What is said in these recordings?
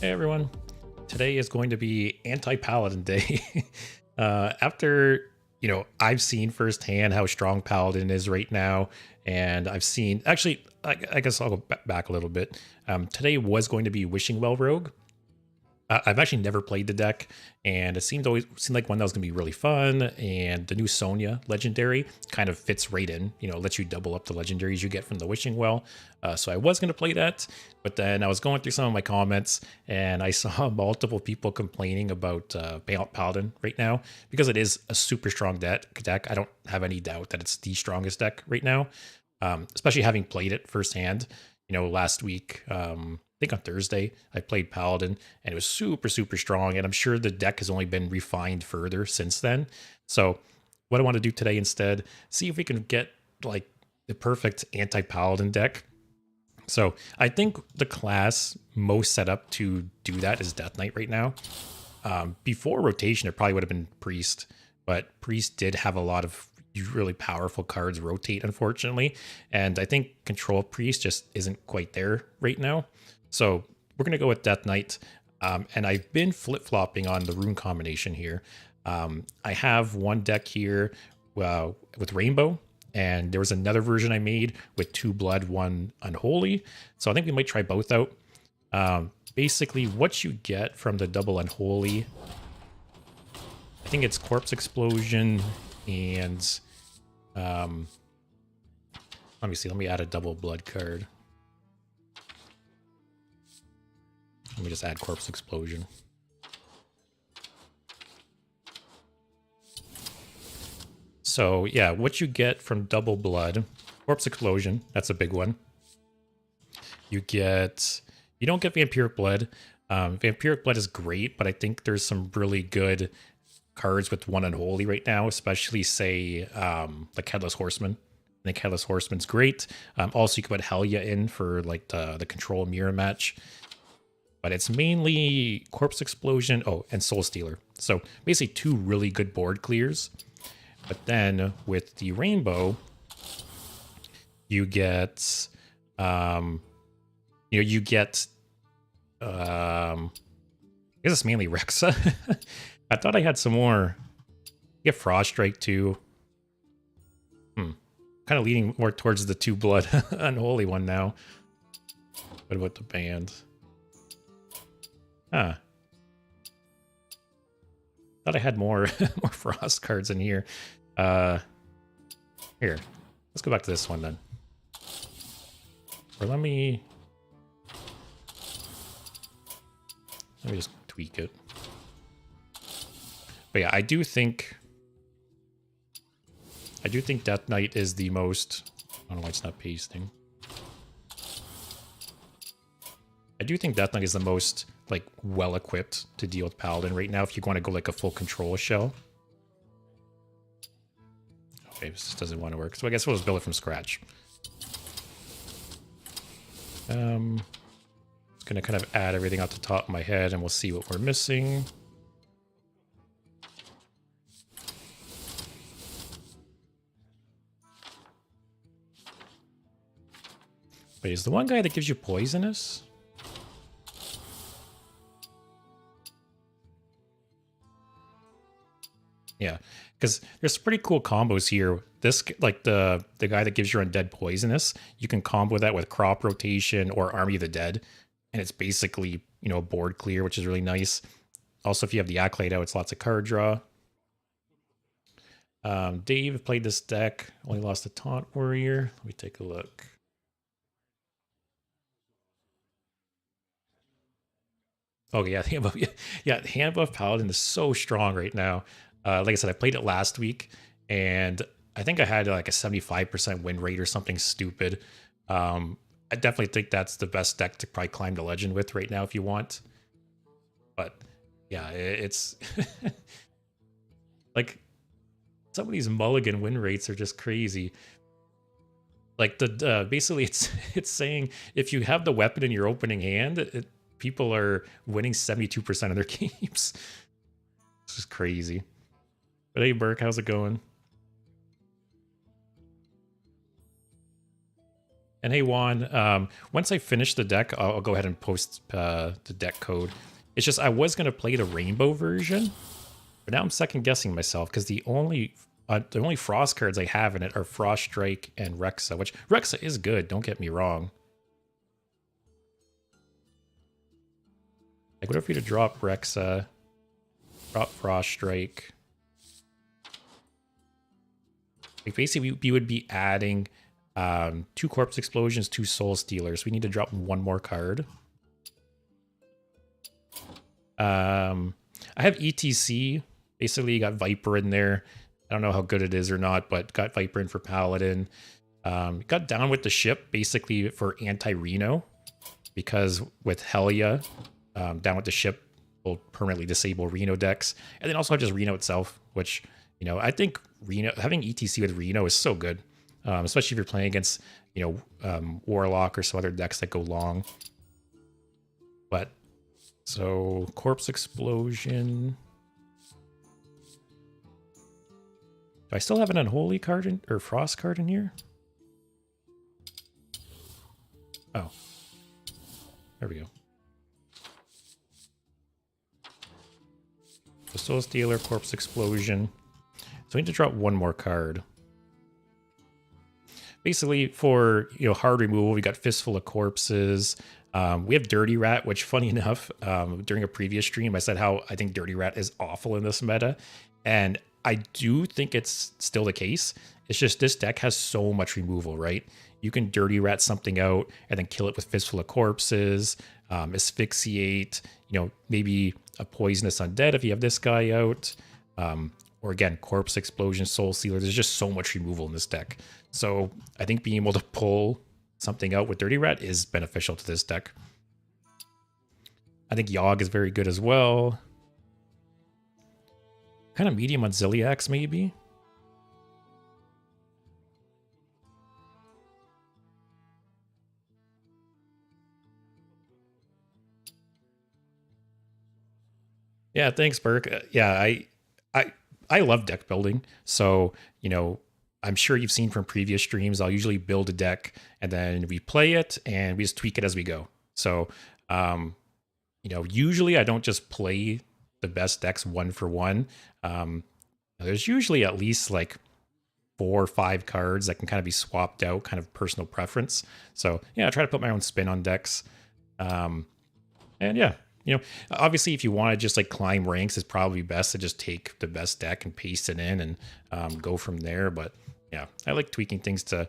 Hey everyone, today is going to be Anti-Paladin Day. After, I've seen firsthand how strong Paladin is right now, and I've seen, actually, I guess I'll go back a little bit. Today was going to be Wishing Well Rogue. I've actually never played the deck, and it seemed like one that was going to be really fun, and the new Sonya legendary kind of fits right in, lets you double up the legendaries you get from the Wishing Well. So I was going to play that, but then I was going through some of my comments, and I saw multiple people complaining about Paladin right now, because it is a super strong deck. I don't have any doubt that it's the strongest deck right now, especially having played it firsthand. Last week, I think on Thursday, I played Paladin, and it was super, super strong, and I'm sure the deck has only been refined further since then. So what I want to do today instead, see if we can get like the perfect anti-Paladin deck. So I think the class most set up to do that is Death Knight right now. Before rotation, it probably would have been Priest, but Priest did have a lot of really powerful cards rotate, unfortunately, and I think Control of Priest just isn't quite there right now. So we're going to go with Death Knight, and I've been flip-flopping on the rune combination here. I have one deck here with Rainbow, and there was another version I made with 2 Blood, 1 Unholy, so I think we might try both out. Basically, what you get from the double Unholy, I think it's Corpse Explosion, and let me see, let me add a double Blood card. Let me just add Corpse Explosion. So yeah, what you get from double Blood, Corpse Explosion, that's a big one. You don't get Vampiric Blood. Vampiric Blood is great, but I think there's some really good cards with 1 Unholy right now, especially say like Headless Horseman. I think Headless Horseman's great. Also, you can put Helya in for like the control mirror match. But it's mainly Corpse Explosion, and Soul Stealer. So basically 2 really good board clears. But then with the Rainbow, you get, you get, I guess it's mainly Rexa. I thought I had some more. You get Frost Strike too. kind of leaning more towards the 2 blood unholy one now. What about the band? Huh. Thought I had more more frost cards in here. Here. Let's go back to this one then. Or let me just tweak it. But yeah, I do think Death Knight is the most... I don't know why it's not pasting. I do think Death Knight is the most, like, well-equipped to deal with Paladin right now if you want to go, like, a full control shell. Okay, this doesn't want to work. So I guess we'll just build it from scratch. Just going to kind of add everything off the top of my head, and we'll see what we're missing. Wait, is the one guy that gives you poisonous? Yeah, because there's pretty cool combos here. This, like the guy that gives your undead poisonous, you can combo that with crop rotation or army of the dead, and it's basically, you know, board clear, which is really nice. Also, if you have the acolyte out, it's lots of card draw. Dave played this deck, only lost a taunt warrior. Let me take a look. Oh yeah, yeah, hand buff Paladin is so strong right now. Like I said, I played it last week, and I think I had like a 75% win rate or something stupid. I definitely think that's the best deck to probably climb to legend with right now if you want. But yeah, it's like some of these mulligan win rates are just crazy. Like basically it's saying if you have the weapon in your opening hand, people are winning 72% of their games. This is crazy. But hey, Burke, how's it going? And hey, Juan, once I finish the deck, I'll go ahead and post the deck code. It's just I was going to play the rainbow version, but now I'm second guessing myself because the only frost cards I have in it are Frost Strike and Rexa, which Rexa is good, don't get me wrong. Like, what if we to drop Rexa, drop Frost Strike? Like, basically, we would be adding 2 Corpse Explosions, 2 Soul Stealers. We need to drop 1 more card. I have ETC. Basically, you got Viper in there. I don't know how good it is or not, but got Viper in for Paladin. Got Down with the Ship, basically for anti-Reno, because with Helia, Down with the Ship will permanently disable Reno decks. And then also just Reno itself, which, you know, I think Reno, having ETC with Reno is so good, especially if you're playing against, you know, Warlock or some other decks that go long. But, so, Corpse Explosion. Do I still have an Unholy card in, or Frost card in here? Oh. There we go. The Soul Stealer, Corpse Explosion. So we need to drop 1 more card. Basically, for, you know, hard removal, we got Fistful of Corpses. We have Dirty Rat, which, funny enough, during a previous stream, I said how I think Dirty Rat is awful in this meta. And I do think it's still the case. It's just this deck has so much removal, right? You can Dirty Rat something out and then kill it with Fistful of Corpses, Asphyxiate, you know, maybe a Poisonous Undead if you have this guy out. Or again, Corpse Explosion, Soul Stealer. There's just so much removal in this deck. So I think being able to pull something out with Dirty Rat is beneficial to this deck. I think Yogg is very good as well. Kind of medium on Ziliax, maybe. Yeah, thanks, Burke. Yeah, I love deck building. So, you know, I'm sure you've seen from previous streams, I'll usually build a deck and then we play it and we just tweak it as we go. So, you know, usually I don't just play the best decks 1 for 1. There's usually at least like 4 or 5 cards that can kind of be swapped out, kind of personal preference. So yeah, I try to put my own spin on decks. And yeah, you know, obviously if you want to just like climb ranks, it's probably best to just take the best deck and paste it in and go from there. But yeah, I like tweaking things to,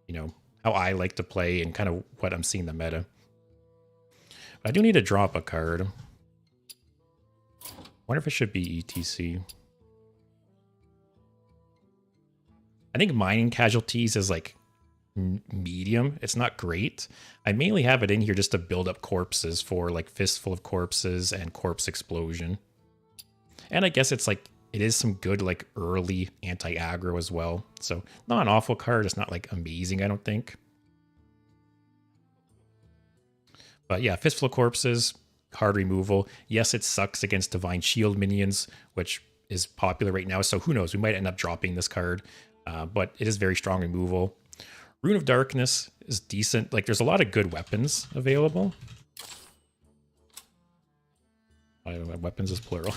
you know, how I like to play and kind of what I'm seeing the meta. But I do need to drop a card. Wonder if it should be ETC. I think mining casualties is like medium. It's not great. I mainly have it in here just to build up corpses for like Fistful of Corpses and Corpse Explosion. And I guess it's like, it is some good like early anti-aggro as well. So not an awful card. It's not like amazing, I don't think. But yeah, Fistful of Corpses, card removal. Yes, it sucks against Divine Shield minions, which is popular right now. So who knows? We might end up dropping this card. But it is very strong removal. Rune of Darkness is decent. Like, there's a lot of good weapons available. Weapons is plural.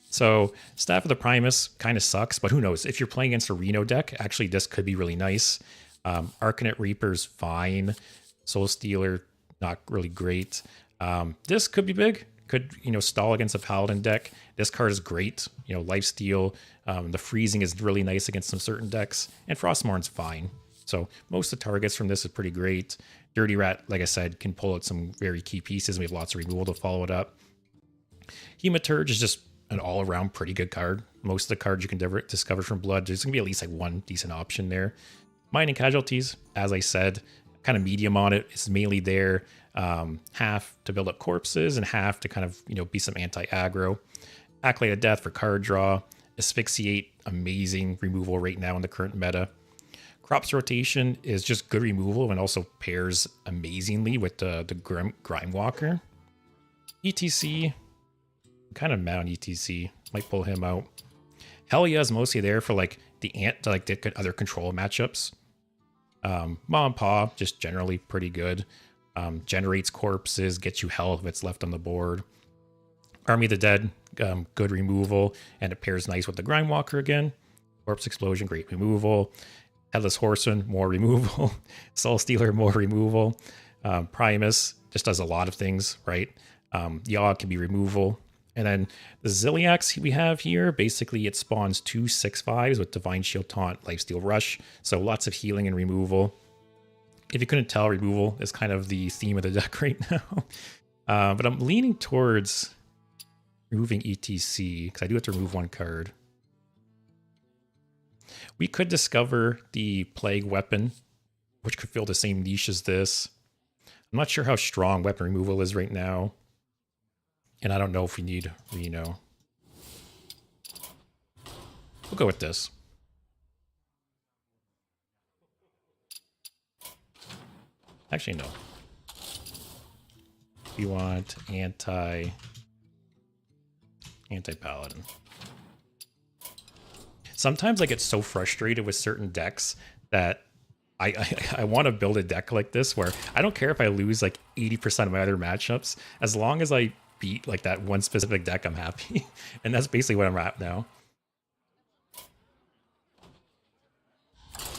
So, Staff of the Primus kind of sucks, but who knows? If you're playing against a Reno deck, actually this could be really nice. Arcanet Reaper's fine. Soul Stealer, not really great. This could be big. Could, you know, stall against a Paladin deck. This card is great. You know, Lifesteal. The freezing is really nice against some certain decks. And Frostmourn's fine. So most of the targets from this is pretty great. Dirty Rat, like I said, can pull out some very key pieces. And we have lots of removal to follow it up. Hematurge is just an all-around pretty good card. Most of the cards you can discover from Blood, there's going to be at least like one decent option there. Mining Casualties, as I said, kind of medium on it. It's mainly there. Half to build up corpses and half to kind of, you know, be some anti-aggro. Acolyte of Death for card draw. Asphyxiate, amazing removal right now in the current meta. Crops Rotation is just good removal and also pairs amazingly with the Grime Walker. ETC, I'm kind of mad on ETC. Might pull him out. Hell yeah is mostly there for like the other control matchups. Ma and Pa, just generally pretty good. Generates corpses, gets you health if it's left on the board. Army of the Dead, good removal, and it pairs nice with the Grime Walker again. Corpse Explosion, great removal. Headless Horseman, more removal. Soul Stealer, more removal. Primus just does a lot of things, right? Yaw can be removal. And then the Ziliax we have here, basically it spawns 2 6/5s with Divine Shield Taunt, Lifesteal Rush. So lots of healing and removal. If you couldn't tell, removal is kind of the theme of the deck right now. But I'm leaning towards removing ETC, because I do have to remove one card. We could discover the Plague Weapon, which could fill the same niche as this. I'm not sure how strong weapon removal is right now. And I don't know if we need Reno. We'll go with this. Actually, no. We want Anti-Paladin. Sometimes I get so frustrated with certain decks that I want to build a deck like this where I don't care if I lose like 80% of my other matchups. As long as I beat like that one specific deck, I'm happy. And that's basically what I'm at now.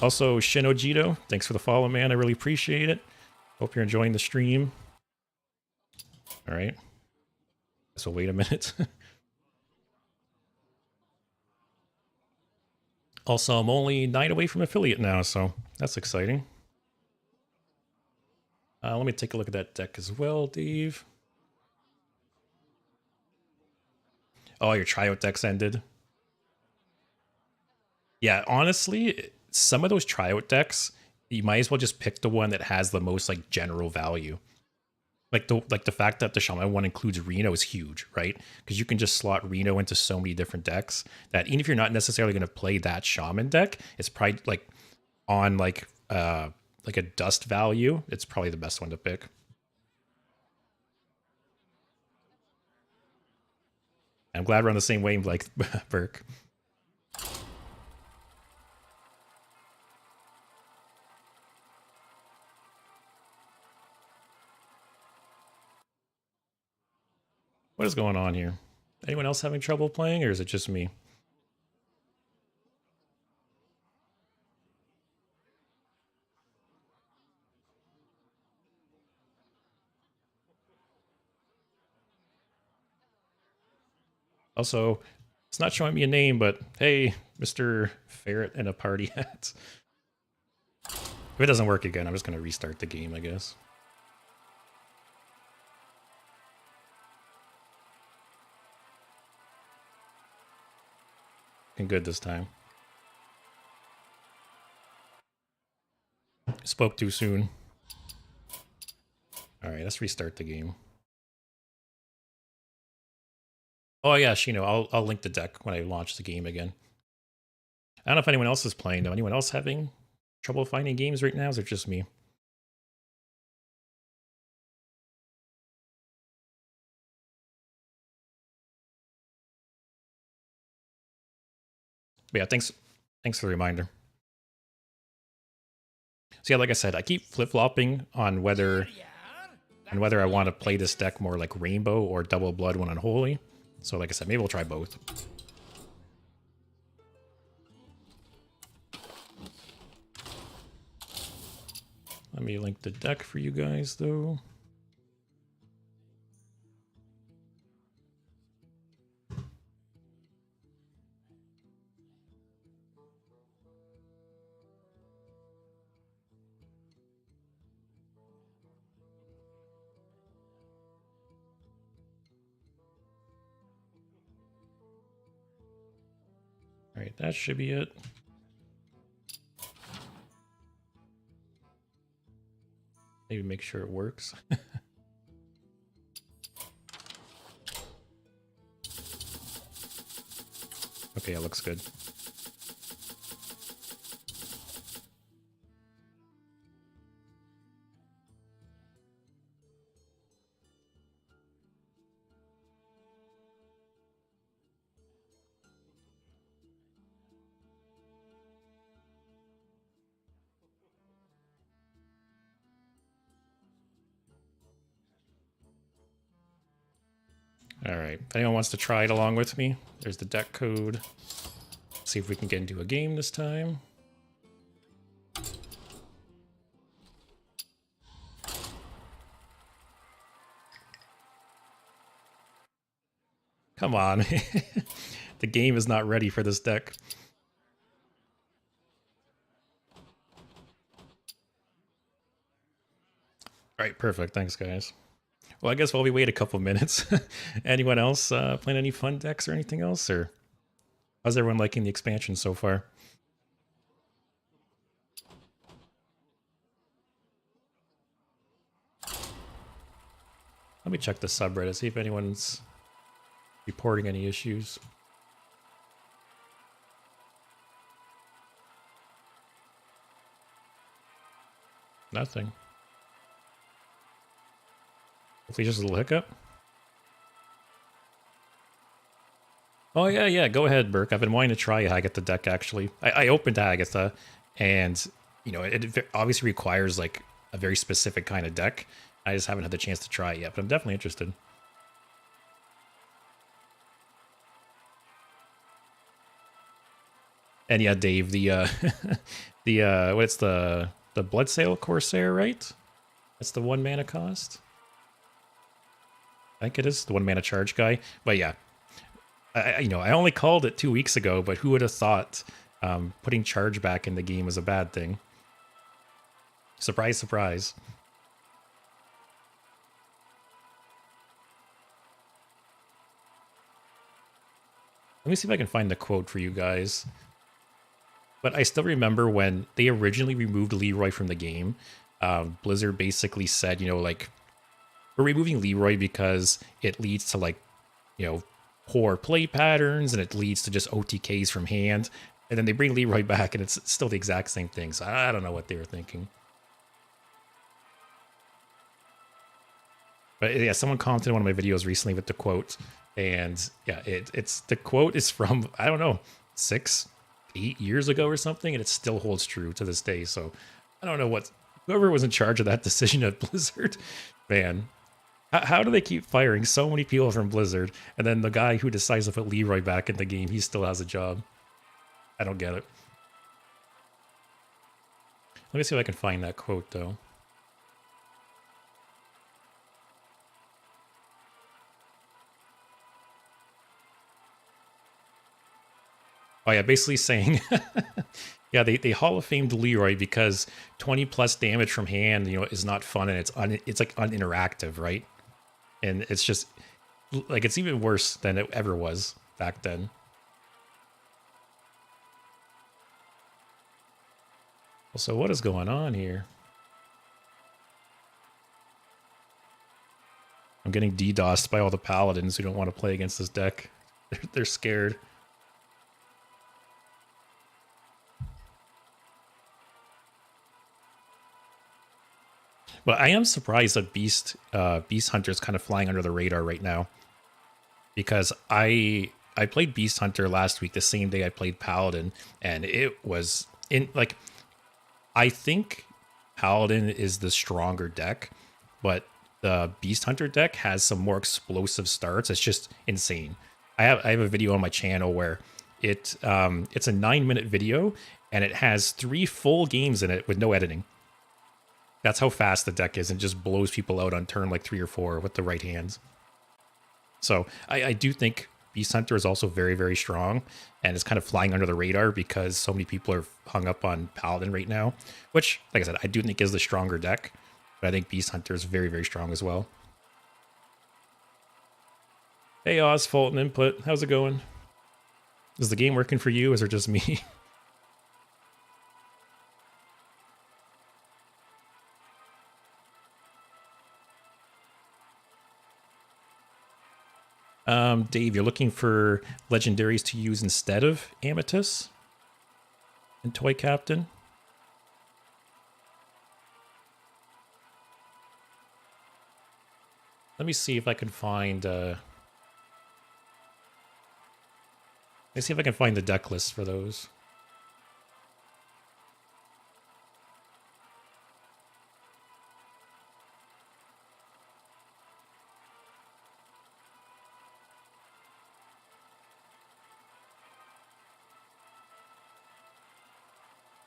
Also, Shinojito, thanks for the follow, man. I really appreciate it. Hope you're enjoying the stream. All right. So wait a minute. Also, I'm only 9 away from affiliate now, so that's exciting. Let me take a look at that deck as well, Dave. Oh, your tryout deck's ended. Yeah, honestly, some of those tryout decks, you might as well just pick the one that has the most like general value. Like the fact that the Shaman one includes Reno is huge, right? Because you can just slot Reno into so many different decks that even if you're not necessarily going to play that Shaman deck, it's probably like on like a dust value. It's probably the best one to pick. I'm glad we're on the same wavelength, Burke. What is going on here? Anyone else having trouble playing, or is it just me? Also, it's not showing me a name, but hey, Mr. Ferret in a party hat. If it doesn't work again, I'm just going to restart the game, I guess. And good this time. Spoke too soon. Alright, let's restart the game. Oh yeah, Shino, I'll link the deck when I launch the game again. I don't know if anyone else is playing though. Anyone else having trouble finding games right now? Is it just me? But yeah, thanks for the reminder. So yeah, like I said, I keep flip-flopping on whether I want to play this deck more like Rainbow or Double Blood when Unholy. So like I said, maybe we'll try both. Let me link the deck for you guys though. All right, that should be it. Maybe make sure it works. Okay, it looks good. All right, if anyone wants to try it along with me, there's the deck code. See if we can get into a game this time. Come on. The game is not ready for this deck. All right, perfect. Thanks, guys. Well, I guess while we wait a couple minutes, anyone else playing any fun decks or anything else? Or how's everyone liking the expansion so far? Let me check the subreddit, see if anyone's reporting any issues. Nothing. Hopefully just a little hiccup. Oh yeah, go ahead, Burke. I've been wanting to try Hagatha deck actually. I opened Hagatha, and it obviously requires like a very specific kind of deck. I just haven't had the chance to try it yet, but I'm definitely interested. And yeah, Dave, the what's the Bloodsail Corsair, right? That's the 1 mana cost. I think it is the 1 mana charge guy. But yeah, I only called it 2 weeks ago, but who would have thought putting charge back in the game was a bad thing? Surprise, surprise. Let me see if I can find the quote for you guys. But I still remember when they originally removed Leroy from the game, Blizzard basically said, like, we're removing Leroy because it leads to, like, poor play patterns and it leads to just OTKs from hand. And then they bring Leroy back and it's still the exact same thing. So I don't know what they were thinking. But yeah, someone commented on one of my videos recently with the quote. And yeah, it's the quote is from, I don't know, 6-8 years ago or something. And it still holds true to this day. So I don't know whoever was in charge of that decision at Blizzard, man, how do they keep firing so many people from Blizzard, and then the guy who decides to put Leroy back in the game, he still has a job? I don't get it. Let me see if I can find that quote, though. Oh yeah, basically saying, yeah, they Hall of Famed Leroy because 20 plus damage from hand, is not fun and it's like uninteractive, right? And it's just like it's even worse than it ever was back then. So what is going on here? I'm getting DDoSed by all the paladins who don't want to play against this deck. They're scared. But I am surprised that Beast Hunter is kind of flying under the radar right now, because I played Beast Hunter last week, the same day I played Paladin, and it was in like I think Paladin is the stronger deck, but the Beast Hunter deck has some more explosive starts. It's just insane. I have a video on my channel where it's a 9-minute video and it has 3 full games in it with no editing. That's how fast the deck is, and just blows people out on turn like 3 or 4 with the right hands. So I do think Beast Hunter is also very, very strong, and it's kind of flying under the radar because so many people are hung up on Paladin right now, which, like I said, I do think is the stronger deck, but I think Beast Hunter is very, very strong as well. Hey Oz, Fulton Input, how's it going? Is the game working for you, or is it just me? Dave, you're looking for legendaries to use instead of Amethyst and Toy Captain? Let me see if I can find... Let's see if I can find the deck list for those.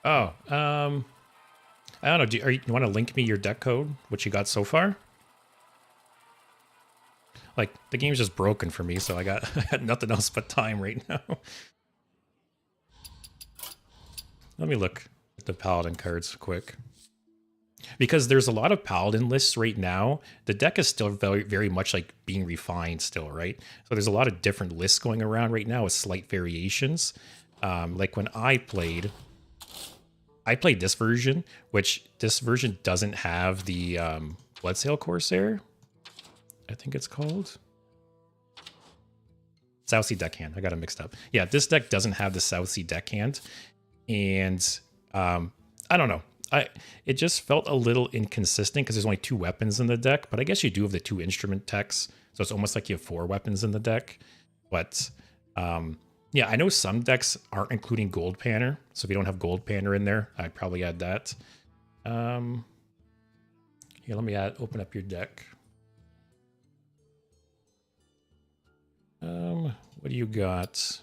Oh, I don't know. You want to link me your deck code, what you got so far? Like, the game's just broken for me, so I got nothing else but time right now. Let me look at the Paladin cards quick. Because there's a lot of Paladin lists right now. The deck is still very, very much like being refined still, right? So there's a lot of different lists going around right now with slight variations. Like when I played this version, which this version doesn't have the Bloodsail Corsair, I think it's called. Southsea Deckhand. I got it mixed up. Yeah, this deck doesn't have the Southsea Deckhand. And I don't know. It just felt a little inconsistent because there's only 2 weapons in the deck, but I guess you do have the 2 instrument techs, so it's almost like you have 4 weapons in the deck. But yeah, I know some decks aren't including Gold Panner, so if you don't have Gold Panner in there, I'd probably add that. Here, let me open up your deck. What do you got?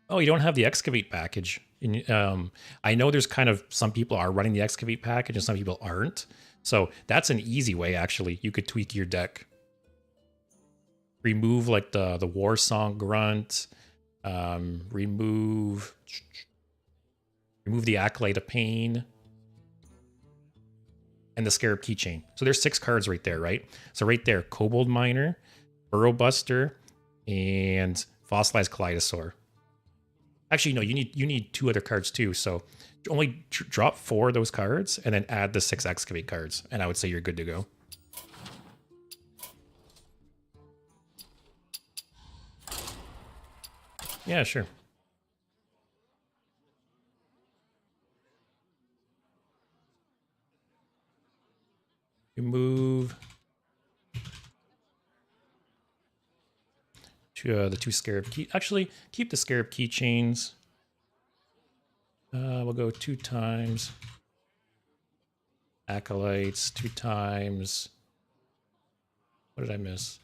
Oh, you don't have the Excavate package. I know there's kind of some people are running the Excavate package and some people aren't. So that's an easy way, actually. You could tweak your deck. Remove like the War Song Grunt. Remove the Acolyte of Pain. And the Scarab Keychain. So there's 6 cards right there, right? So right there, Kobold Miner, Burrow Buster, and Fossilized Kaleidosaur. Actually, no, you need 2 other cards too. So only drop 4 of those cards and then add the 6 Excavate cards. And I would say you're good to go. Yeah, sure. You move to the 2 Scarab Key. Actually, keep the Scarab Keychains. We'll go 2 times. Acolytes, 2 times. What did I miss?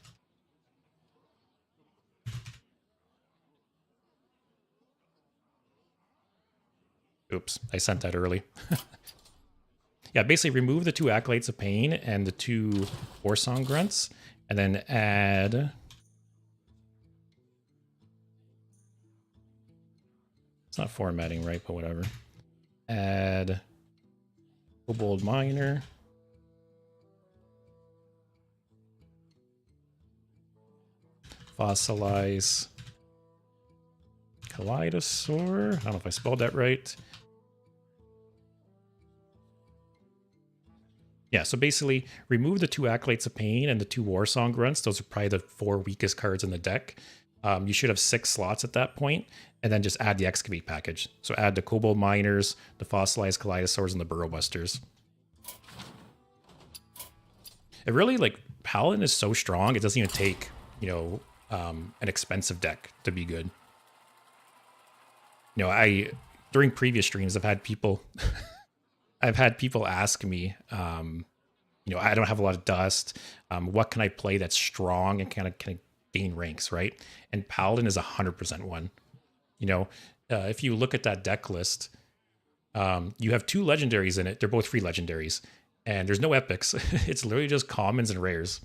Oops, I sent that early. Yeah, basically remove the 2 Acolytes of Pain and the 2 Warsong Grunts, and then add... It's not formatting right, but whatever. Add Kobold Miner. Fossilize Kaleidosaur. I don't know if I spelled that right. Yeah, so basically remove the 2 Acolytes of Pain and the 2 Warsong Grunts. Those are probably the 4 weakest cards in the deck. You should have 6 slots at that point, and then just add the Excavate package. So add the Kobold Miners, the Fossilized Kaleidosaurs, and the Burrow Busters. It really, like, Paladin is so strong, it doesn't even take, you know, an expensive deck to be good. You know, during previous streams, I've had people ask me, you know, I don't have a lot of dust. What can I play that's strong and kind of gain ranks, right? And Paladin is 100% one. You know, if you look at that deck list, you have 2 legendaries in it. They're both free legendaries, and there's no epics. It's literally just commons and rares.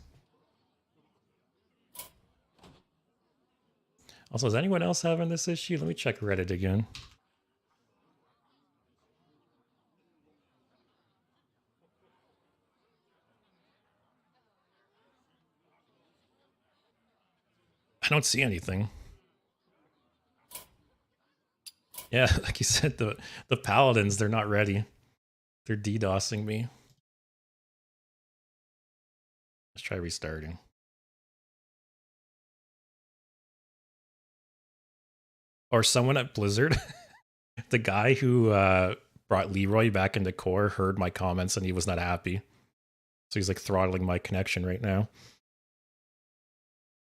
Also, is anyone else having this issue? Let me check Reddit again. I don't see anything. Yeah, like you said, the Paladins, they're not ready. They're DDoSing me. Let's try restarting. Or someone at Blizzard, the guy who brought Leroy back into core heard my comments and he was not happy. So he's like throttling my connection right now.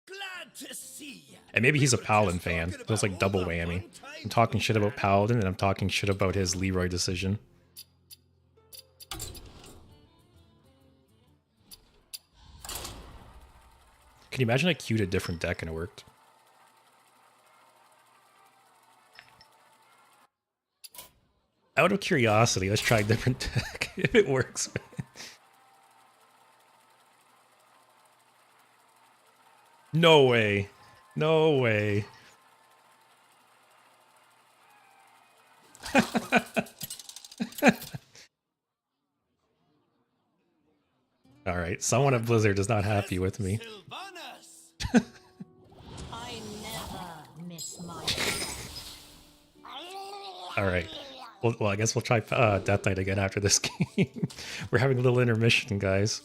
Glad to see ya. And maybe he's a Paladin fan. So it's like double whammy. I'm talking shit about Paladin and I'm talking shit about his Leroy decision. Can you imagine I queued a different deck and it worked? Out of curiosity, let's try a different deck if it works. No way. No way. All right, someone at Blizzard is not happy with me. I never miss my All right. Well, I guess we'll try Death Knight again after this game. We're having a little intermission, guys.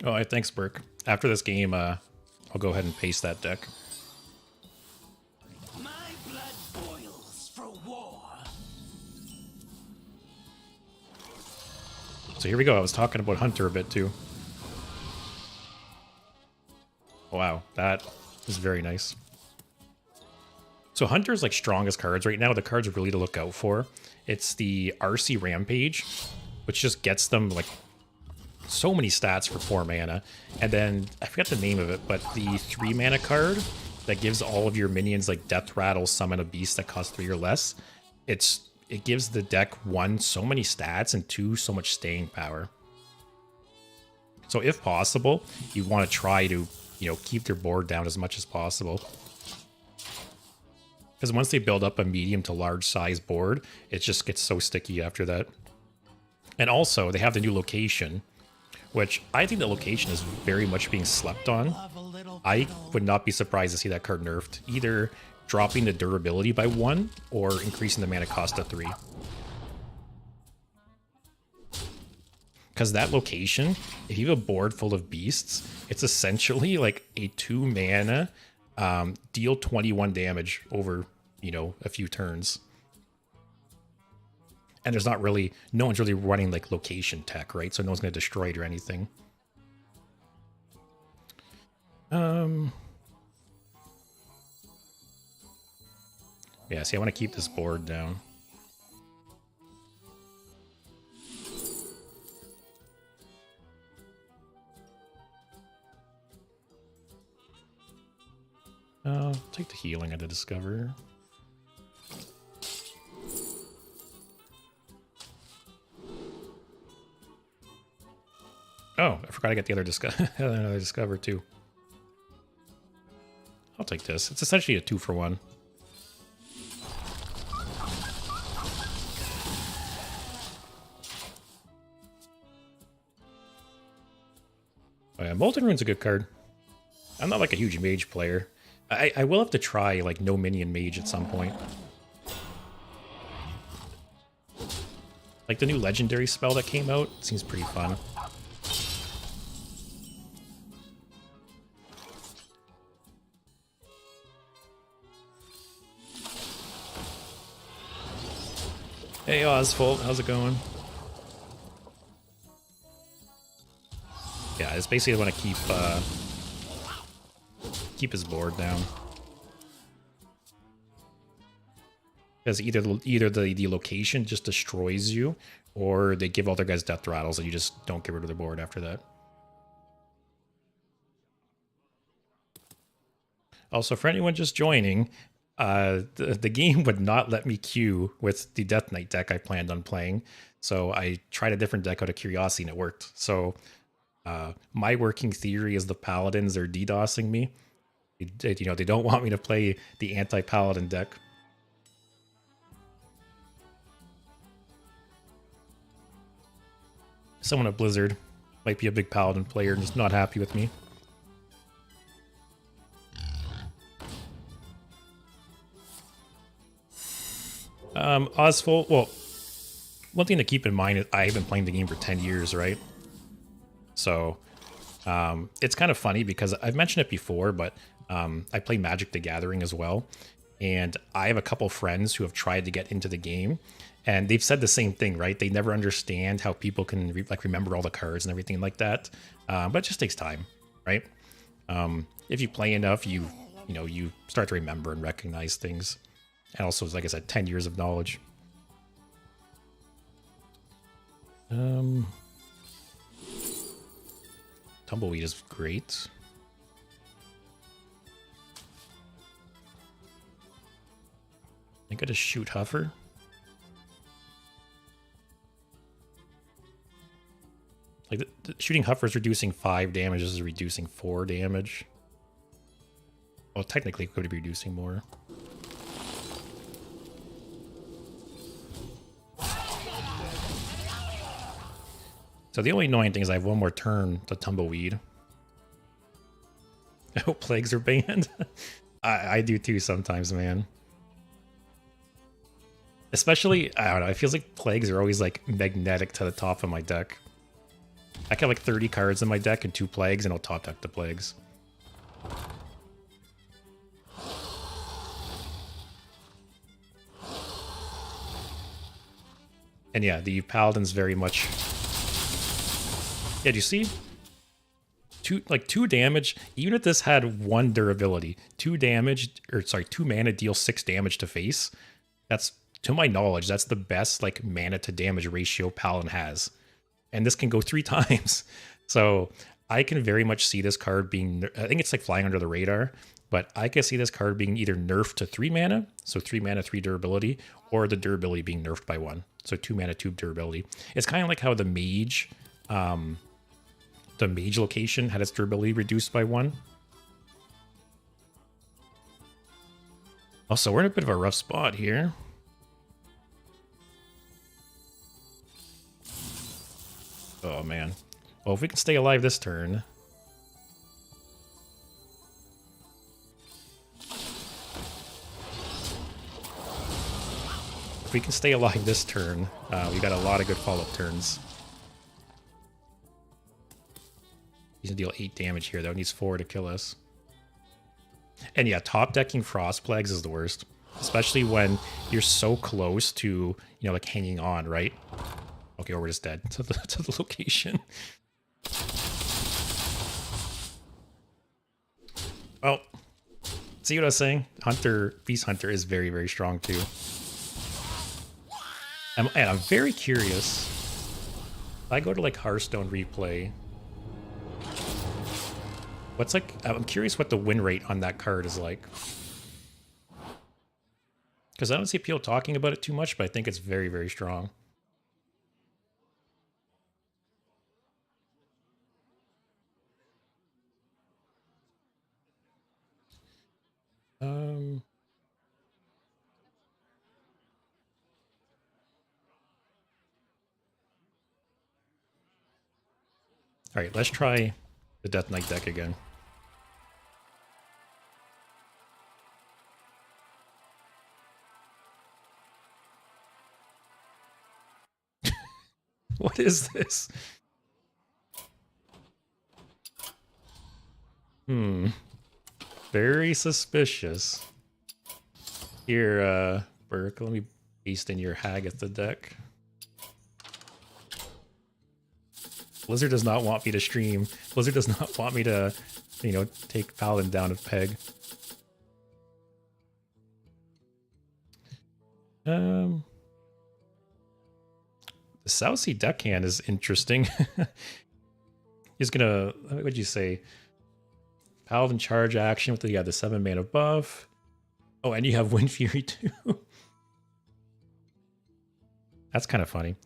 All right, thanks, Burke. After this game, I'll go ahead and paste that deck. My blood boils for war. So here we go. I was talking about Hunter a bit too. Wow, that is very nice. So Hunter's like strongest cards right now. The cards really to look out for. It's the RC Rampage, which just gets them like so many stats for 4 mana. And then I forgot the name of it, but the 3 mana card that gives all of your minions like Death Rattle, summon a beast that costs 3 or less. It gives the deck 1, so many stats, and 2, so much staying power. So if possible, you want to try to, you know, keep their board down as much as possible. Because once they build up a medium to large size board, it just gets so sticky after that. And also, they have the new location, which I think the location is very much being slept on. I would not be surprised to see that card nerfed, either dropping the durability by 1 or increasing the mana cost to 3. Because that location, if you have a board full of beasts, it's essentially like a 2 mana deal 21 damage over, you know, a few turns. And there's not really, no one's really running like location tech, right? So no one's going to destroy it or anything. Yeah, see, I want to keep this board down. Take the healing of the Discover. Oh, I forgot to get the other another discover too. I'll take this. It's essentially a 2-for-1. Oh yeah, Molten Rune's a good card. I'm not like a huge mage player. I will have to try like no minion mage at some point. Like the new legendary spell that came out seems pretty fun. Hey Osfold, how's it going? Yeah, it's basically want to keep his board down. Because either the location just destroys you, or they give all their guys death rattles and you just don't get rid of their board after that. Also, for anyone just joining, the game would not let me queue with the Death Knight deck I planned on playing. So I tried a different deck out of curiosity and it worked. So my working theory is the Paladins are DDoSing me. They don't want me to play the Anti-Paladin deck. Someone at Blizzard might be a big Paladin player and just not happy with me. Osful, well, one thing to keep in mind is I've been playing the game for 10 years, right? So it's kind of funny because I've mentioned it before, but I play Magic the Gathering as well. And I have a couple friends who have tried to get into the game, and they've said the same thing, right? They never understand how people can remember all the cards and everything like that. But it just takes time, right? If you play enough, you start to remember and recognize things. And also, like I said, 10 years of knowledge. Tumbleweed is great. I think I just shoot Huffer. Like the shooting Huffer is reducing 5 damage. This is reducing 4 damage. Well, technically, it could be reducing more. So the only annoying thing is I have one more turn to Tumbleweed. I hope Plagues are banned. I do too sometimes, man. Especially, I don't know, it feels like Plagues are always like magnetic to the top of my deck. I can have like 30 cards in my deck and 2 Plagues and I'll top deck the Plagues. And yeah, the Paladin's very much... Yeah, do you see? 2 damage. Even if this had 1 durability, 2 mana deals 6 damage to face. That's, to my knowledge, that's the best like mana to damage ratio Paladin has. And this can go 3 times. So I can very much see this card being, I think it's like flying under the radar, but I can see this card being either nerfed to 3 mana, so 3 mana, 3 durability, or the durability being nerfed by 1. So 2 mana, 2 durability. It's kind of like how the mage location had its durability reduced by 1. Also, we're in a bit of a rough spot here. Oh, man. Well, if we can stay alive this turn... If we can stay alive this turn, we got a lot of good follow-up turns. He's gonna deal 8 damage here, though. Needs 4 to kill us. And yeah, top decking Frost Plagues is the worst. Especially when you're so close to, like hanging on, right? Okay, or we're just dead to the location. Well, see what I was saying? Beast Hunter is very, very strong too. And I'm very curious. If I go to like Hearthstone replay, I'm curious what the win rate on that card is like. Because I don't see people talking about it too much, but I think it's very, very strong. Um. All right, let's try the Death Knight deck again. What is this? Very suspicious. Here, Burke, let me paste in your Hagatha deck. Blizzard does not want me to stream. Blizzard does not want me to, you know, take Paladin down a peg. The Sousy deckhand is interesting. He's gonna, what would you say? Paladin charge action with the 7 mana buff. Oh, and you have Wind Fury too. That's kind of funny.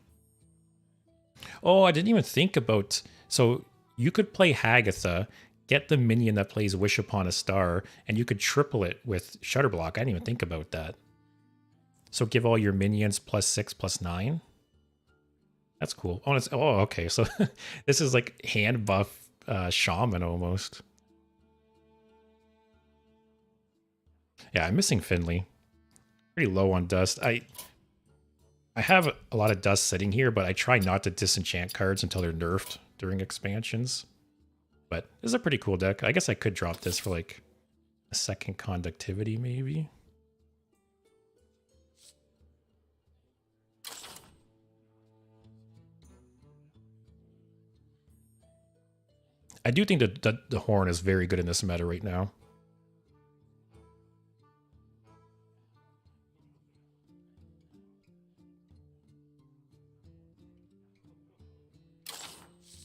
Oh, I didn't even think about... So you could play Hagatha, get the minion that plays Wish Upon a Star, and you could triple it with Shutterblock. I didn't even think about that. So give all your minions +6/+9. That's cool. Oh, it's, oh, okay. So this is like hand buff shaman almost. Yeah, I'm missing Finley. Pretty low on dust. I have a lot of dust sitting here, but I try not to disenchant cards until they're nerfed during expansions. But this is a pretty cool deck. I guess I could drop this for like a second conductivity, maybe. I do think that the Horn is very good in this meta right now.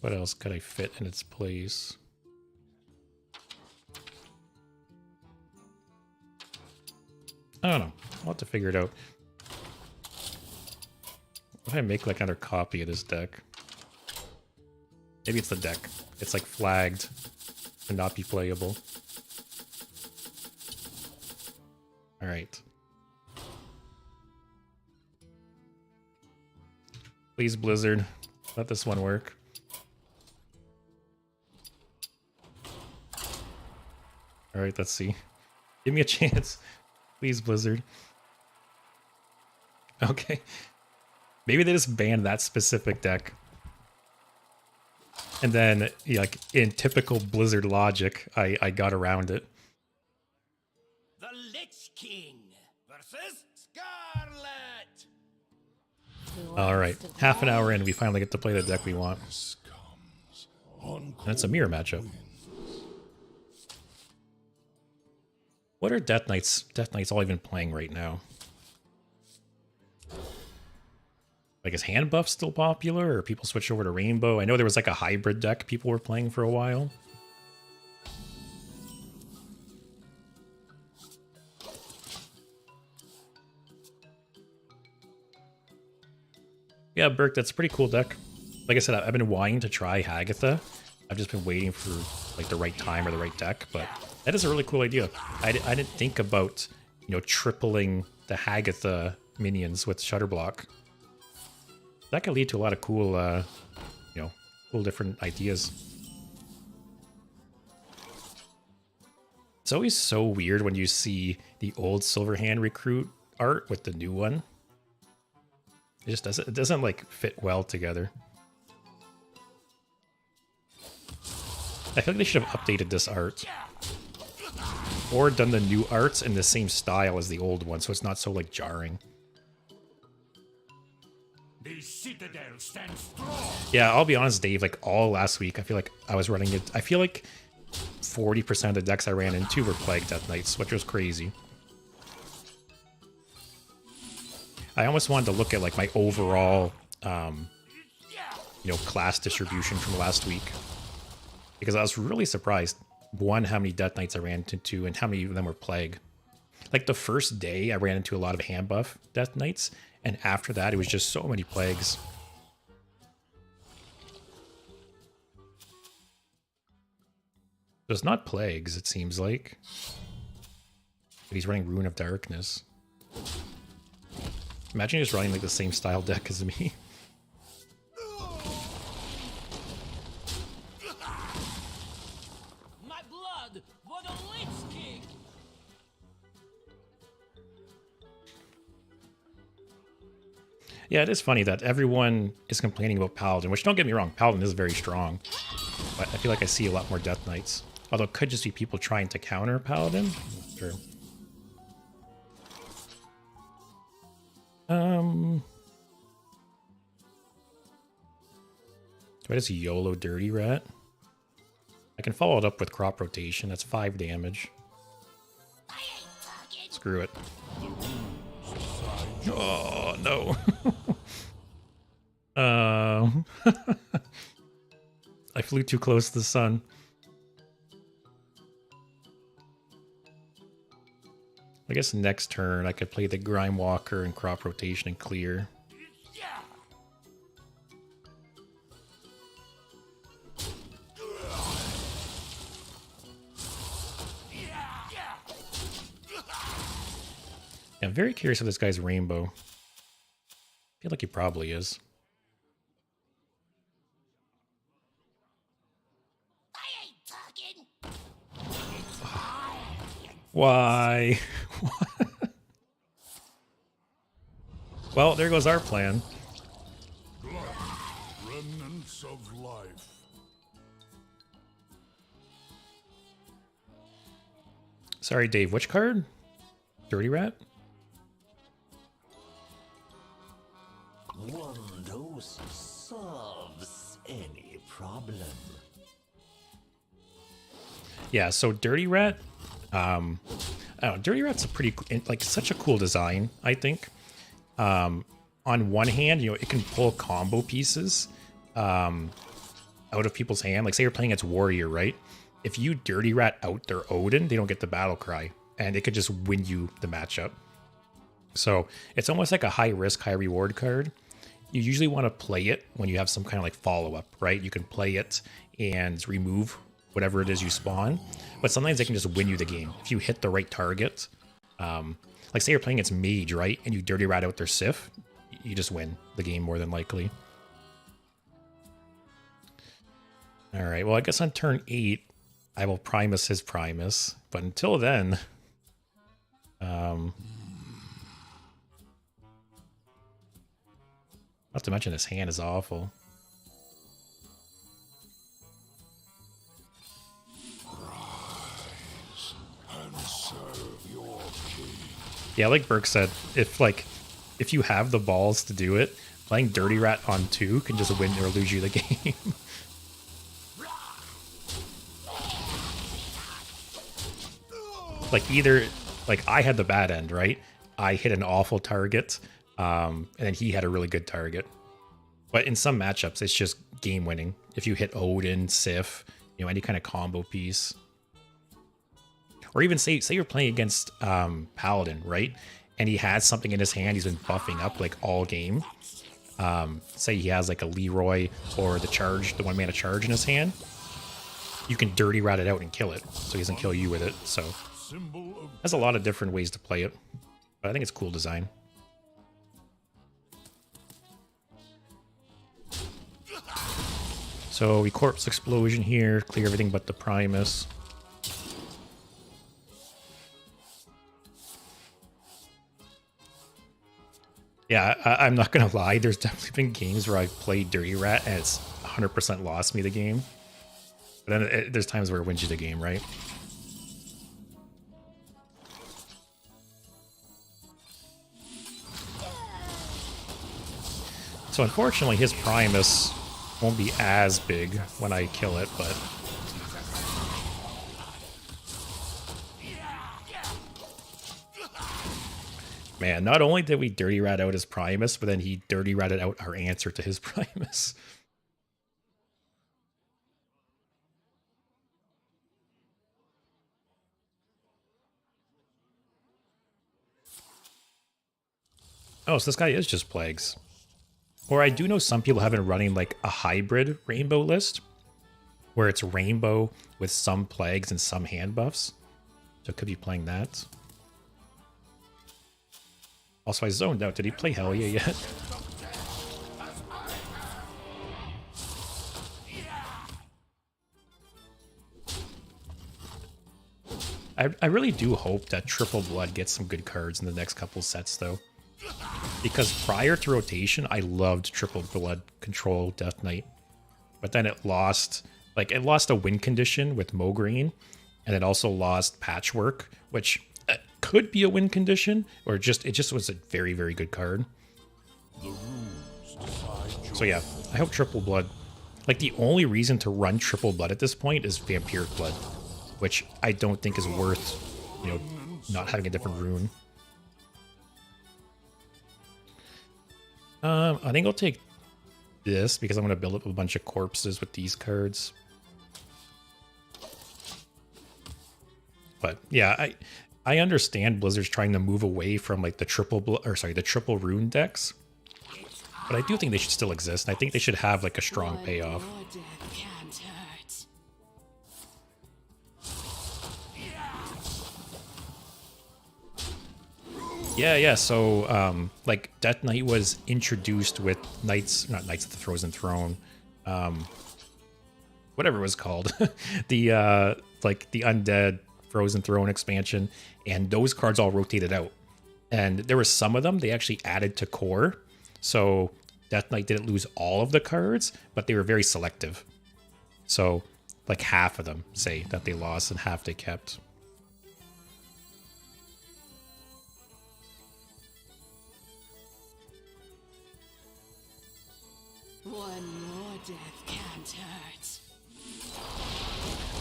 What else could I fit in its place? I don't know. I'll have to figure it out. What if I make like another copy of this deck? Maybe it's the deck. It's like flagged to not be playable. Alright. Please, Blizzard. Let this one work. Alright, let's see. Give me a chance. Please, Blizzard. Okay. Maybe they just banned that specific deck. And then, yeah, like, in typical Blizzard logic, I got around it. The Lich King versus Scarlet. Alright, half an hour in, we finally get to play the deck we want. And it's a mirror matchup. What are Death Knights all even playing right now? Like, is hand buff still popular, or people switch over to Rainbow? I know there was like a hybrid deck people were playing for a while. Yeah, Burke, that's a pretty cool deck. Like I said, I've been wanting to try Hagatha. I've just been waiting for like the right time or the right deck, but that is a really cool idea. I didn't think about, you know, tripling the Hagatha minions with Shutterblock. That could lead to a lot of cool, you know, cool different ideas. It's always so weird when you see the old Silverhand recruit art with the new one. It just doesn't like fit well together. I feel like they should have updated this art. Or done the new arts in the same style as the old one, so it's not so like jarring. The Citadel stands strong. Yeah, I'll be honest, Dave, like all last week, I feel like I was running it. I feel like 40% of the decks I ran into were Plague Death Knights, which was crazy. I almost wanted to look at like my overall, you know, class distribution from last week. Because I was really surprised, one, how many Death Knights I ran into and how many of them were Plague. Like the first day, I ran into a lot of hand buff Death Knights, and after that, it was just so many Plagues. So it's not Plagues, it seems like. But he's running Rune of Darkness. Imagine just running like the same style deck as me. My blood for the Lich King! Yeah, it is funny that everyone is complaining about Paladin, which don't get me wrong, Paladin is very strong. But I feel like I see a lot more Death Knights. Although it could just be people trying to counter Paladin. Sure. What is YOLO Dirty Rat? I can follow it up with Crop Rotation. That's 5 damage. Screw it. Oh, no. I flew too close to the sun. I guess next turn I could play the Grime Walker and Crop Rotation and clear. Yeah, I'm very curious if this guy's Rainbow. I feel like he probably is. Why? Well, there goes our plan. Remnants of life. Sorry, Dave, which card? Dirty Rat? One dose solves any problem. Yeah, so Dirty Rat, I don't know, Dirty Rat's a pretty, like, such a cool design, I think. On one hand, you know, it can pull combo pieces out of people's hand. Like, say you're playing against Warrior, right? If you Dirty Rat out their Odin, they don't get the Battle Cry, and it could just win you the matchup. So it's almost like a high risk, high reward card. You usually want to play it when you have some kind of like follow-up, right? You can play it and remove whatever it is you spawn, but sometimes they can just win you the game if you hit the right target. Like say you're playing against Mage, right? And you Dirty Rat out their Sif, you just win the game more than likely. All right, well, I guess on turn 8, I will Primus his Primus, but until then, not to mention his hand is awful. And serve your king. Yeah, like Burke said, if you have the balls to do it, playing Dirty Rat on 2 can just win or lose you the game. Like either, like I had the bad end, right? I hit an awful target, and then he had a really good target. But in some matchups, it's just game winning. If you hit Odin, Sif, you know, any kind of combo piece. Or even say you're playing against Paladin, right? And he has something in his hand he's been buffing up like all game. Say he has like a Leroy or the charge, the 1-mana charge in his hand. You can Dirty Rat it out and kill it, so he doesn't kill you with it. So there's a lot of different ways to play it, but I think it's cool design. So we Corpse Explosion here, clear everything but the Primus. Yeah, I'm not gonna lie, there's definitely been games where I've played Dirty Rat and it's 100% lost me the game. But then there's times where it wins you the game, right? So unfortunately, his Primus won't be as big when I kill it, but... Man, not only did we Dirty Rat out his Primus, but then he Dirty Ratted out our answer to his Primus. Oh, so this guy is just Plagues. Or I do know some people have been running like a hybrid Rainbow list, where it's Rainbow with some Plagues and some hand buffs. So it could be playing that. Also, I zoned out. Did he play Hellia yet? I really do hope that Triple Blood gets some good cards in the next couple sets, though. Because prior to rotation, I loved Triple Blood Control Death Knight. But then it lost, like, it lost a win condition with Mograine, and it also lost Patchwork, which could be a win condition, or it just was a very, very good card. So yeah, I hope Triple Blood, like, the only reason to run Triple Blood at this point is Vampiric Blood, which I don't think is worth, you know, not having a different rune. I think I'll take this because I'm going to build up a bunch of corpses with these cards. But yeah, I understand Blizzard's trying to move away from like the the triple rune decks, but I do think they should still exist, and I think they should have like a strong payoff. Yeah. So, like, Death Knight was introduced with not Knights of the Frozen Throne, whatever it was called, the like the Undead Frozen Throne expansion, and those cards all rotated out. And there were some of them they actually added to core, so Death Knight didn't lose all of the cards, but they were very selective. So, like, half of them say that they lost and half they kept. One more death can't hurt.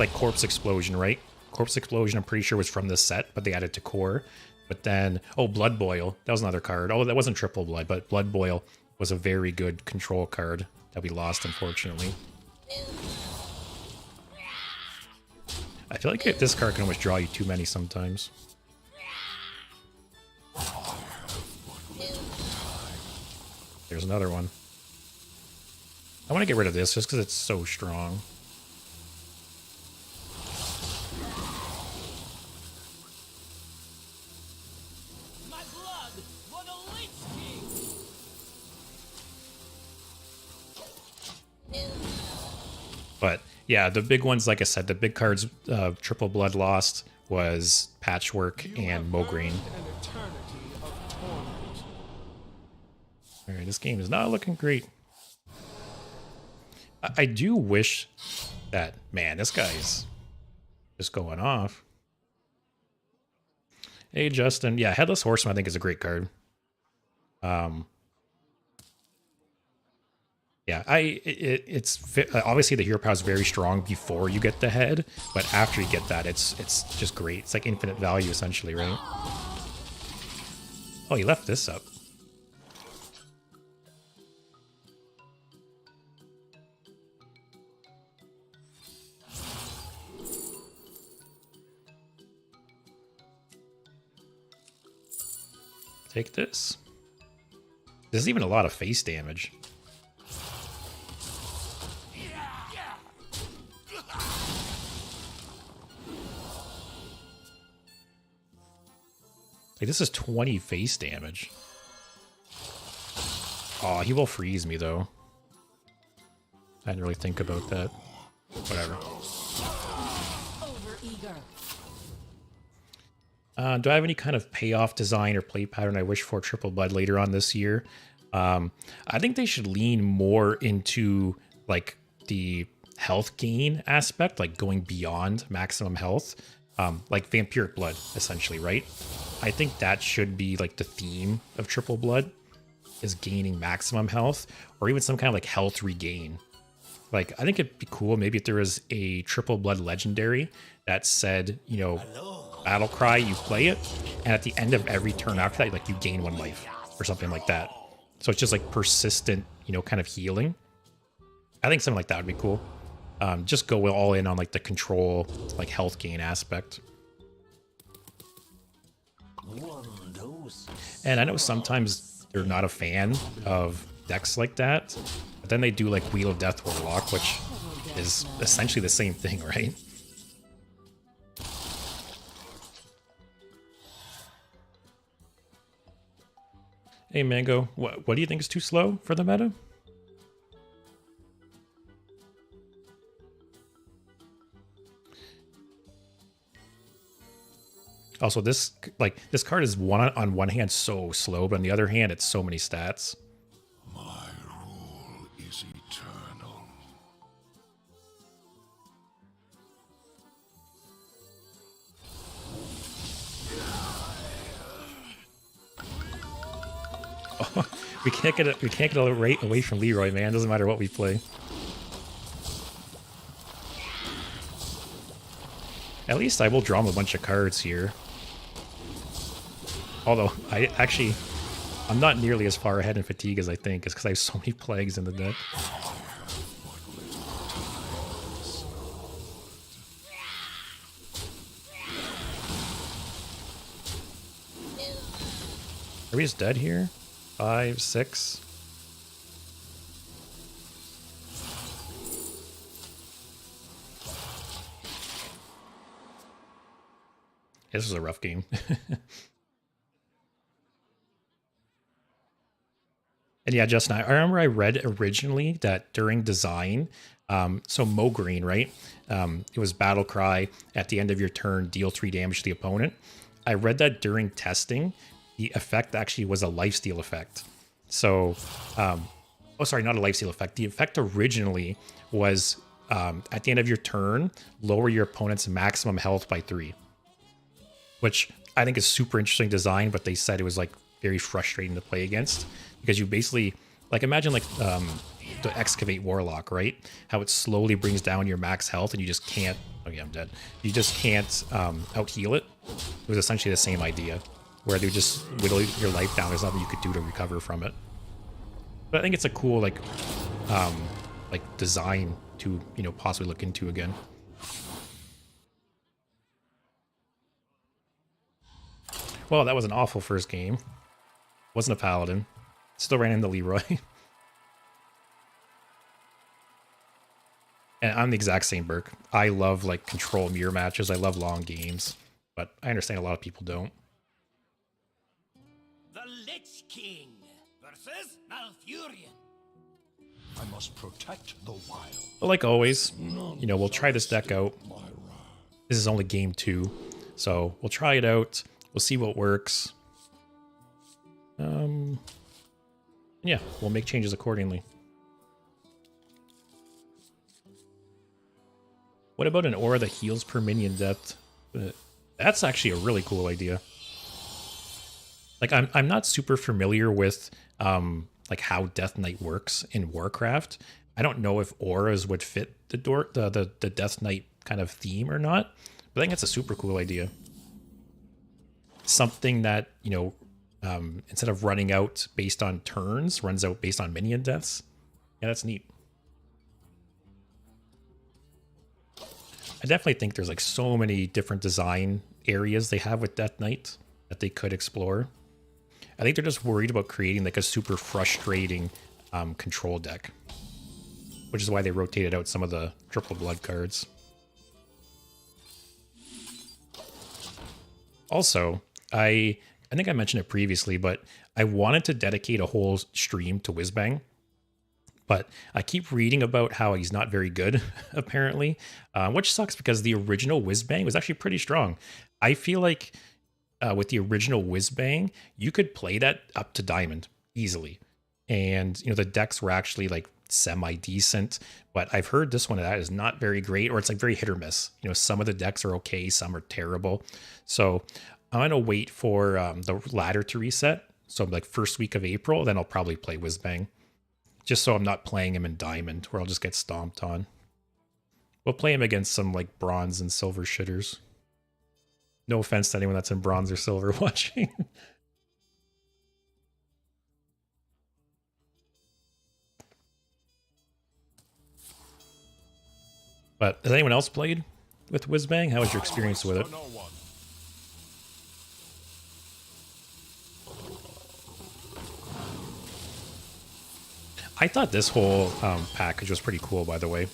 Like Corpse Explosion, right? Corpse Explosion, I'm pretty sure was from this set, but they added to core. But then, oh, Blood Boil, that was another card. Oh, that wasn't Triple Blood, but Blood Boil was a very good control card that we lost, unfortunately. I feel like this card can almost draw you too many sometimes. There's another one. I want to get rid of this just because it's so strong. My blood for the Lich King. But yeah, the big ones, like I said, the big cards Triple Blood lost was Patchwork and Mograine. Alright, this game is not looking great. I do wish that, man, this guy's just going off. Hey, Justin. Yeah, Headless Horseman, I think, is a great card. Yeah, it's obviously the hero power is very strong before you get the head, but after you get that, it's just great. It's like infinite value, essentially, right? Oh, you left this up. Take this. There's even a lot of face damage. Like, this is 20 face damage. Oh, he will freeze me, though. I didn't really think about that. Whatever. Overeager. Do I have any kind of payoff design or play pattern I wish for Triple Blood later on this year? I think they should lean more into like the health gain aspect, like going beyond maximum health, like Vampiric Blood, essentially, right? I think that should be like the theme of Triple Blood, is gaining maximum health, or even some kind of like health regain. Like, I think it'd be cool maybe if there was a Triple Blood legendary that said, you know, Battle Cry, you play it, and at the end of every turn after that, like, you gain 1 life or something like that. So it's just like persistent, you know, kind of healing. I think something like that would be cool. Just go all in on like the control, like health gain aspect. And I know sometimes they're not a fan of decks like that, but then they do like Wheel of Death Warlock, which is essentially the same thing, right? Hey, Mango, what do you think is too slow for the meta? Also, this card is on one hand so slow, but on the other hand, it's so many stats. My rule is eternal. Oh, we can't get away from Leroy, man. Doesn't matter what we play. At least I will draw him a bunch of cards here. Although, I'm not nearly as far ahead in fatigue as I think, is because I have so many plagues in the deck. Are we just dead here? 5, 6. This was a rough game. And yeah, Justin, I remember I read originally that during design, so Mograine, right? It was Battle Cry, at the end of your turn, deal 3 damage to the opponent. I read that during testing, the effect actually was a lifesteal effect. So, oh, sorry, not a lifesteal effect. The effect originally was at the end of your turn, lower your opponent's maximum health by 3. Which I think is super interesting design, but they said it was like very frustrating to play against because you basically like imagine like the Excavate Warlock, right? How it slowly brings down your max health and you just can't. Okay, I'm dead. You just can't out heal it. It was essentially the same idea where they would just whittle your life down. There's nothing you could do to recover from it. But I think it's a cool like design to possibly look into again. Well, that was an awful first game. Wasn't a Paladin. Still ran into Leroy. And I'm the exact same, Burke. I love like control mirror matches. I love long games. But I understand a lot of people don't. The Lich King versus Malfurion. I must protect the wild. But like always, we'll try this deck out. This is only game 2. So we'll try it out. We'll see what works. Yeah, we'll make changes accordingly. What about an aura that heals per minion death? That's actually a really cool idea. Like, I'm not super familiar with like how Death Knight works in Warcraft. I don't know if auras would fit the Death Knight kind of theme or not, but I think it's a super cool idea. Something that, instead of running out based on turns, runs out based on minion deaths. Yeah, that's neat. I definitely think there's like so many different design areas they have with Death Knight that they could explore. I think they're just worried about creating like a super frustrating control deck, which is why they rotated out some of the triple blood cards. Also, I think I mentioned it previously, but I wanted to dedicate a whole stream to Whizbang. But I keep reading about how he's not very good, apparently, which sucks because the original Whizbang was actually pretty strong. I feel like with the original Whizbang, you could play that up to Diamond easily. And, the decks were actually like semi-decent, but I've heard this one that is not very great, or it's like very hit or miss. Some of the decks are okay, some are terrible. So I'm going to wait for the ladder to reset. So like first week of April, then I'll probably play Whizbang. Just so I'm not playing him in Diamond, where I'll just get stomped on. We'll play him against some like bronze and silver shitters. No offense to anyone that's in bronze or silver watching. But has anyone else played with Whizbang? How was your experience with it? I thought this whole package was pretty cool, by the way.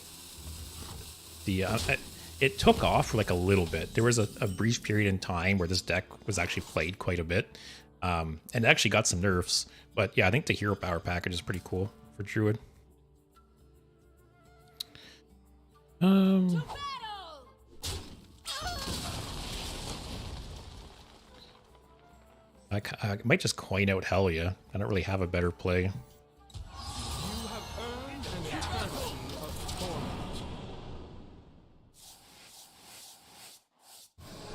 It took off for like a little bit. There was a brief period in time where this deck was actually played quite a bit. And it actually got some nerfs. But yeah, I think the hero power package is pretty cool for Druid. I might just coin out Hellia. I don't really have a better play.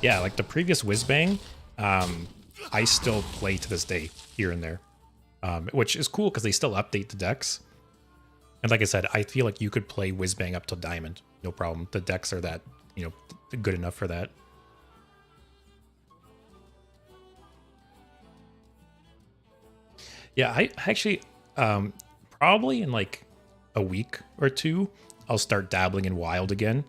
Yeah, like the previous Whizbang, I still play to this day here and there, which is cool because they still update the decks. And like I said, I feel like you could play Whizbang up till Diamond, no problem. The decks are that, you know, good enough for that. Yeah, I actually, probably in like a week or two, I'll start dabbling in Wild again.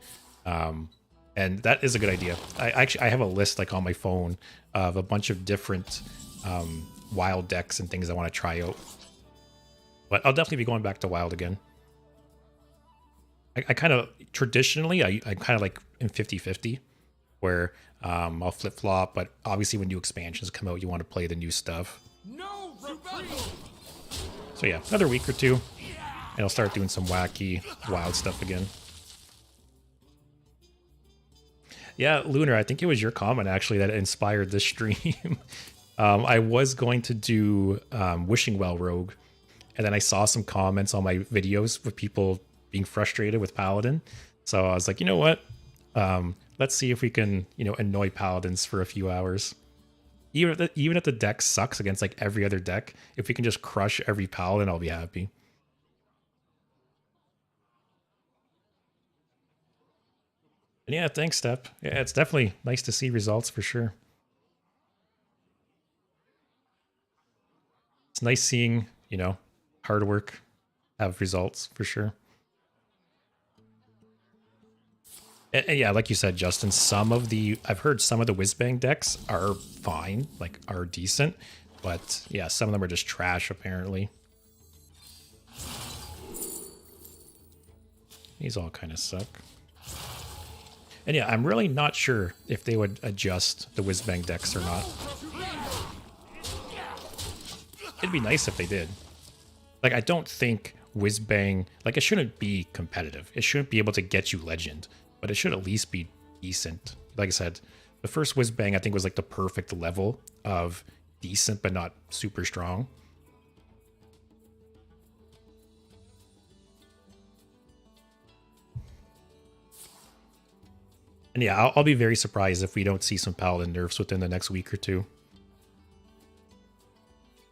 And that is a good idea. I have a list like on my phone of a bunch of different Wild decks and things I want to try out. But I'll definitely be going back to Wild again. I kind of, traditionally, I'm kind of like in 50-50, where I'll flip-flop, but obviously when new expansions come out, you want to play the new stuff. No retreat! So yeah, another week or two, and I'll start doing some wacky, wild stuff again. Yeah, Lunar, I think it was your comment actually that inspired this stream. I was going to do Wishing Well Rogue, and then I saw some comments on my videos with people being frustrated with Paladin. So I was like, you know what? Let's see if we can, you know, annoy Paladins for a few hours. Even if the deck sucks against like every other deck, if we can just crush every Paladin, I'll be happy. And yeah, thanks, Step. Yeah, it's definitely nice to see results for sure. It's nice seeing, you know, hard work have results for sure. And yeah, like you said, Justin, I've heard some of the Whizbang decks are fine, like are decent, but yeah, some of them are just trash apparently. These all kind of suck. And yeah, I'm really not sure if they would adjust the Whizbang decks or not. It'd be nice if they did. Like, I don't think Whizbang, like, it shouldn't be competitive. It shouldn't be able to get you Legend, but it should at least be decent. Like I said, the first Whizbang I think was like the perfect level of decent but not super strong. And yeah, I'll be very surprised if we don't see some Paladin nerfs within the next week or two.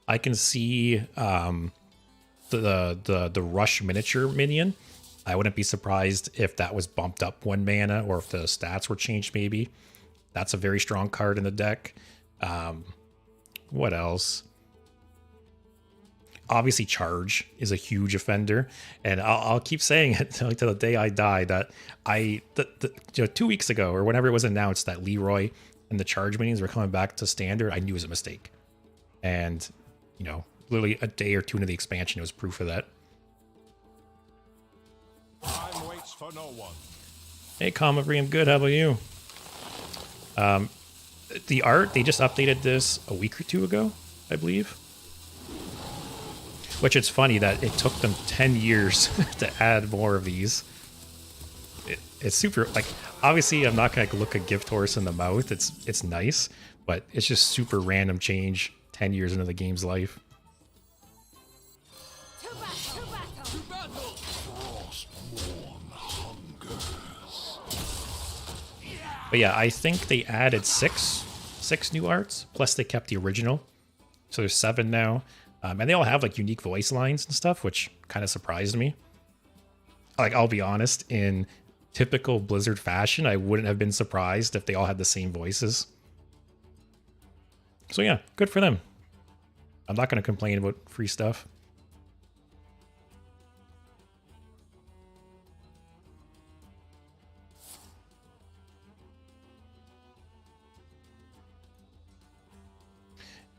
I can see the Rush miniature minion. I wouldn't be surprised if that was bumped up 1 mana or if the stats were changed maybe. That's a very strong card in the deck. What else? Obviously, Charge is a huge offender, and I'll keep saying it till the day I die. That you know, 2 weeks ago or whenever it was announced that Leroy and the Charge minions were coming back to Standard, I knew it was a mistake. And you know, literally a day or two into the expansion, it was proof of that. Time waits for no one. Hey, Comavry, I'm good. How about you? The art, they just updated this a week or two ago, I believe. Which it's funny that it took them 10 years to add more of these. It's super, like, obviously I'm not going to look a gift horse in the mouth. It's nice, but it's just super random change 10 years into the game's life. But yeah, I think they added six new arts, plus they kept the original. So there's 7 now. And they all have like unique voice lines and stuff, which kind of surprised me. Like, I'll be honest, in typical Blizzard fashion, I wouldn't have been surprised if they all had the same voices. So yeah, good for them. I'm not going to complain about free stuff.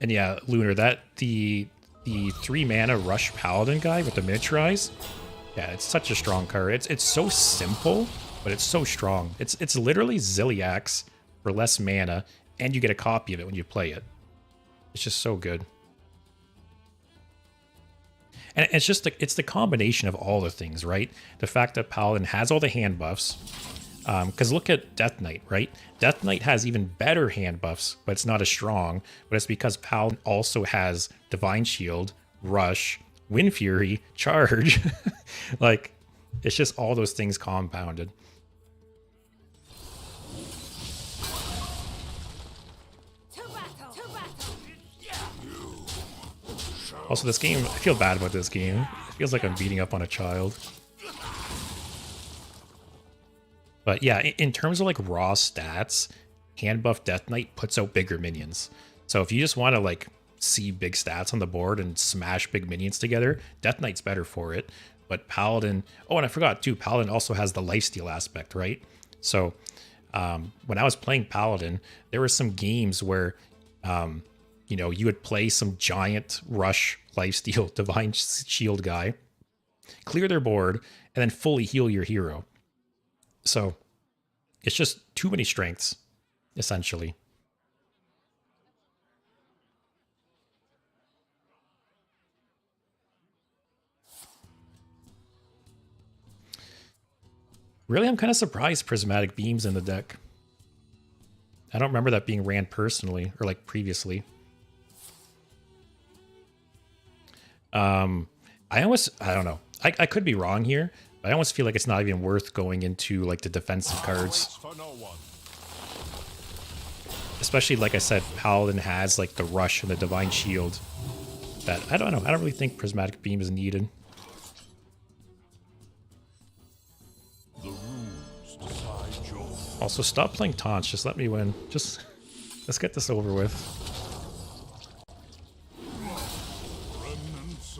And yeah, Lunar, the 3 mana Rush Paladin guy with the miniaturize, yeah, it's such a strong card. It's so simple, but it's so strong. It's literally Zilliax for less mana, and you get a copy of it when you play it. It's just so good. And it's just it's the combination of all the things, right? The fact that Paladin has all the hand buffs. Because look at Death Knight, right? Death Knight has even better hand buffs, but it's not as strong. But it's because Paladin also has Divine Shield, Rush, Wind Fury, Charge. Like, it's just all those things compounded. Also, this game, I feel bad about this game. It feels like I'm beating up on a child. But yeah, in terms of like raw stats, hand buff Death Knight puts out bigger minions. So if you just want to like see big stats on the board and smash big minions together, Death Knight's better for it. But Paladin, oh, and I forgot too, Paladin also has the lifesteal aspect, right? So when I was playing Paladin, there were some games where you know, you would play some giant rush lifesteal divine shield guy, clear their board, and then fully heal your hero. So it's just too many strengths, essentially. Really, I'm kind of surprised Prismatic Beam's in the deck. I don't remember that being ran personally, or like previously. I don't know. I could be wrong here, but I almost feel like it's not even worth going into like the defensive cards. Especially, like I said, Paladin has like the Rush and the Divine Shield. That, I don't know, I don't really think Prismatic Beam is needed. Also, stop playing taunts, just let me win. Just, let's get this over with.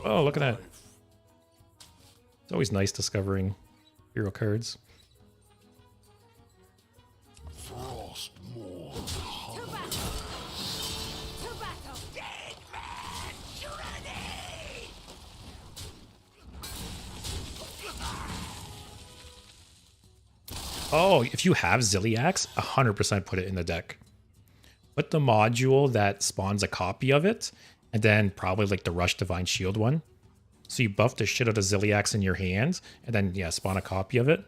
Oh, look at that. It's always nice discovering hero cards. Oh, if you have Ziliax, 100% put it in the deck. Put the module that spawns a copy of it, and then probably like the Rush Divine Shield one. So you buff the shit out of Ziliax in your hands, and then, yeah, spawn a copy of it.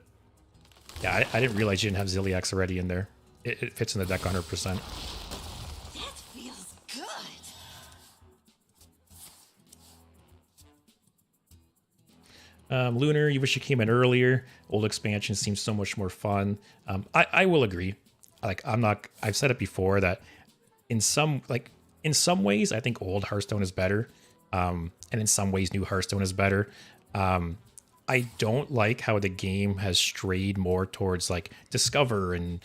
Yeah, I didn't realize you didn't have Ziliax already in there. It fits in the deck 100%. That feels good. Lunar, you wish you came in earlier. Old expansion seems so much more fun. I will agree. Like, I've said it before that in some ways, I think old Hearthstone is better. And in some ways, new Hearthstone is better. I don't like how the game has strayed more towards like discover and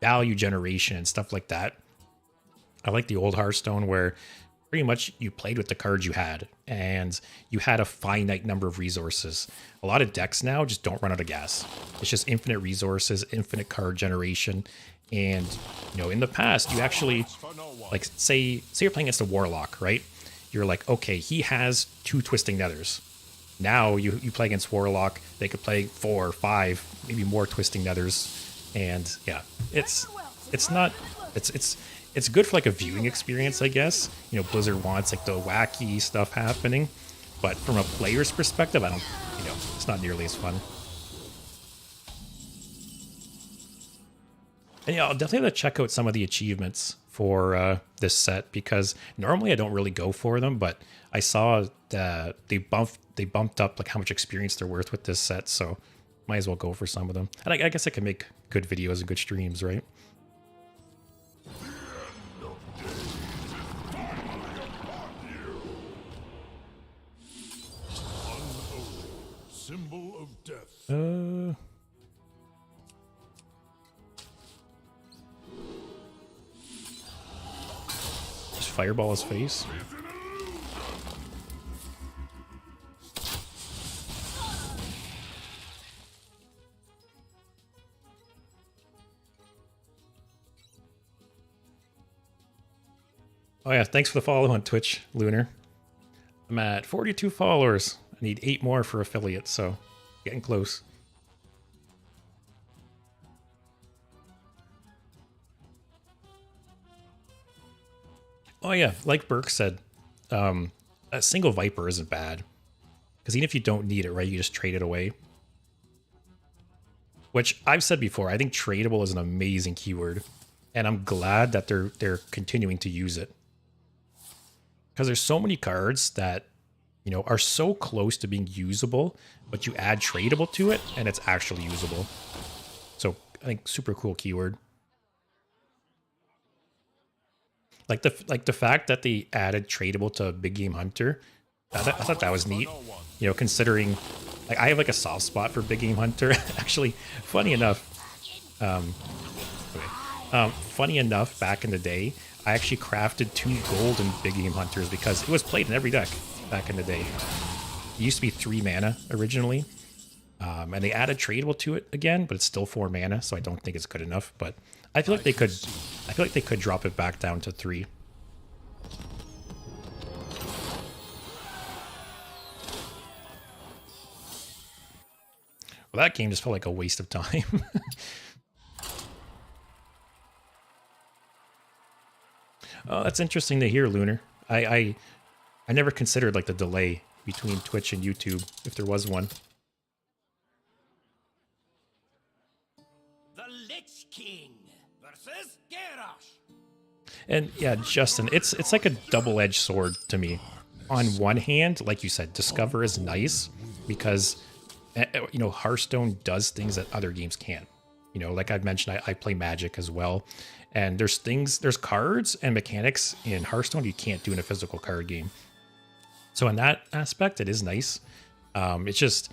value generation and stuff like that. I like the old Hearthstone where pretty much you played with the cards you had and you had a finite number of resources. A lot of decks now just don't run out of gas. It's just infinite resources, infinite card generation. And, you know, in the past, you actually, like, say you're playing against a Warlock, right? You're like, okay, he has 2 Twisting Nethers. Now you play against Warlock, they could play 4 or 5, maybe more Twisting Nethers. And yeah, it's good for like a viewing experience, I guess. You know, Blizzard wants like the wacky stuff happening, but from a player's perspective, I don't, you know, it's not nearly as fun. And yeah, I'll definitely have to check out some of the achievements for this set, because normally I don't really go for them, but I saw that they bumped up like how much experience they're worth with this set, so might as well go for some of them. And I guess I can make good videos and good streams, right? Symbol of death. Just fireball his face. Oh yeah, thanks for the follow on Twitch, Lunar. I'm at 42 followers. I need 8 more for affiliate, so getting close. Oh yeah, like Burke said, a single Viper isn't bad. Because even if you don't need it, right, you just trade it away. Which I've said before, I think tradable is an amazing keyword. And I'm glad that they're continuing to use it. Because there's so many cards that, you know, are so close to being usable, but you add tradable to it, and it's actually usable. So I think super cool keyword. Like the fact that they added tradable to Big Game Hunter, I thought that was neat. You know, considering like I have like a soft spot for Big Game Hunter. Actually, funny enough, funny enough, back in the day, I actually crafted 2 golden Big Game Hunters because it was played in every deck back in the day. It used to be 3 mana originally, and they added tradable to it again, but it's still 4 mana, so I don't think it's good enough. But I feel like they could. I feel like they could drop it back down to 3. Well, that game just felt like a waste of time. Oh, that's interesting to hear, Lunar. I never considered like the delay between Twitch and YouTube, if there was one. The Lich King versus Garrosh. And yeah, Justin, it's like a double-edged sword to me. On one hand, like you said, Discover is nice because you know, Hearthstone does things that other games can't. You know, like I've mentioned, I play Magic as well. And there's cards and mechanics in Hearthstone you can't do in a physical card game. So in that aspect, it is nice. It's just,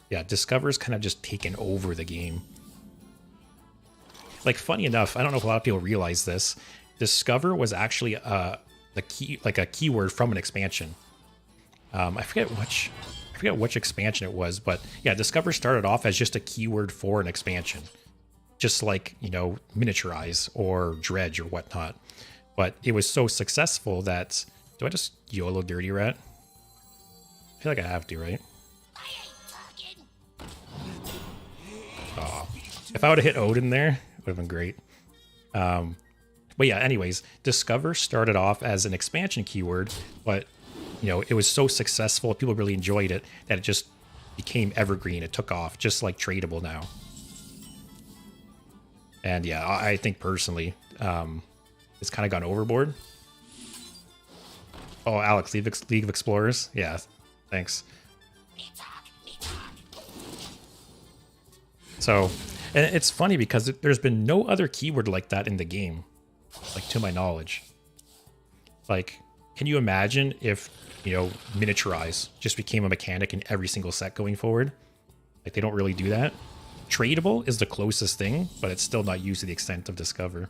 yeah, Discover's kind of just taken over the game. Like, funny enough, I don't know if a lot of people realize this. Discover was actually a keyword from an expansion. I forget which expansion it was, but yeah, Discover started off as just a keyword for an expansion. Just like, you know, miniaturize or dredge or whatnot. But it was so successful that... Do I just YOLO Dirty Rat? I feel like I have to, right? Oh, if I would have hit Odin there, it would have been great. But yeah, anyways, Discover started off as an expansion keyword, but, you know, it was so successful, people really enjoyed it, that it just became evergreen. It took off, just like tradable now. And yeah, I think personally, it's kind of gone overboard. Oh, Alex, League of Explorers? Yeah, thanks. So, and it's funny because there's been no other keyword like that in the game, like to my knowledge. Like, can you imagine if, you know, miniaturize just became a mechanic in every single set going forward? Like, they don't really do that. Tradable is the closest thing, but it's still not used to the extent of Discover.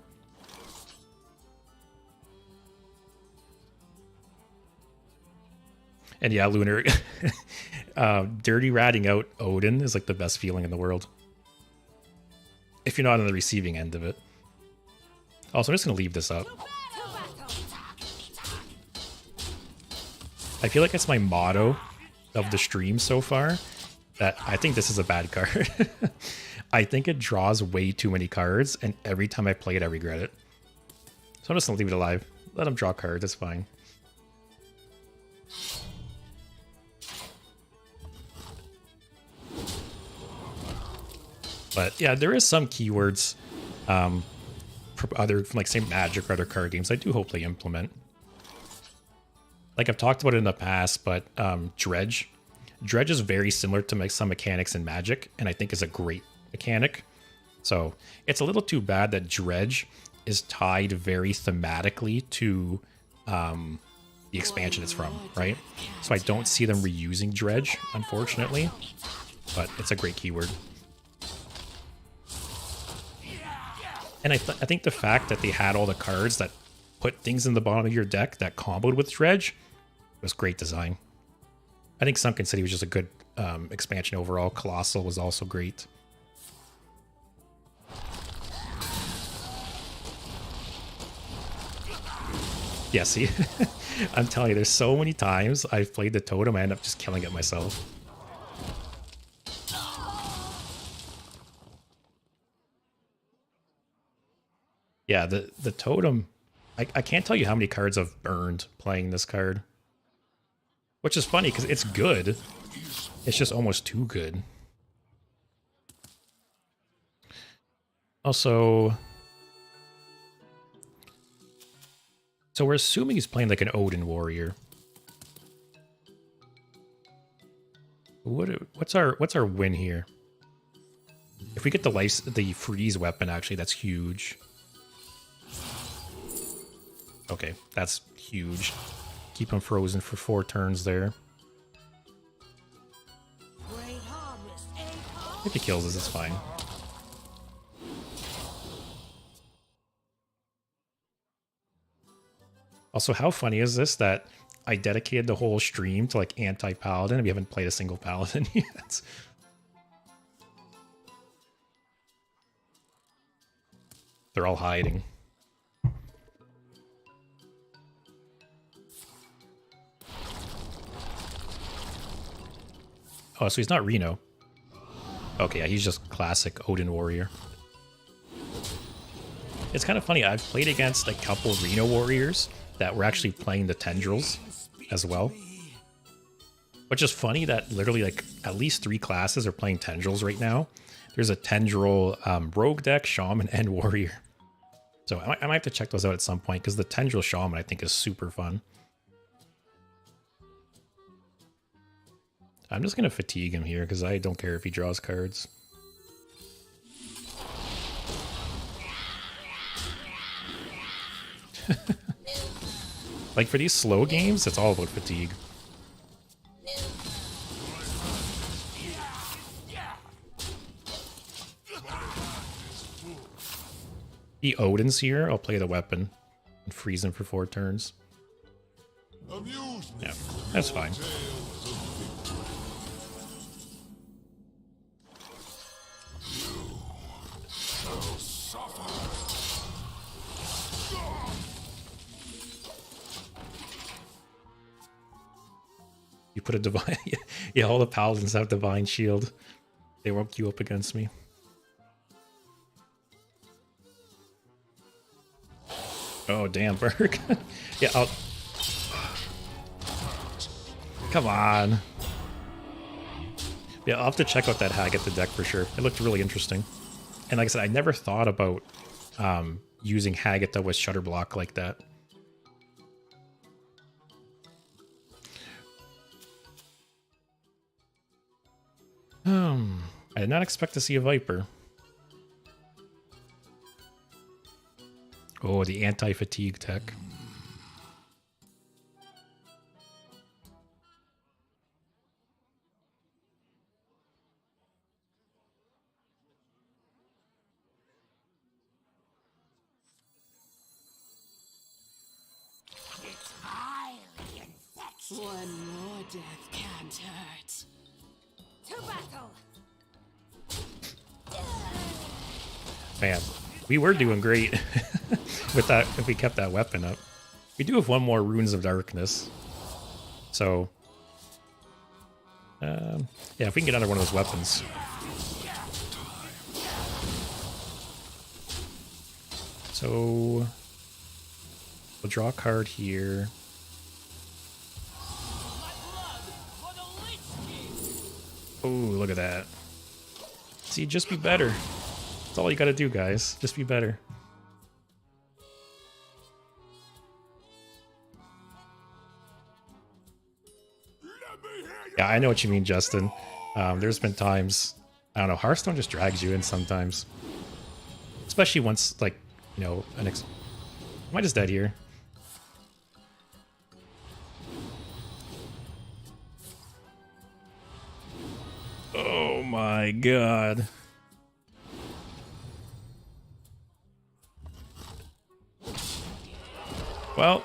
And yeah, Lunar, dirty ratting out Odin is like the best feeling in the world. If you're not on the receiving end of it. Also, I'm just going to leave this up. I feel like it's my motto of the stream so far, that I think this is a bad card. I think it draws way too many cards, and every time I play it, I regret it. So I'm just going to leave it alive. Let him draw cards, it's fine. But yeah, there is some keywords from like, say, Magic or other card games I do hope they implement. Like I've talked about it in the past, but Dredge. Dredge is very similar to some mechanics in Magic, and I think is a great mechanic. So it's a little too bad that Dredge is tied very thematically to the expansion it's from, right? So I don't see them reusing Dredge, unfortunately, but it's a great keyword. And I think the fact that they had all the cards that put things in the bottom of your deck that comboed with Dredge was great design. I think Sunken City was just a good expansion overall. Colossal was also great. Yeah, see? I'm telling you, there's so many times I've played the totem, I end up just killing it myself. Yeah, the totem I can't tell you how many cards I've burned playing this card. Which is funny, because it's good. It's just almost too good. Also... So we're assuming he's playing like an Odin warrior. What's our win here? If we get the freeze weapon, actually, that's huge. Okay, that's huge. Keep him frozen for 4 turns there. If he kills us, it's fine. Also, how funny is this that I dedicated the whole stream to like Anti-Paladin and we haven't played a single Paladin yet? They're all hiding. Oh, so he's not Reno. Okay, yeah, he's just classic Odin warrior. It's kind of funny, I've played against a couple Reno warriors that were actually playing the tendrils as well. Which is funny that literally like at least 3 classes are playing tendrils right now. There's a tendril rogue deck, shaman, and warrior. So I might have to check those out at some point because the tendril shaman I think is super fun. I'm just going to fatigue him here because I don't care if he draws cards. Like for these slow games, it's all about fatigue. The Odin's here, I'll play the weapon and freeze him for 4 turns. Yeah, that's fine. You put a divine... Yeah, all the paladins have divine shield. They won't queue up against me. Oh, damn, Berg. Yeah, I'll... Come on. Yeah, I'll have to check out that Hag at the deck for sure. It looked really interesting. And like I said, I never thought about using Hagatha with Shutter Block like that. I did not expect to see a Viper. Oh, the anti-fatigue tech. It's highly infectious. One more death can't hurt. To battle. Man, we were doing great with that if we kept that weapon up. We do have 1 more Runes of Darkness. So, yeah, if we can get another one of those weapons. So, we'll draw a card here. Oh, look at that. See, just be better. That's all you gotta do, guys. Just be better. Yeah, I know what you mean, Justin. There's been times, I don't know, Hearthstone just drags you in sometimes. Especially once, like, you know, am I just dead here? Oh my god. Well,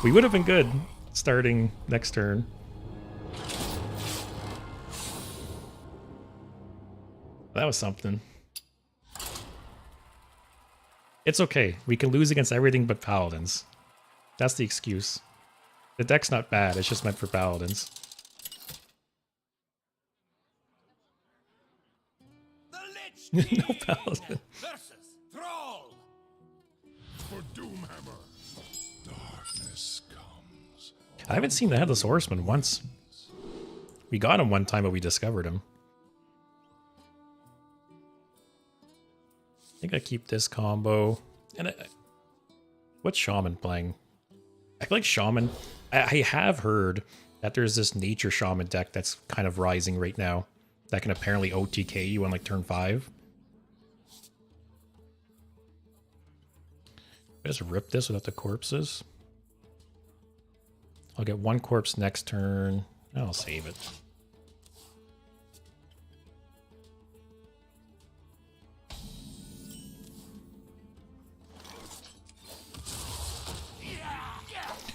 we would have been good starting next turn. That was something. It's okay. We can lose against everything but paladins. That's the excuse. The deck's not bad. It's just meant for paladins. The Lich King No paladin. versus Thrall. for Doomhammer. Darkness comes. I haven't seen the Headless Horseman once. We got him one time, but we discovered him. I think I keep this combo. And what's Shaman playing? I feel like Shaman... I have heard that there's this Nature Shaman deck that's kind of rising right now that can apparently OTK you on like turn 5. Just rip this without the corpses. I'll get 1 corpse next turn. I'll save it.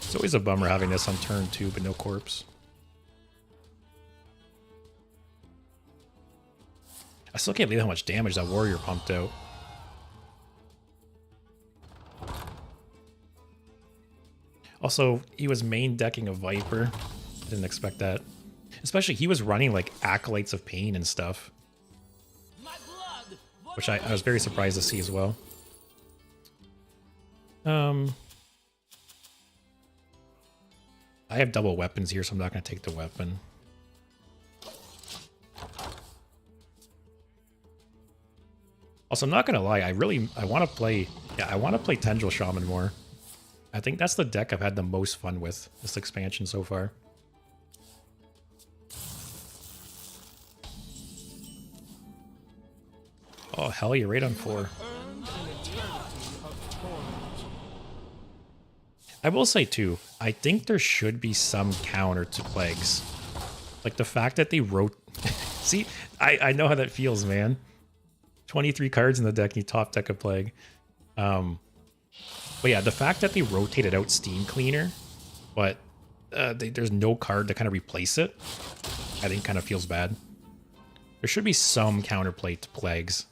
It's always a bummer having this on turn 2, but no corpse. I still can't believe how much damage that warrior pumped out. Also, he was main decking a Viper. Didn't expect that. Especially, he was running like Acolytes of Pain and stuff. Which I was very surprised to see as well. I have double weapons here, so I'm not going to take the weapon. Also, I'm not going to lie, I want to play... Yeah, I want to play Tendril Shaman more. I think that's the deck I've had the most fun with this expansion so far. Oh, hell, you're right on 4. I will say, too, I think there should be some counter to Plagues. Like, the fact that they wrote... See, I know how that feels, man. 23 cards in the deck, and you top deck a Plague. But yeah, the fact that they rotated out Steam Cleaner, but there's no card to kind of replace it, I think kind of feels bad. There should be some counterplay to Plagues,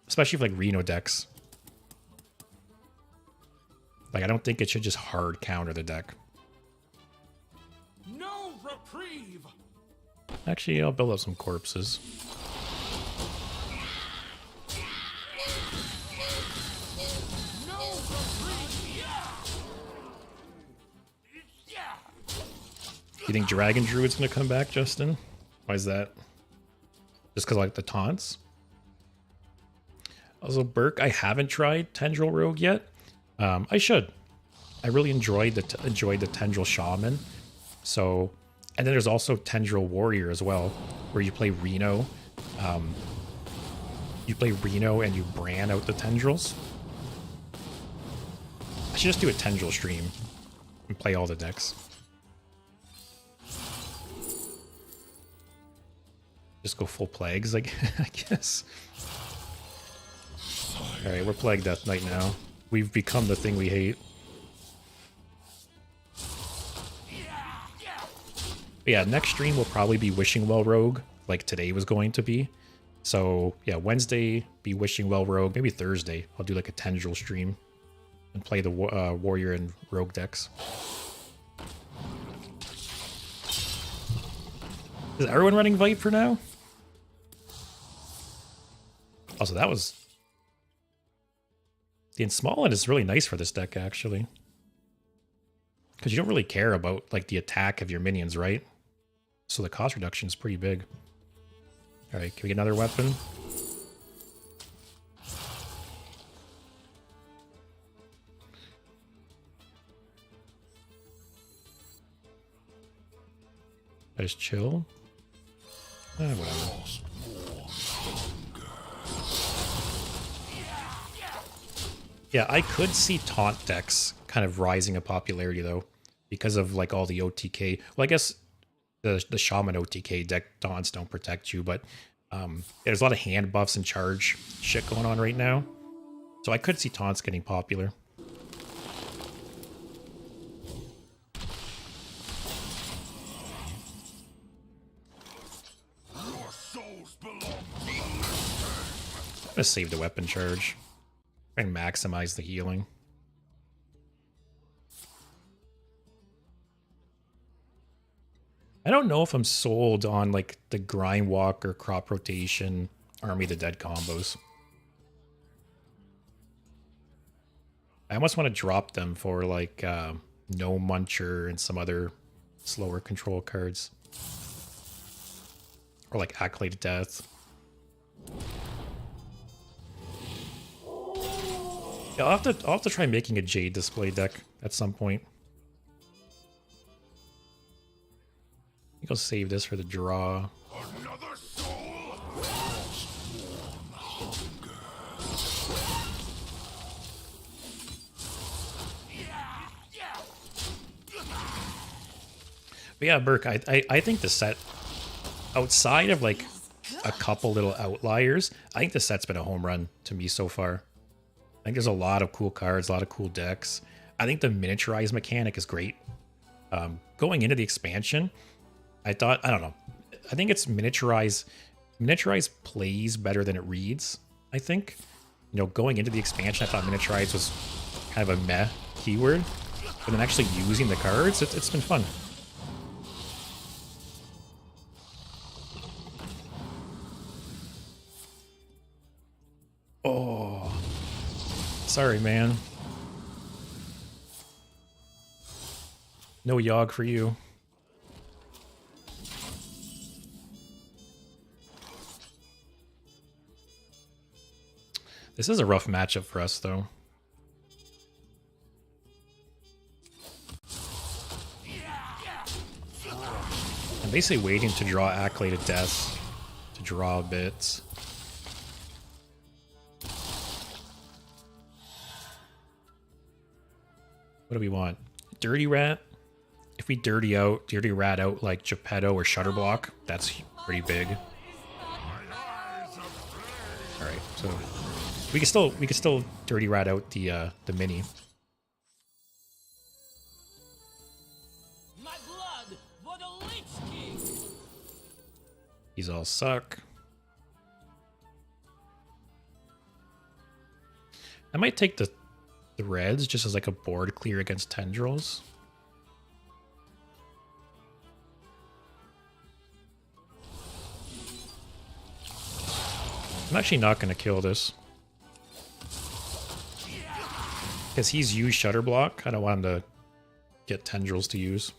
especially for like Reno decks. Like, I don't think it should just hard counter the deck. No reprieve. Actually, I'll build up some corpses. You think Dragon Druid's gonna come back, Justin? Why is that? Just because I like the taunts? Also, Burke, I haven't tried Tendril Rogue yet. I should. I really enjoyed the Tendril Shaman. So, and then there's also Tendril Warrior as well, where you play Reno. You play Reno and you brand out the Tendrils. I should just do a Tendril stream and play all the decks. Just go full Plagues, like, I guess. Alright, we're Plague Death Knight now. We've become the thing we hate. But yeah, next stream will probably be Wishing Well Rogue, like today was going to be. So yeah, Wednesday be Wishing Well Rogue. Maybe Thursday I'll do like a Tendril stream and play the Warrior and Rogue decks. Is everyone running Viper now? Also, that was... The Ensmallin is really nice for this deck, actually. Because you don't really care about, like, the attack of your minions, right? So the cost reduction is pretty big. Alright, can we get another weapon? I just chill? Whatever. Yeah, I could see taunt decks kind of rising in popularity though, because of like all the OTK. Well, I guess the Shaman OTK deck taunts don't protect you, but there's a lot of hand buffs and charge shit going on right now. So I could see taunts getting popular. Your souls belong to the I'm gonna save the weapon charge and maximize the healing. I don't know if I'm sold on like the grind walk or crop rotation Army of the Dead combos. I almost want to drop them for like No Muncher and some other slower control cards. Or like Acolyte Death. Yeah, I'll have to try making a Jade display deck at some point. I think I'll save this for the draw. Another soul. But yeah, Burke, I think the set, outside of like a couple little outliers, I think the set's been a home run to me so far. I think there's a lot of cool cards, a lot of cool decks. I think the miniaturize mechanic is great. Going into the expansion, I thought, I don't know, I think it's miniaturize. Miniaturize plays better than it reads, I think. You know, going into the expansion, I thought miniaturize was kind of a meh keyword. But then actually using the cards, it's been fun. Oh, sorry, man. No Yogg for you. This is a rough matchup for us, though. I'm basically waiting to draw Acolyte Death to draw bits. What do we want? Dirty Rat? If we dirty rat out like Geppetto or Shutterblock, that's pretty big. Alright, so we can still dirty rat out the mini. My blood for the Lich King. These all suck. I might take the reds just as like a board clear against tendrils. I'm actually not going to kill this. Because he's used Shutterblock. I don't want him to get tendrils to use.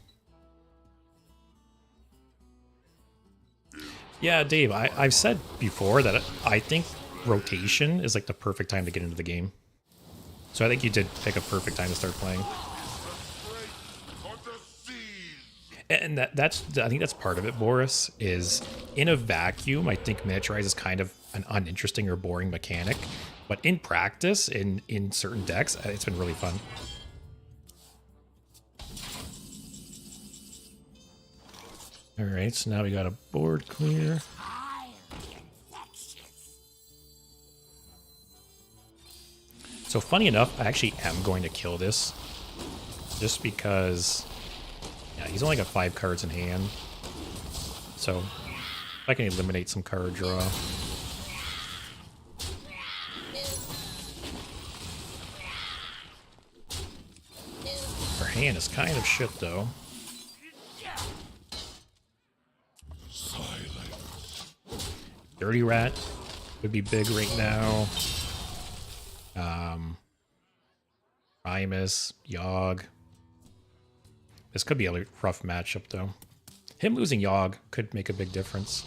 Yeah, Dave, I've said before that I think rotation is like the perfect time to get into the game. So I think you did pick a perfect time to start playing. And I think that's part of it, Boris, is in a vacuum, I think miniaturize is kind of an uninteresting or boring mechanic. But in practice, in certain decks, it's been really fun. Alright, so now we got a board clear. So funny enough, I actually am going to kill this. Just because... yeah, he's only got 5 cards in hand. So, I can eliminate some card draw. Our hand is kind of shit, though. Dirty Rat would be big right now. Primus, Yogg. This could be a rough matchup, though. Him losing Yogg could make a big difference.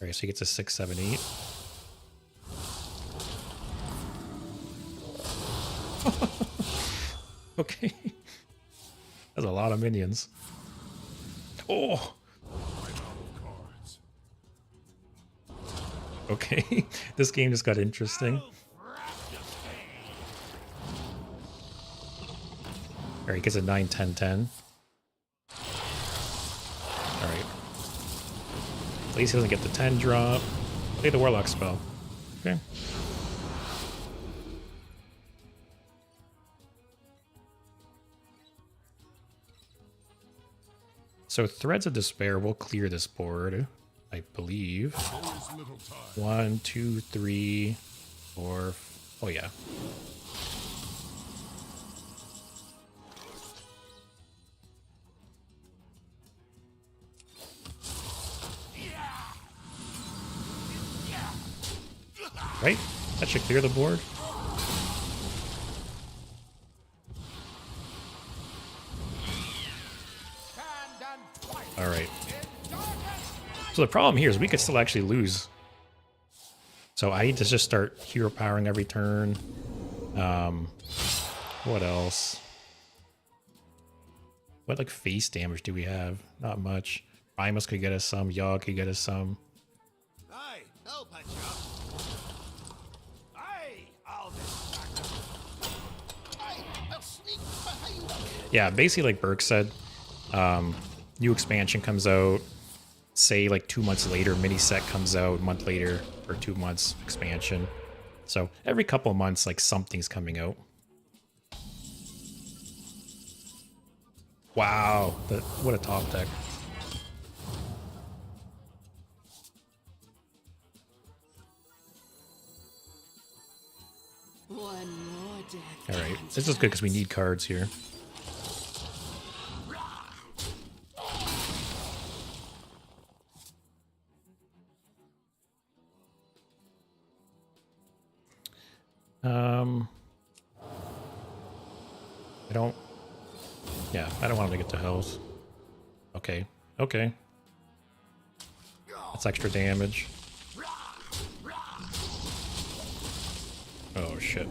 Alright, so he gets a 6, 7, 8. Okay. That's a lot of minions. Oh! Okay, this game just got interesting. Alright, he gets a 9, 10, 10. Alright. At least he doesn't get the 10 drop. Play the Warlock spell. Okay. So Threads of Despair will clear this board, I believe. 1, 2, 3, 4. Oh yeah. Right? That should clear the board. So the problem here is we could still actually lose. So I need to just start hero powering every turn. What else? What like face damage do we have? Not much. Primus could get us some. Yogg could get us some. Aye, I'll patch you up. Aye, I'll distract you. Aye, I'll sneak behind them. Yeah, basically like Burke said, new expansion comes out, say like 2 months later, mini set comes out, a month later, or 2 months expansion. So every couple of months, like something's coming out. Wow, what a top deck. One more death. All right, this is good because we need cards here. I don't want him to get to health. Okay, okay. That's extra damage. Oh shit.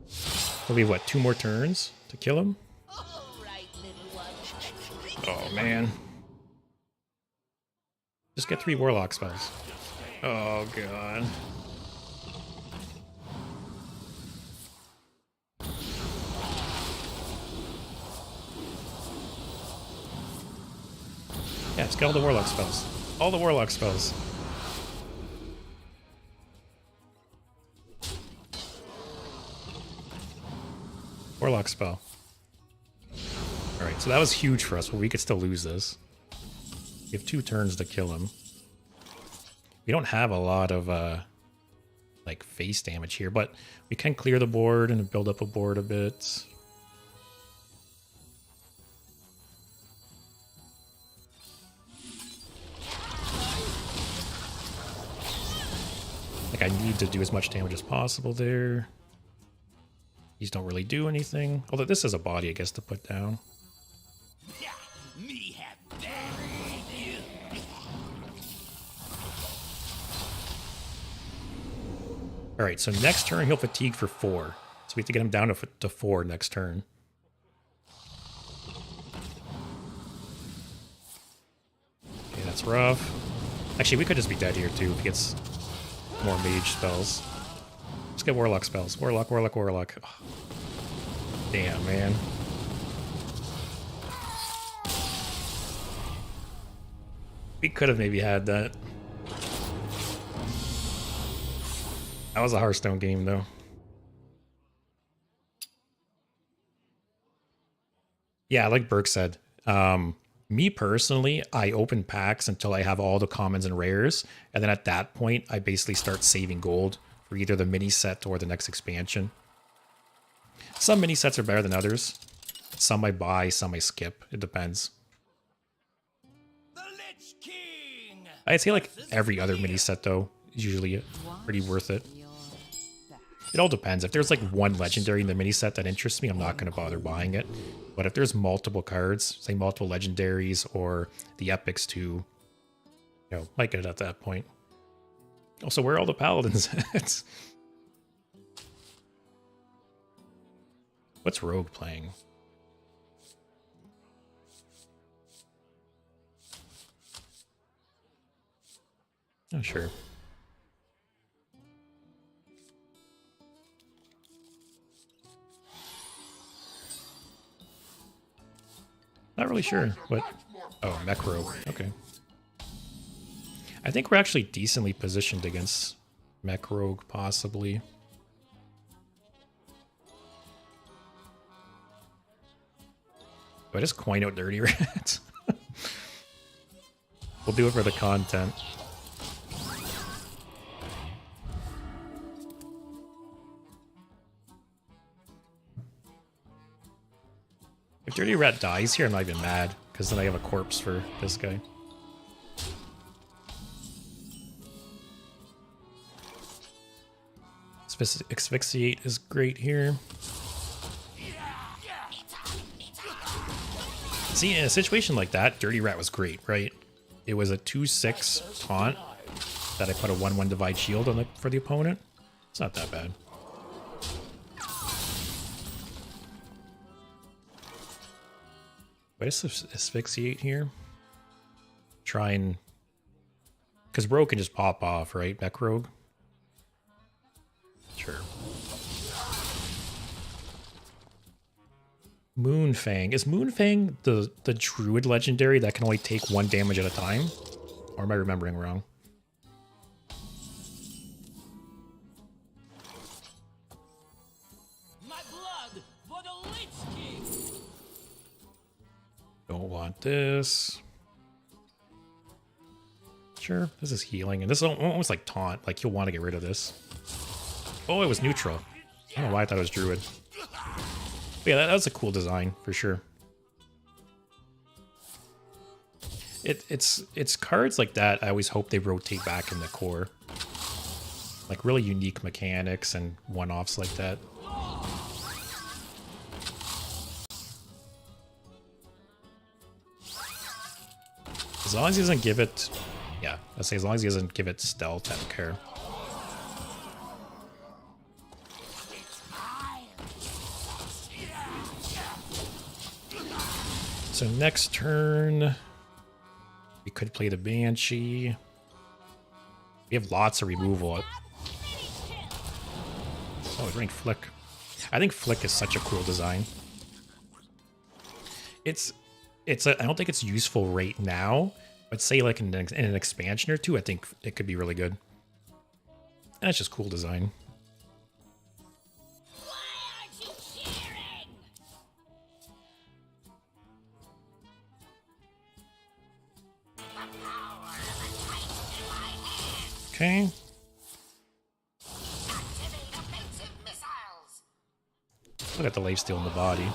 So we have what, 2 more turns to kill him? Oh man. Just get 3 warlock spells. Oh god. Yeah, just get all the warlock spells. All the warlock spells. Warlock spell. Alright, so that was huge for us, but we could still lose this. We have 2 turns to kill him. We don't have a lot of like face damage here, but we can clear the board and build up a board a bit. Like I need to do as much damage as possible there. These don't really do anything. Although this is a body, I guess, to put down. Me have buried you. Alright, so next turn he'll fatigue for 4. So we have to get him down to 4 next turn. Okay, that's rough. Actually, we could just be dead here too if he gets more mage spells. Let's get warlock spells. Warlock, warlock, warlock. Oh. Damn, man. We could have maybe had that. That was a Hearthstone game, though. Yeah, like Burke said, me personally, I open packs until I have all the commons and rares, and then at that point, I basically start saving gold for either the mini set or the next expansion. Some mini sets are better than others. Some I buy, some I skip. It depends. The Lich King. I'd say like every other mini set, though, is usually pretty worth it. It all depends. If there's like one legendary in the mini set that interests me, I'm not going to bother buying it. But if there's multiple cards, say multiple legendaries or the epics too, you know, might get it at that point. Also, where are all the paladins at? What's Rogue playing? Oh, sure. Not really sure what. Oh, Mech Rogue. Okay. I think we're actually decently positioned against Mech Rogue, possibly. Do I just coin out Dirty Rat? We'll do it for the content. If Dirty Rat dies here, I'm not even mad, because then I have a corpse for this guy. Asphyxiate is great here. See, in a situation like that, Dirty Rat was great, right? it was a 2/6 taunt that I put a 1/1 divide shield on for the opponent. It's not that bad. Wait, asphyxiate here. Try and, because Rogue can just pop off, right? Mech Rogue. Sure. Moonfang. Is Moonfang the druid legendary that can only take 1 damage at a time? Or am I remembering wrong? My blood for the Lich King. Don't want this. Sure, this is healing, and this is almost like taunt. Like, you'll want to get rid of this. Oh, it was neutral. I don't know why I thought it was druid. But yeah, that was a cool design for sure. It's cards like that I always hope they rotate back in the core. Like really unique mechanics and one-offs like that. As long as he doesn't give it, yeah, I say as long as he doesn't give it stealth, I don't care. So next turn, we could play the Banshee. We have lots of removal. Oh, we're running Flick. I think Flick is such a cool design. I don't think it's useful right now, but say like in an expansion or two, I think it could be really good. And it's just cool design. Why aren't you cheering? The power of a titan in my hands. Okay. Activate offensive missiles. Look at the lifesteal in the body.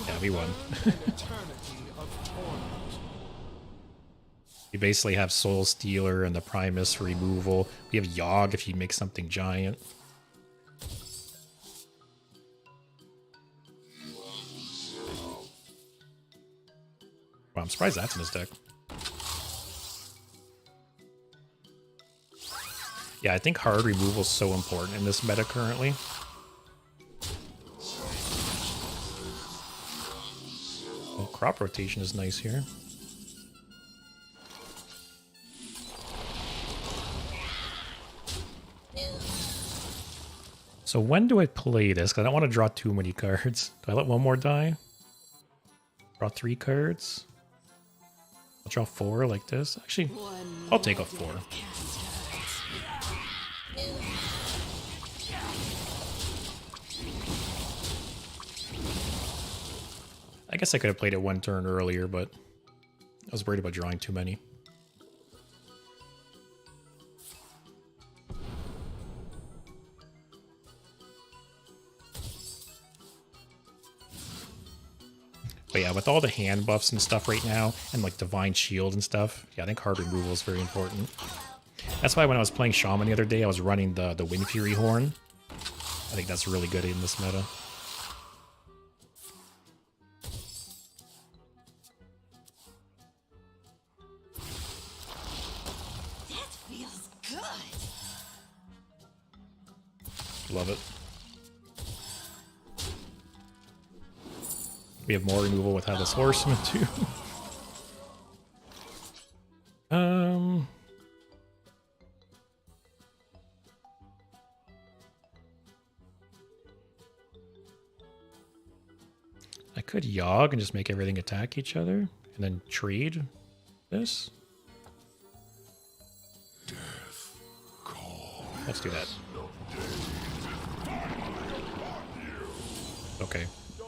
Yeah, we won. We basically have Soul Stealer and the Primus for removal. We have Yogg if you make something giant. Wow, I'm surprised that's in his deck. Yeah, I think hard removal is so important in this meta currently. Well, crop rotation is nice here. So when do I play this? Because I don't want to draw too many cards. Do I let one more die? Draw 3 cards? I'll draw 4 like this. Actually, I'll take a 4. I guess I could have played it 1 turn earlier, but I was worried about drawing too many. But yeah, with all the hand buffs and stuff right now, and like Divine Shield and stuff, yeah, I think hard removal is very important. That's why when I was playing Shaman the other day, I was running the Wind Fury Horn. I think that's really good in this meta. That feels good. Love it. We have more removal with Headless Horseman too. I could Yogg and just make everything attack each other, and then trade this. Let's do that. Okay.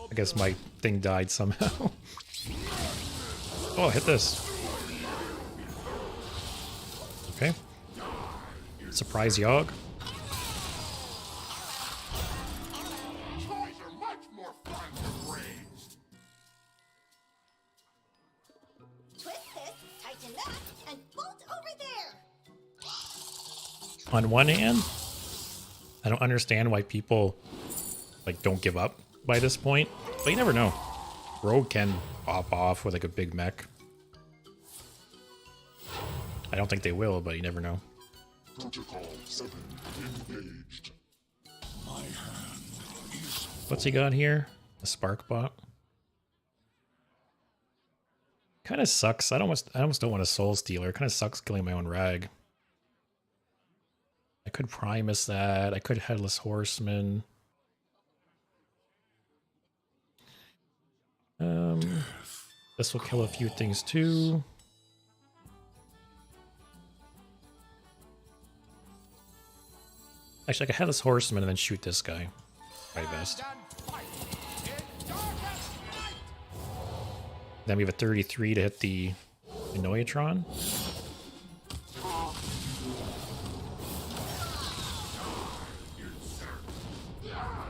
I guess my thing died somehow. Oh, hit this. Okay. Surprise Yogg. Toys are much more fun than brains. Twist this, tighten that, and bolt over there. On one hand, I don't understand why people like don't give up by this point. But you never know. Rogue can pop off with like a big mech. I don't think they will, but you never know. Protocol 7 engaged. What's he got here? A spark bot. Kind of sucks. I almost don't want a soul stealer. Kind of sucks killing my own rag. I could Primus that. I could Headless Horseman. This will kill a few things too. Actually, I could Headless Horseman and then shoot this guy. Probably best. Then we have a 33 to hit the Noyatron.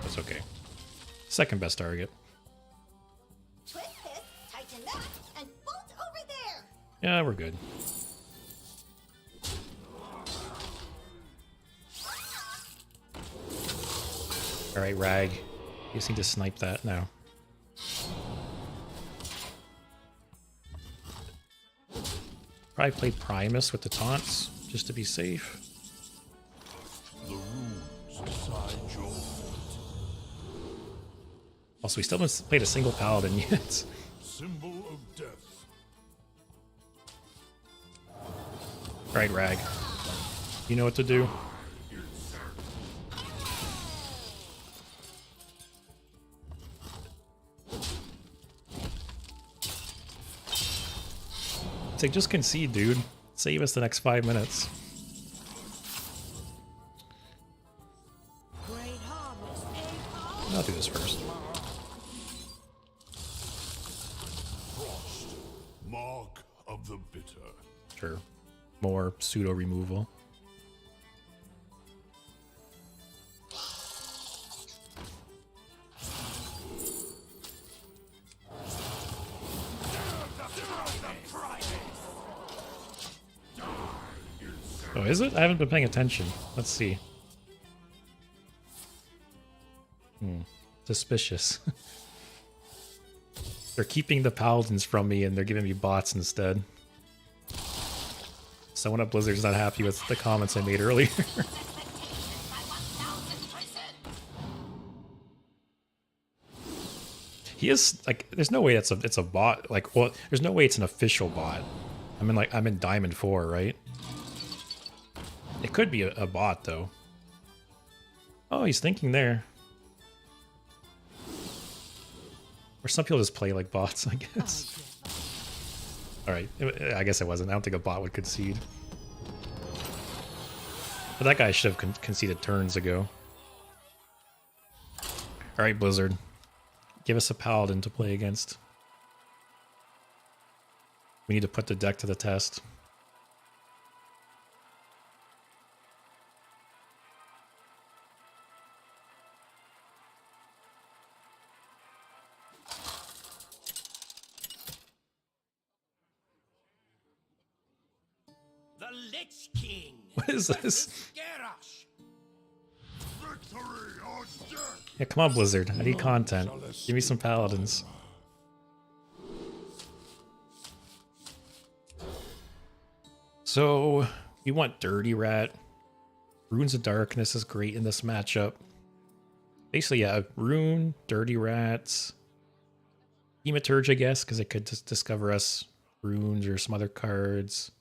That's okay. Second best target. Twist this, tighten that, and bolt over there. Yeah, we're good. Alright, Rag. You just need to snipe that now. Probably play Primus with the taunts, just to be safe. The runes decide your fate. Also, we still haven't played a single Paladin yet. Symbol of death. Alright, Rag. You know what to do. It's like, just concede, dude. Save us the next 5 minutes. Great harvest, eh? I'll do this first. Frost. Mark of the bitter. Sure. More pseudo removal. Oh, is it? I haven't been paying attention. Let's see. Suspicious. They're keeping the paladins from me and they're giving me bots instead. Someone at Blizzard's not happy with the comments I made earlier. He is like, there's no way it's a bot. Like, well, there's no way it's an official bot. I'm in Diamond 4, right? It could be a bot though. Oh, he's thinking there. Or some people just play like bots, I guess. Alright, I guess it wasn't. I don't think a bot would concede. But that guy should have conceded turns ago. Alright, Blizzard. Give us a Paladin to play against. We need to put the deck to the test. The Lich King. What is this? Garrosh. Victory or death. Yeah, come on, Blizzard. I need content. Give me some Paladins. So, we want Dirty Rat. Runes of Darkness is great in this matchup. Basically, yeah, Rune, Dirty Rats, Hematurge, I guess, because it could just discover us runes or some other cards.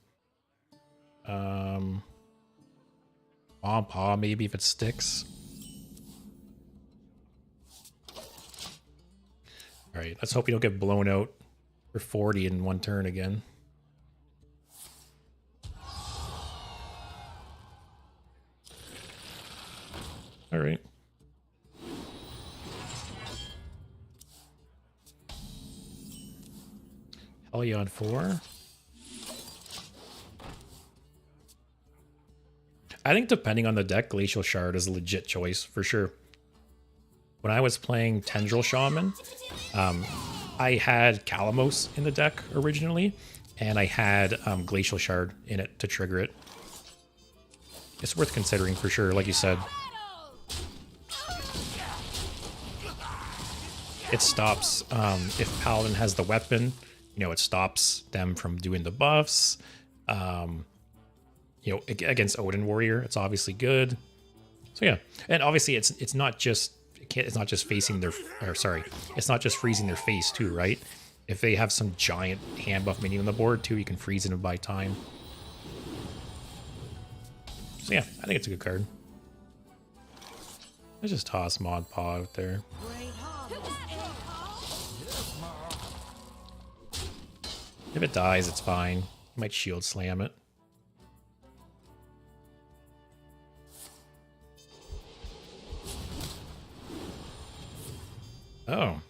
Paw maybe if it sticks. Alright, let's hope we don't get blown out for 40 in one turn again. Alright. Hellion 4. I think depending on the deck, Glacial Shard is a legit choice for sure. When I was playing Tendril Shaman, I had Calamos in the deck originally, and I had Glacial Shard in it to trigger it. It's worth considering for sure, like you said. it stops if Paladin has the weapon, you know, it stops them from doing the buffs. You know, against Odin Warrior, it's obviously good. So yeah, and obviously it's not just it's not just facing their, or sorry, it's not just freezing their face too, right? If they have some giant hand buff minion on the board too, you can freeze it and buy time. So yeah, I think it's a good card. Let's just toss Mod Paw out there. If it dies, it's fine. You might shield slam it. Oh.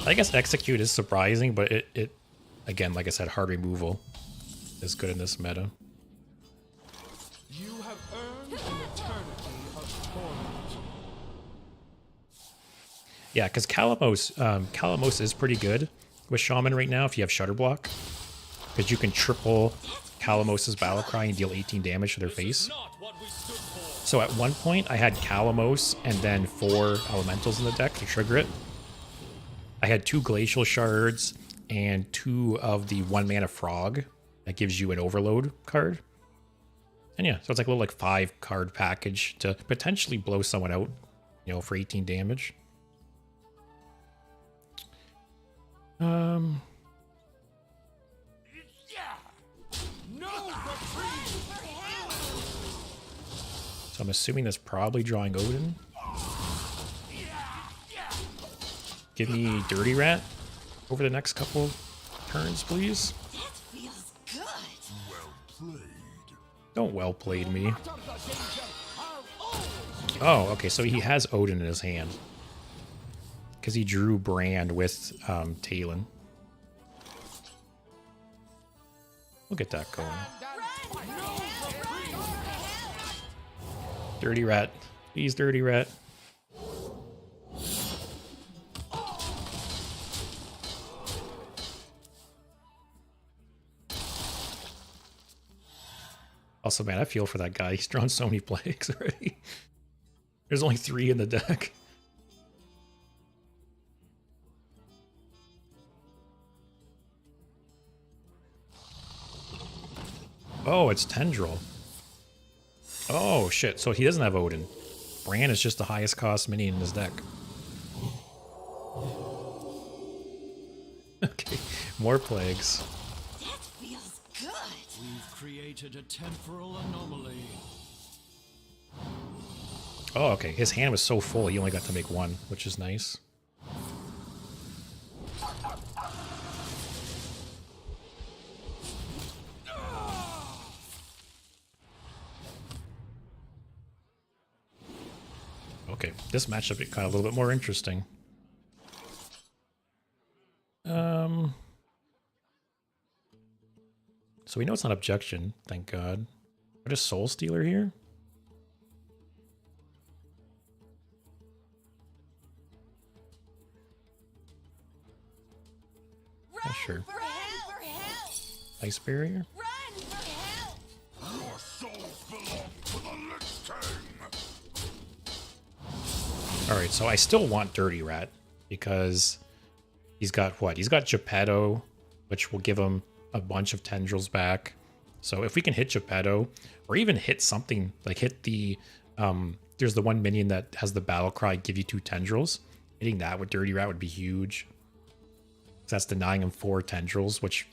I guess Execute is surprising, but it again, like I said, hard removal is good in this meta. You have earned an eternity of torment. Yeah, because Kalamos is pretty good with Shaman right now if you have Shutter Block. Because you can triple Kalamos's Battlecry and deal 18 damage to their face. So at one point, I had Kalamos and then 4 Elementals in the deck to trigger it. I had 2 Glacial Shards and 2 of the 1-mana Frog that gives you an Overload card. And yeah, so it's like a little 5 card package to potentially blow someone out, you know, for 18 damage. So I'm assuming that's probably drawing Odin. Give me Dirty Rat over the next couple turns, please. That feels good. Well played. Don't well played me. Oh, okay, so he has Odin in his hand. Because he drew Brand with Talon. We'll get that going. Dirty Rat. Please, Dirty Rat. Also, man, I feel for that guy. He's drawn so many plagues already. There's only 3 in the deck. Oh, it's Tendril. Oh, shit. So he doesn't have Odin. Bran is just the highest cost minion in his deck. Okay, more plagues. That feels good. We've created a temporal anomaly. Oh, okay. His hand was so full, he only got to make 1, which is nice. Okay, this matchup got a little bit more interesting. So we know it's not objection, thank God. What is Soul Stealer here? Yeah, sure. For help! For help! Ice Barrier? Run for help! Your souls belong to the Lich King. Alright, so I still want Dirty Rat because he's got what? He's got Geppetto, which will give him a bunch of tendrils back. So if we can hit Geppetto, or even hit something, like hit the, there's the one minion that has the battle cry, give you 2 tendrils. Hitting that with Dirty Rat would be huge. That's denying him 4 tendrils, which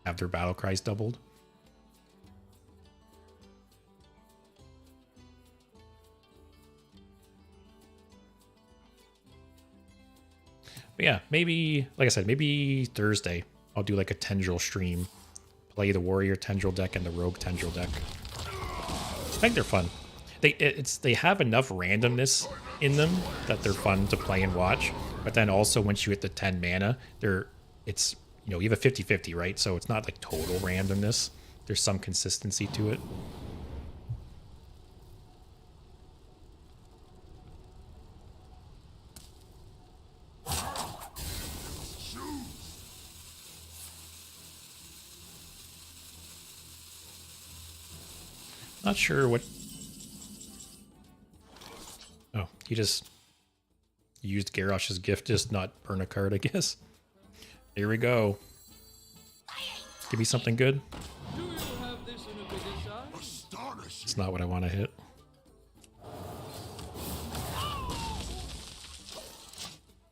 have their battle cries doubled. But yeah, maybe, like I said, maybe Thursday I'll do like a tendril stream. Play the warrior tendril deck and the rogue tendril deck. I think they're fun. They have enough randomness in them that they're fun to play and watch. But then also once you hit the 10 mana, it's, you know, you have a 50-50, right? So it's not like total randomness. There's some consistency to it. Not sure what... Oh, he just used Garrosh's gift, just not burn a card, I guess. Here we go. Give me something good. Do you have this in a bigger size? Astonishing. It's not what I want to hit.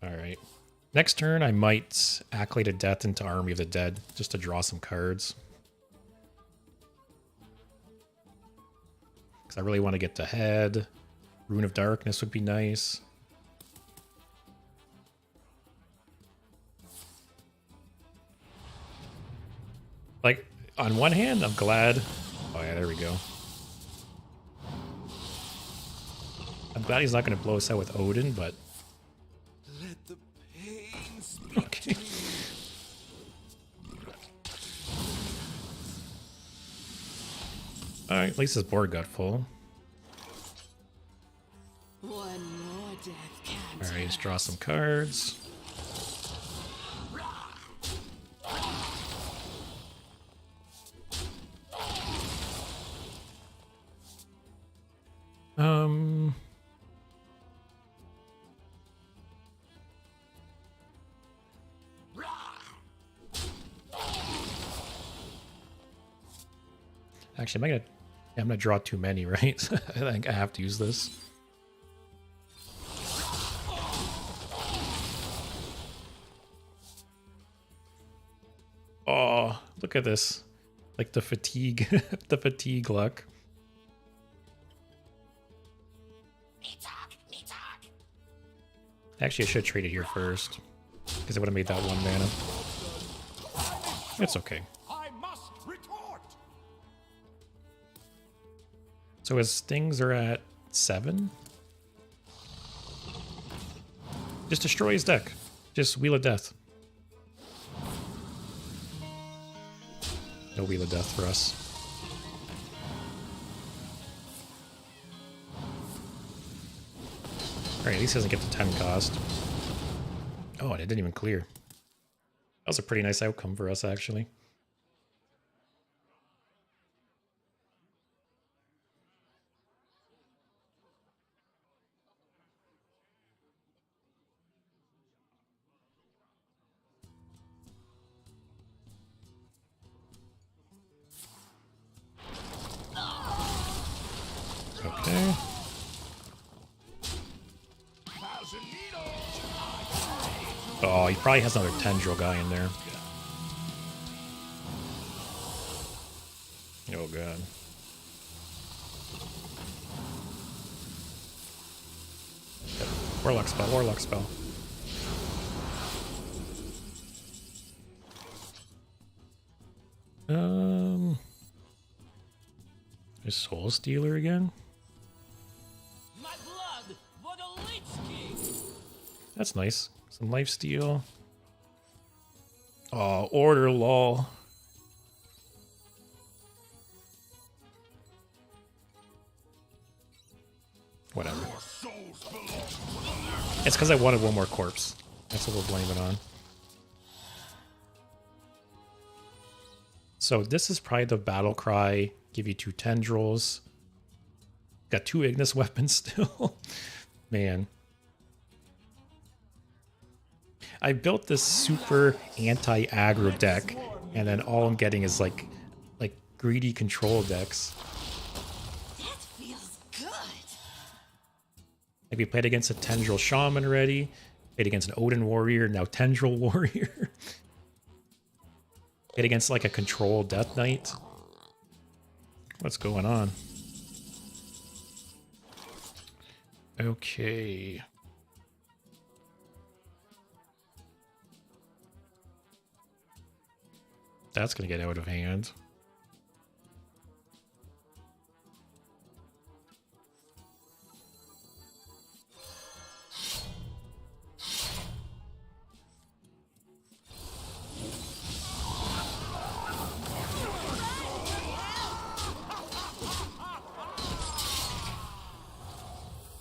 Alright. Next turn, I might Acolyte of Death into Army of the Dead, just to draw some cards. Because I really want to get to head. Rune of Darkness would be nice. Like, on one hand, I'm glad... Oh yeah, there we go. I'm glad he's not going to blow us out with Odin, but... Let the pain speak. Okay. Alright, at least his board got full. One more death can't Alright, let's hurt. draw some cards. Actually, I'm gonna draw too many, right? I think I have to use this. Oh, look at this. Like the fatigue, the fatigue luck. Me talk, me talk. Actually, I should have traded here first. Because I would have made that 1 mana. It's okay. I must retort. So his stings are at 7? Just destroy his deck. Just Wheel of Death. No Wheel of Death for us. Alright, at least he doesn't get the 10 cost. Oh, and it didn't even clear. That was a pretty nice outcome for us, actually. Okay. Oh, he probably has another tendril guy in there. Oh god. Warlock spell, warlock spell. Is Soul Stealer again? My blood for the Lich King! That's nice. Some lifesteal. Oh, order lol. Whatever. Your souls belong to the Lich. It's because I wanted one more corpse. That's what we'll blame it on. So this is probably the battle cry. Give you 2 tendrils. Got 2 Ignis weapons still. Man. I built this super anti-aggro deck, and then all I'm getting is like greedy control decks. That feels good. Like we played against a Tendril Shaman already, played against an Odin Warrior, now Tendril Warrior. Played against like a Control Death Knight. What's going on? Okay. That's gonna get out of hand.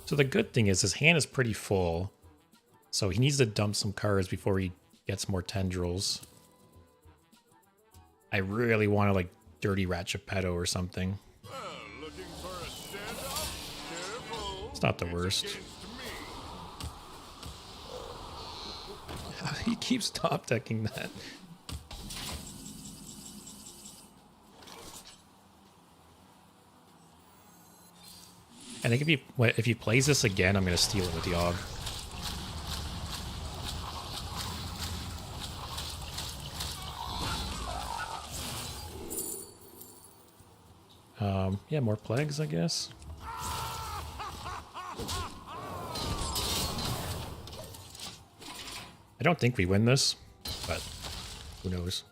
So the good thing is his hand is pretty full. So he needs to dump some cards before he gets more tendrils. I really want to like Dirty Ratchetpedo or something. Well, looking for a standoff? Careful. It's not the worst. Against me. he keeps top decking that. I think if he plays this again, I'm gonna steal it with Yogg. Yeah, more plagues, I guess. I don't think we win this, but who knows?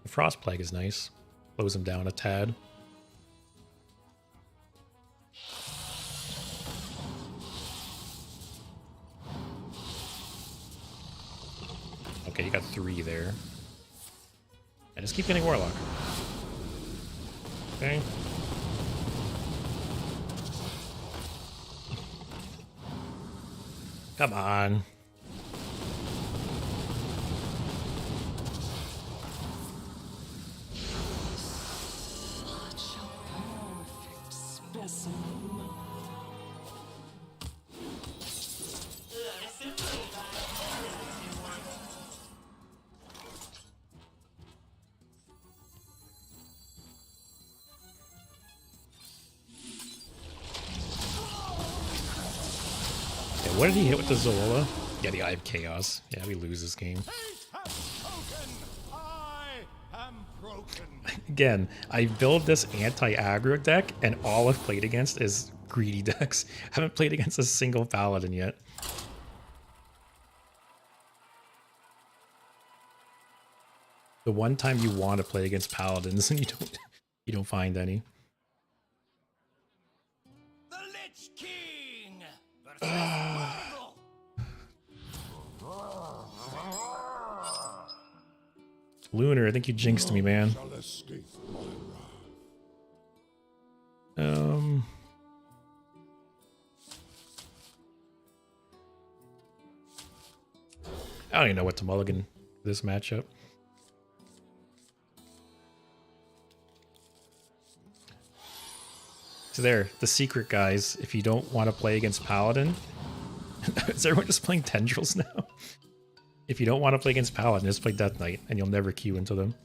The Frost Plague is nice. Slows him down a tad. Okay, you got 3 there. I just keep getting Warlock. Okay. Come on. Such a perfect specimen. Okay, what did he hit with the Zola? Yeah, the Eye of Chaos. Yeah, we lose this game. Fate has spoken. I am broken. Again, I build this anti-aggro deck, and all I've played against is greedy decks. I haven't played against a single Paladin yet. The one time you want to play against Paladins and you don't find any. The Lich King versus Mongol. Lunar, I think you jinxed me, man. Shall escape my wrath. I don't even know what to mulligan this matchup. So there, the secret, guys. If you don't want to play against Paladin, is everyone just playing Tendrils now? If you don't want to play against Paladin, just play Death Knight, and you'll never queue into them.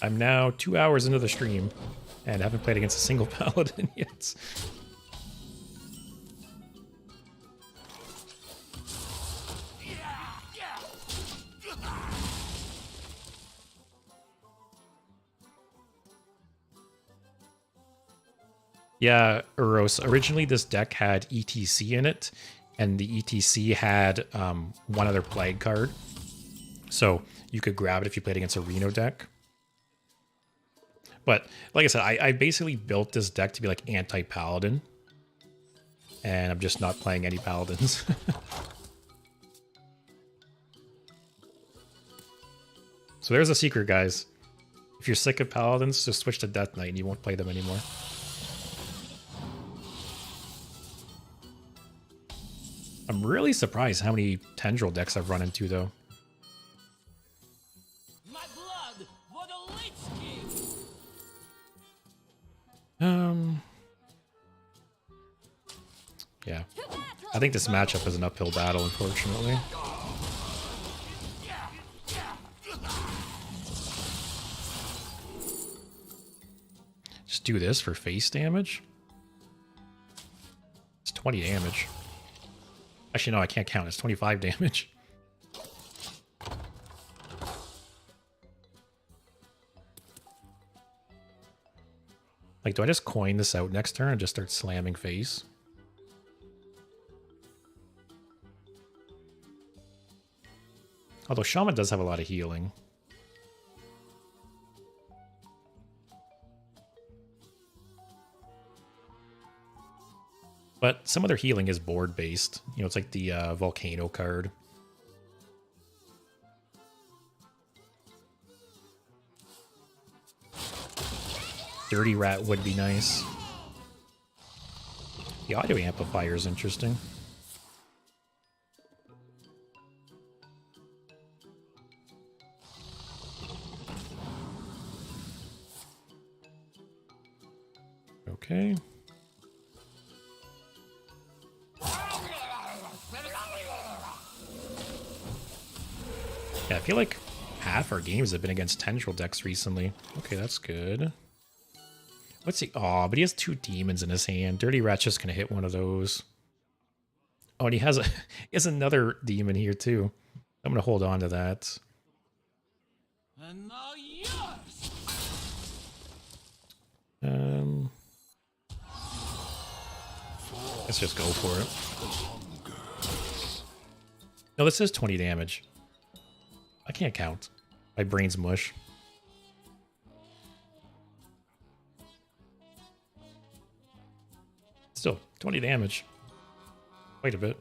I'm now 2 hours into the stream, and haven't played against a single Paladin yet. Yeah, Uros. Originally, this deck had ETC in it, and the ETC had one other Plague card. So you could grab it if you played against a Reno deck. But like I said, I basically built this deck to be like anti-Paladin. And I'm just not playing any Paladins. So there's a secret, guys. If you're sick of Paladins, just switch to Death Knight and you won't play them anymore. I'm really surprised how many Tendril decks I've run into, though. My blood for the Lich King. Yeah. I think this matchup is an uphill battle, unfortunately. Just do this for face damage? It's 20 damage. Actually, no, I can't count. It's 25 damage. Like, do I just coin this out next turn and just start slamming face? Although Shaman does have a lot of healing. But some of their healing is board-based. You know, it's like the Volcano card. Dirty Rat would be nice. The audio amplifier is interesting. Okay. Yeah, I feel like half our games have been against Tendril decks recently. Okay, that's good. What's he? Oh, but he has 2 demons in his hand. Dirty Rat's just gonna hit one of those. Oh, and he has he has another demon here too. I'm gonna hold on to that. And now yours! Let's just go for it. No, this is 20 damage. I can't count. My brain's mush. Still, 20 damage. Quite a bit.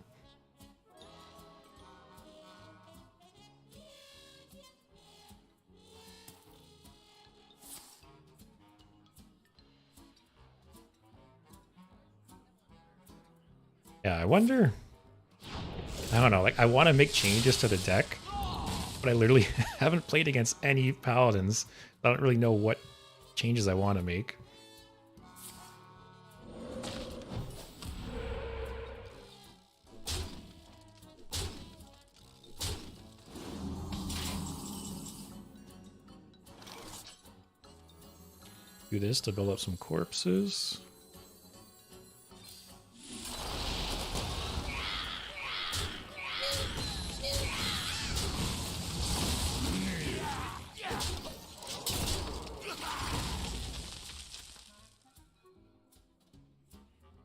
Yeah, I wonder... I don't know, like, I want to make changes to the deck, but I literally haven't played against any paladins. I don't really know what changes I want to make. Do this to build up some corpses.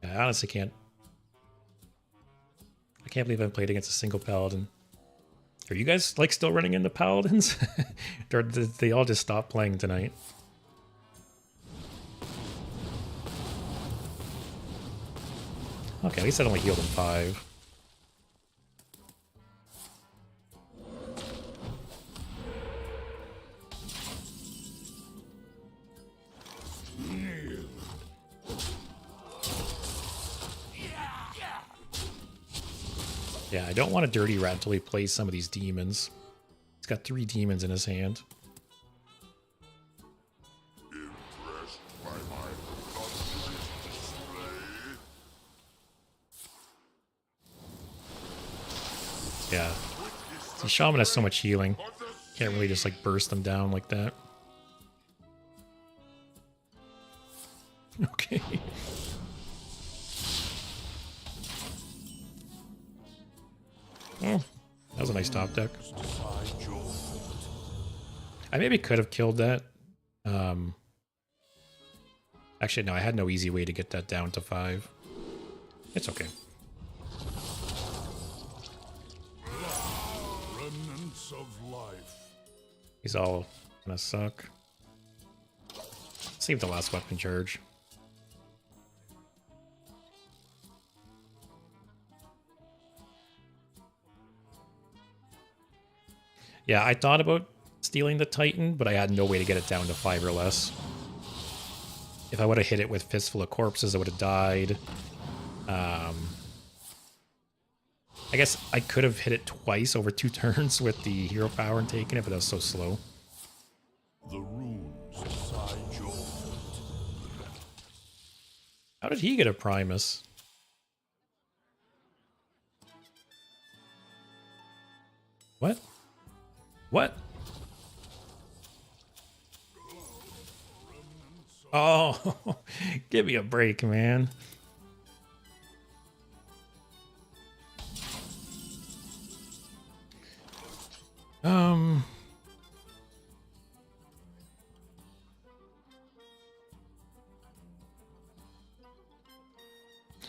I honestly can't. I can't believe I haven't played against a single paladin. Are you guys like still running into paladins? Or did they all just stop playing tonight? Okay, at least I only healed him 5. Yeah, I don't want a Dirty Rat until he plays some of these demons. He's got 3 demons in his hand. Yeah. See, Shaman has so much healing. Can't really just like burst them down like that. Okay. Oh, that was a nice top deck. I maybe could have killed that. Actually, no, I had no easy way to get that down to 5. It's okay. Remnants of life. He's all gonna suck. Save the last weapon charge. Yeah, I thought about stealing the Titan, but I had no way to get it down to 5 or less. If I would have hit it with Fistful of Corpses, I would have died. I guess I could have hit it twice over 2 turns with the hero power and taken it, but that was so slow. The runes decide your fate. How did he get a Primus? What? What? Oh, give me a break, man.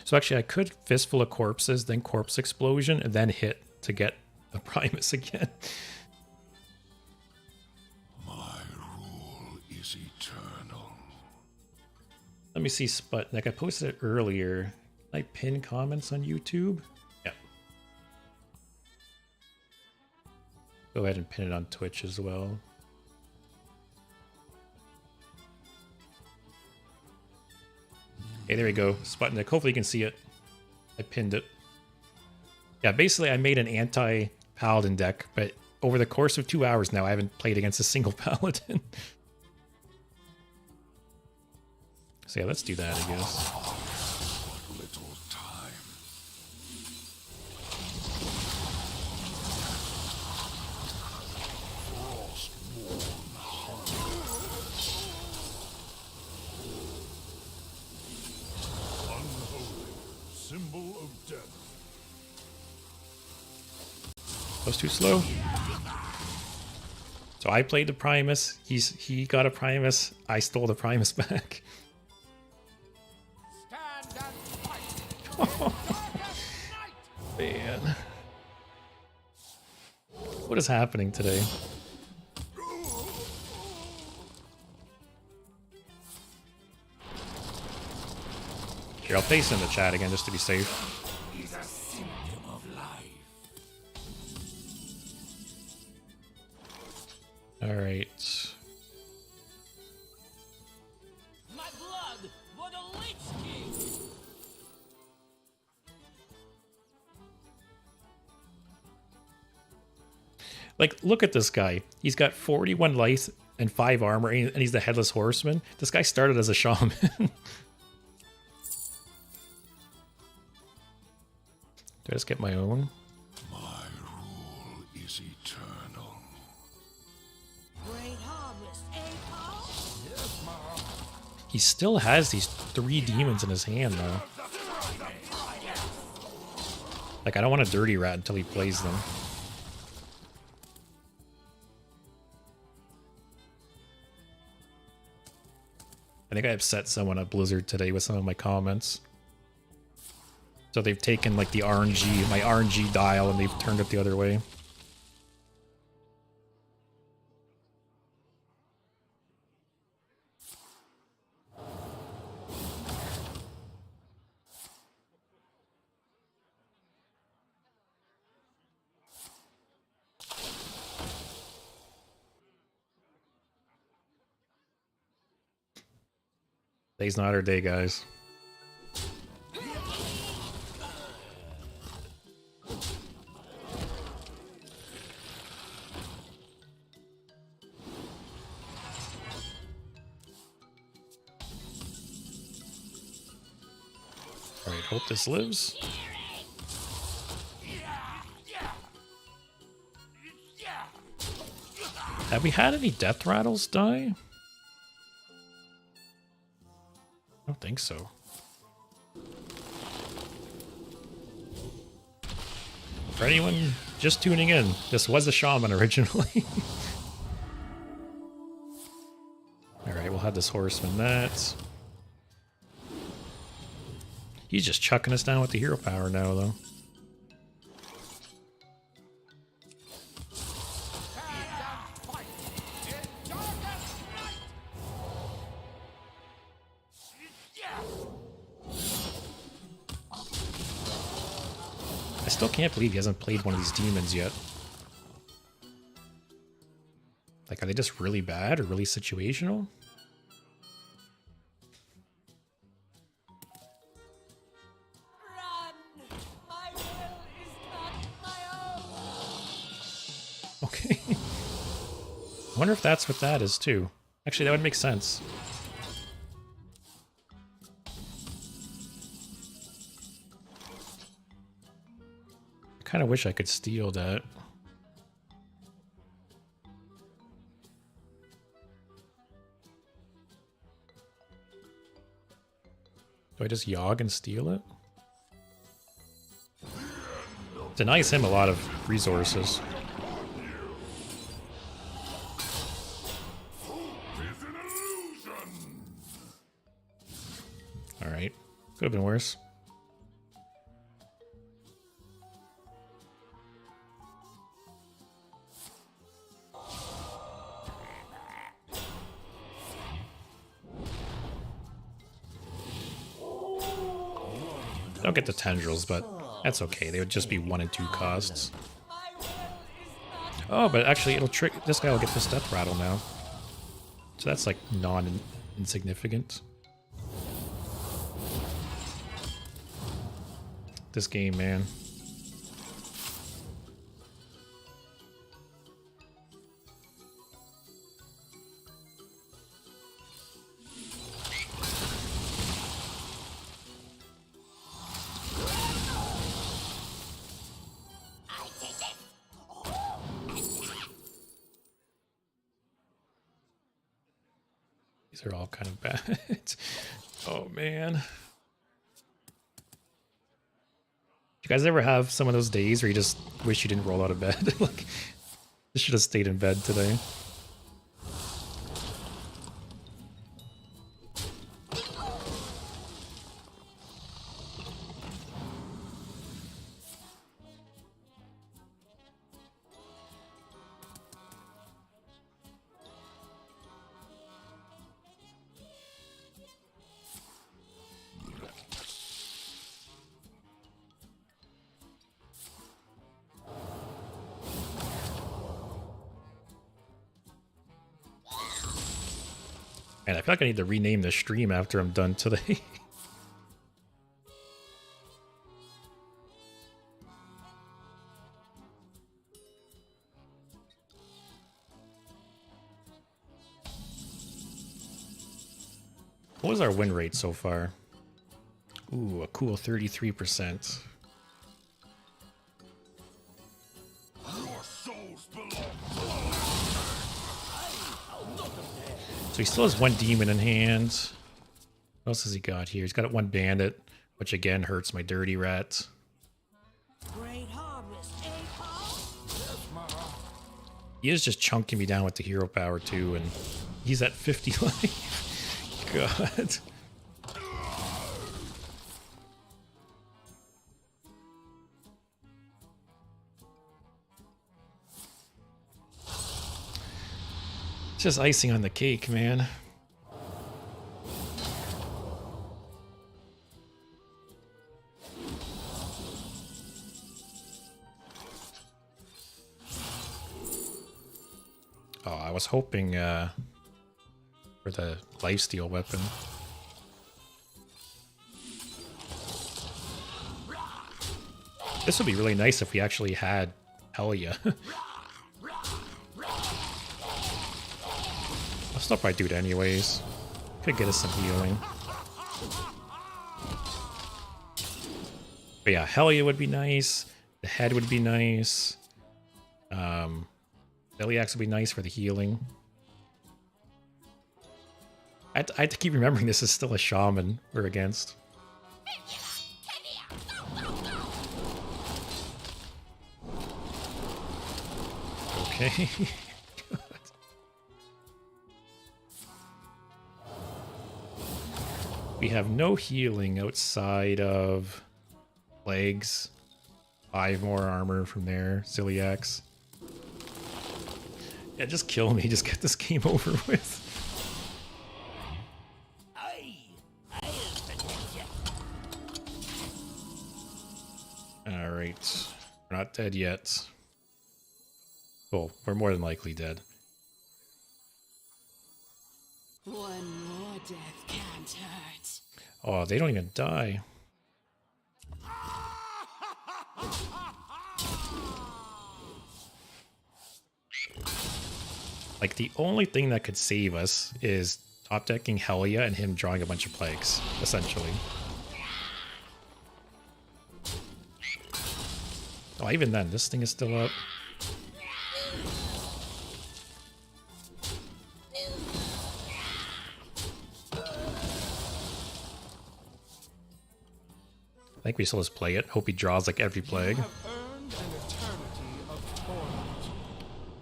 So actually I could Fistful of Corpses, then Corpse Explosion, and then hit to get a Primus again. My rule is eternal. Let me see Sputnik. I posted it earlier. Can I pin comments on YouTube? Yeah. Go ahead and pin it on Twitch as well. Okay, there we go. Sputnik. Hopefully you can see it. I pinned it. Yeah, basically I made an anti-Paladin deck, but over the course of 2 hours now, I haven't played against a single Paladin. So yeah, let's do that, I guess. Little time. Unholy symbol of death. That was too slow. So I played the Primus. He got a Primus. I stole the Primus back. Stand and fight. Man. What is happening today? Here, I'll paste in the chat again just to be safe. He's a symptom of life. Alright. My blood for the Lich King! Like, look at this guy. He's got 41 life and 5 armor, and he's the Headless Horseman. This guy started as a shaman. Do I just get my own? My rule is eternal. Great harvest, eh, Paul? He still has these 3 demons in his hand, though. Like, I don't want a dirty rat until he plays them. I think I upset someone at Blizzard today with some of my comments. So they've taken like the RNG, my RNG dial, and they've turned it the other way. Today's not our day, guys. Alright, hope this lives. Have we had any death rattles die? I don't think so. For anyone just tuning in, this was a shaman originally. Alright, we'll have this horseman that. He's just chucking us down with the hero power now, though. I still can't believe he hasn't played one of these demons yet. Like, are they just really bad or really situational? Run! My will is not my own! Okay. I wonder if that's what that is, too. Actually, that would make sense. I kind of wish I could steal that. Do I just yog and steal it? Denies him a lot of resources. Alright. Could have been worse. Don't get the tendrils, but that's okay. They would just be 1 and 2 costs. Oh, but actually it'll trick... This guy will get this death rattle now. So that's like non-insignificant. This game, man. These are all kind of bad. Oh man. You guys ever have some of those days where you just wish you didn't roll out of bed? Like, I should have stayed in bed today. Man, I feel like I need to rename the stream after I'm done today. What was our win rate so far? Ooh, a cool 33%. So he still has one demon in hand. What else has he got here? He's got one bandit, which again hurts my dirty rat. Great harvest, eh, Paul? He is just chunking me down with the hero power too, and he's at 50 life. God. Just icing on the cake, man. Oh, I was hoping for the lifesteal weapon. This would be really nice if we actually had Helia. I'll stop by dude anyways. Could get us some healing. But yeah, Helia would be nice. The head would be nice. Iliax would be nice for the healing. I have to keep remembering this is still a shaman we're against. Okay. We have no healing outside of legs. 5 more armor from there. Celiax. Yeah, just kill me. Just get this game over with. Alright. We're not dead yet. Cool. We're more than likely dead. One more death can't hurt. Oh, they don't even die. Like, the only thing that could save us is top decking Helia and him drawing a bunch of plagues, essentially. Oh, even then, this thing is still up. I think we still just play it. Hope he draws like every plague.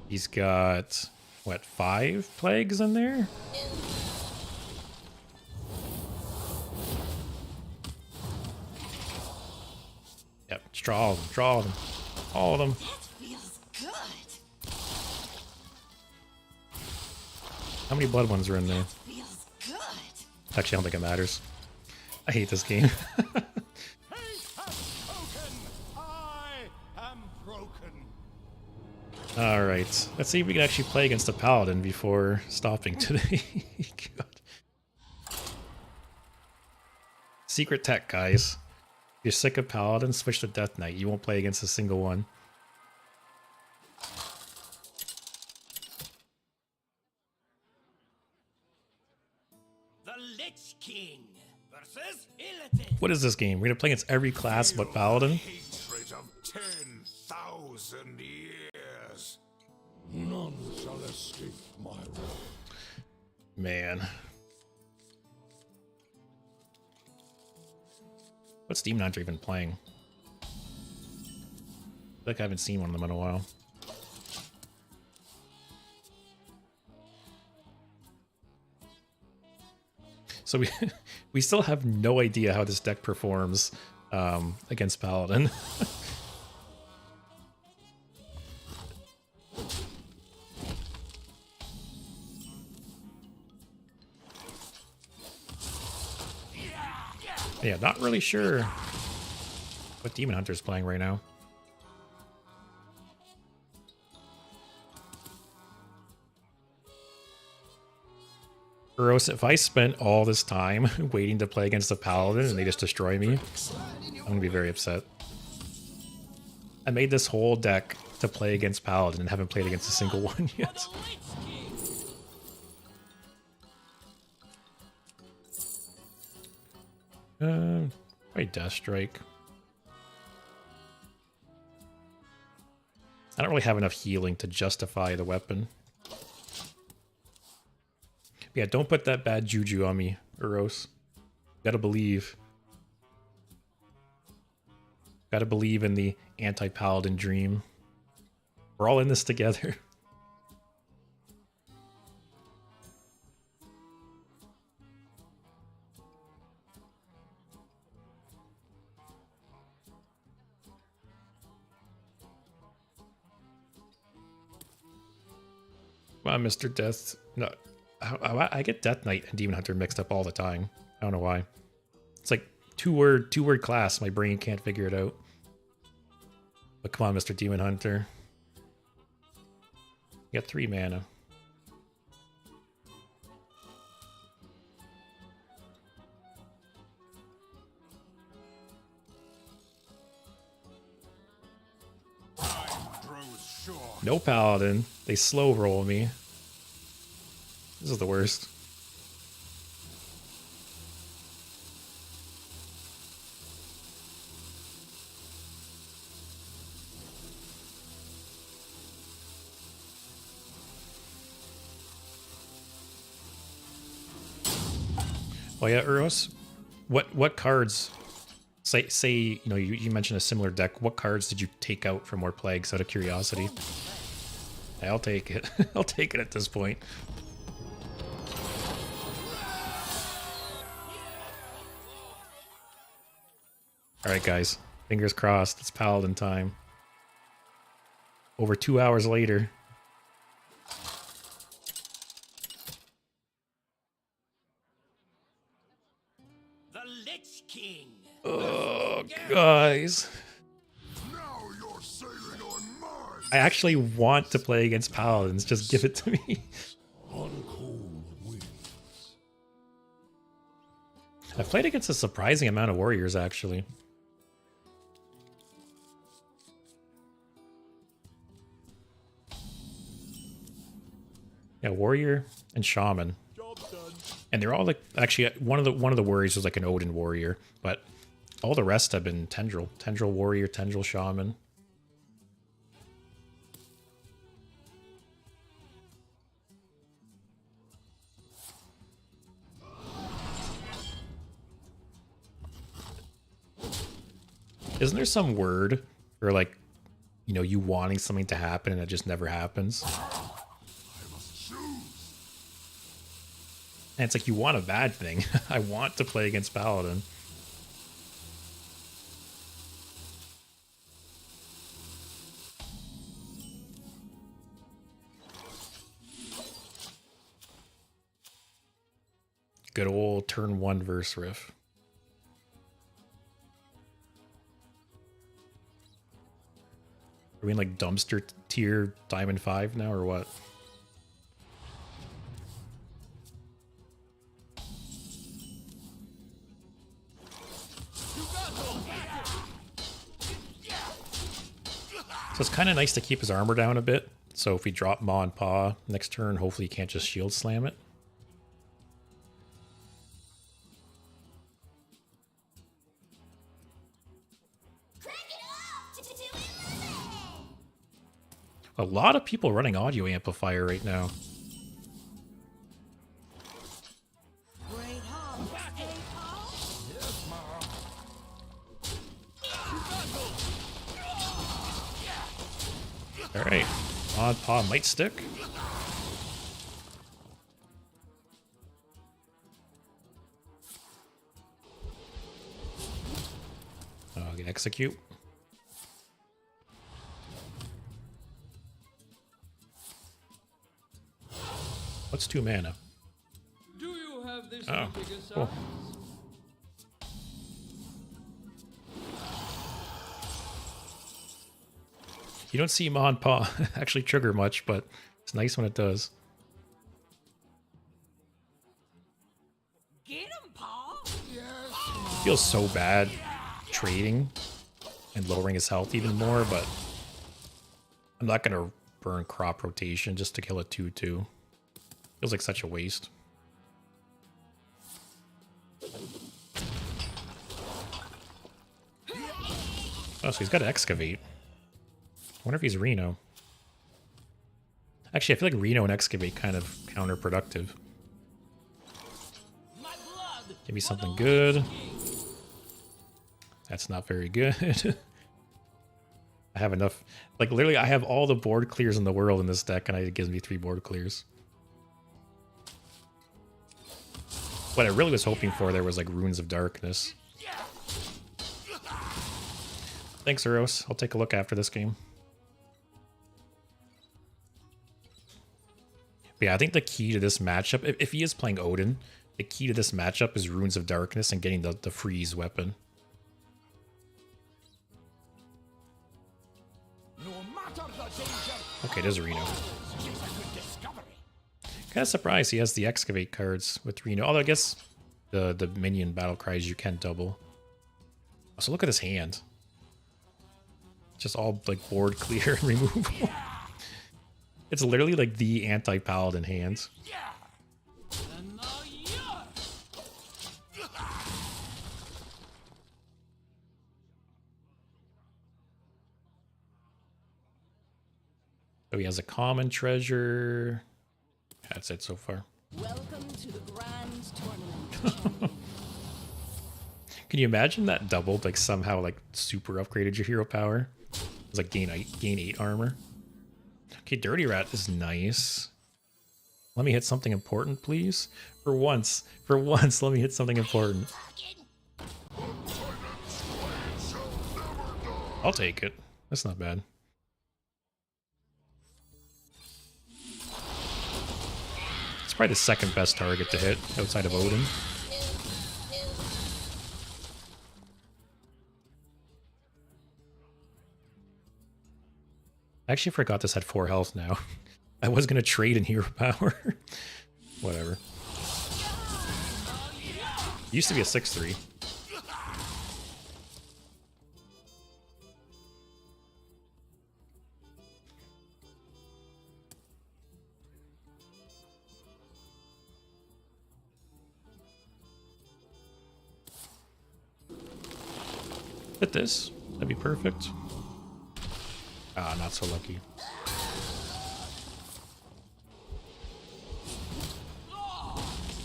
He's got, what, 5 plagues in there? Yep, just draw all of them. Draw all of them. All of them. That feels good. How many blood ones are in there? Feels good. Actually, I don't think it matters. I hate this game. Alright, let's see if we can actually play against a paladin before stopping today. God. Secret tech, guys. If you're sick of paladins, switch to Death Knight. You won't play against a single one. The Lich King versus Illidan. What is this game? We're gonna play against every class but paladin? Hatred of 10,000 years. None shall escape my wrath. Man. What's Demon Hunter even playing? I feel like I haven't seen one of them in a while. So we still have no idea how this deck performs against Paladin. Yeah, not really sure what Demon Hunter's playing right now. Uros, if I spent all this time waiting to play against a Paladin and they just destroy me, I'm gonna be very upset. I made this whole deck to play against Paladin and haven't played against a single one yet. Probably Death Strike. I don't really have enough healing to justify the weapon. Yeah, don't put that bad juju on me, Uros. Gotta believe. Gotta believe in the anti-Paladin dream. We're all in this together. Come on, Mr. Death. No, I get Death Knight and Demon Hunter mixed up all the time. I don't know why. It's like two-word class. My brain can't figure it out. But come on, Mr. Demon Hunter. You got 3 mana. No Paladin. They slow roll me. This is the worst. Oh yeah, Uros. What cards? Say you know you mentioned a similar deck. What cards did you take out for more plagues out of curiosity? I'll take it. I'll take it at this point. Alright guys, fingers crossed, it's Paladin time. Over 2 hours later. The Lich King. Oh, guys. Now you're sailing on mine. I actually want to play against Paladins, just give it to me. On cold winds. I've played against a surprising amount of warriors, actually. Yeah, warrior and shaman. And they're all like, actually one of the warriors was like an Odin warrior, but all the rest have been tendril warrior, tendril shaman. Isn't there some word for like, you know, you wanting something to happen and it just never happens? And it's like, you want a bad thing. I want to play against Paladin. Good old turn 1 verse riff. Are we in like dumpster tier Diamond 5 now or what? So it's kind of nice to keep his armor down a bit. So if we drop Maw and Paw next turn, hopefully he can't just shield slam it. A lot of people running audio amplifier right now. Alright. Mod Paw might stick. Oh, I can execute. What's 2 mana? Do you have this Oh, bigger cool. size? You don't see Mod Paw actually trigger much, but it's nice when it does. Get him, Paul. Feels so bad trading and lowering his health even more, but I'm not going to burn crop rotation just to kill a 2/2. Feels like such a waste. Oh, so he's got to excavate. I wonder if he's Reno. Actually, I feel like Reno and excavate kind of counterproductive. My blood. Give me something good. That's not very good. I have enough. Like, literally, I have all the board clears in the world in this deck, and it gives me 3 board clears. What I really was hoping for there was, like, Runes of Darkness. Thanks, Eros. I'll take a look after this game. But yeah, I think the key to this matchup, if he is playing Odin, the key to this matchup is Runes of Darkness and getting the freeze weapon. No matter the danger, Okay, there's Reno. is a good discovery. Kind of surprised he has the excavate cards with Reno. Although I guess the minion battle cries you can double. Oh, so look at his hand. Just all like board clear and removal. It's literally like the anti-paladin hands. And now yours. So he has a common treasure. That's it so far. Welcome to the grand tournament. Can you imagine that doubled, like somehow like super upgraded your hero power? It's like gain 8 armor. Okay, Dirty Rat is nice. Let me hit something important, please. For once, let me hit something important. I'll take it. That's not bad. It's probably the second best target to hit outside of Odin. I actually forgot this had 4 health now. I was going to trade in hero power. Whatever. Used to be a 6/3. Hit this. That'd be perfect. Ah, not so lucky.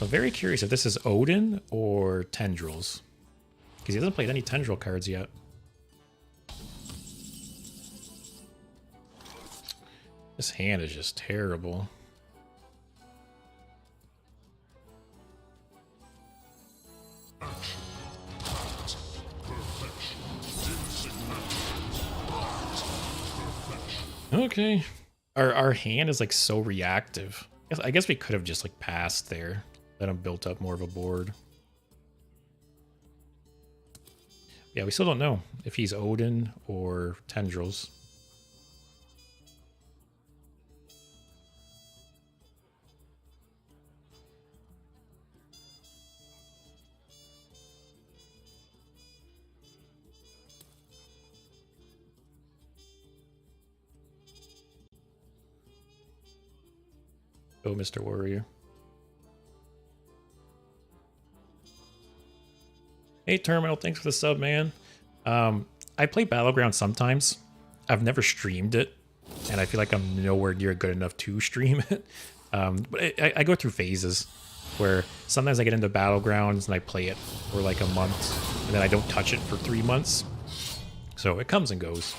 I'm very curious if this is Odin or Tendrils. Because he hasn't played any Tendril cards yet. This hand is just terrible. Okay. Our hand is like so reactive. I guess we could have just like passed there. Let him build up more of a board. Yeah, we still don't know if he's Odin or Tendrils. Oh, Mr. Warrior. Hey, Terminal, thanks for the sub, man. I play Battleground sometimes. I've never streamed it, and I feel like I'm nowhere near good enough to stream it. But I go through phases where sometimes I get into Battlegrounds and I play it for like a month, and then I don't touch it for 3 months. So it comes and goes.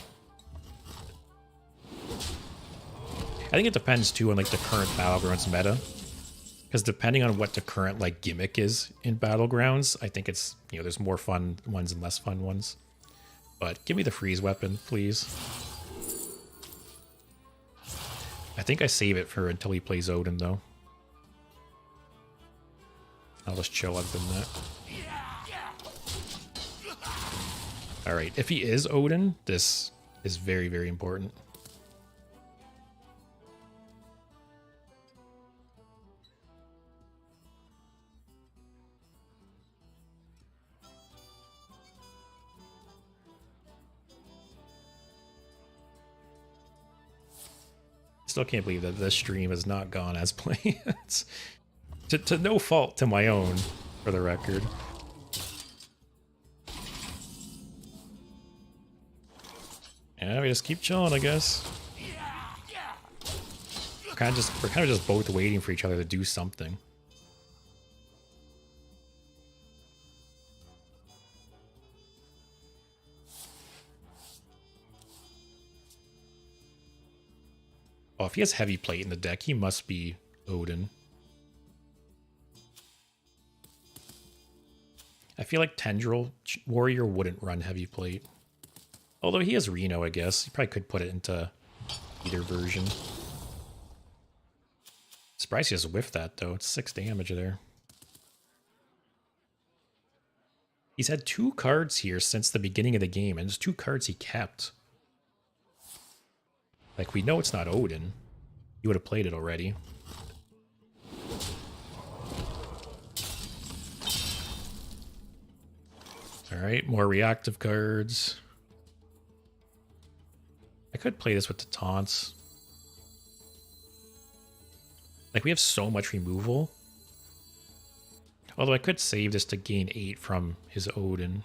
I think it depends too on like the current Battlegrounds meta. Because depending on what the current like gimmick is in Battlegrounds, I think it's, you know, there's more fun ones and less fun ones. But give me the freeze weapon, please. I think I save it for until he plays Odin though. I'll just chill other than that. Alright, if he is Odin, this is very, very important. Still can't believe that this stream has not gone as planned. to no fault to my own, for the record. Yeah, we just keep chilling, I guess. We're kind of just both waiting for each other to do something. Oh, if he has heavy plate in the deck, he must be Odin. I feel like Tendril Warrior wouldn't run heavy plate. Although he has Reno, I guess. He probably could put it into either version. Surprised he doesn't whiff that, though. It's 6 damage there. He's had 2 cards here since the beginning of the game, and there's 2 cards he kept. Like, we know it's not Odin. You would have played it already. Alright, more reactive cards. I could play this with the taunts. Like, we have so much removal. Although I could save this to gain 8 from his Odin.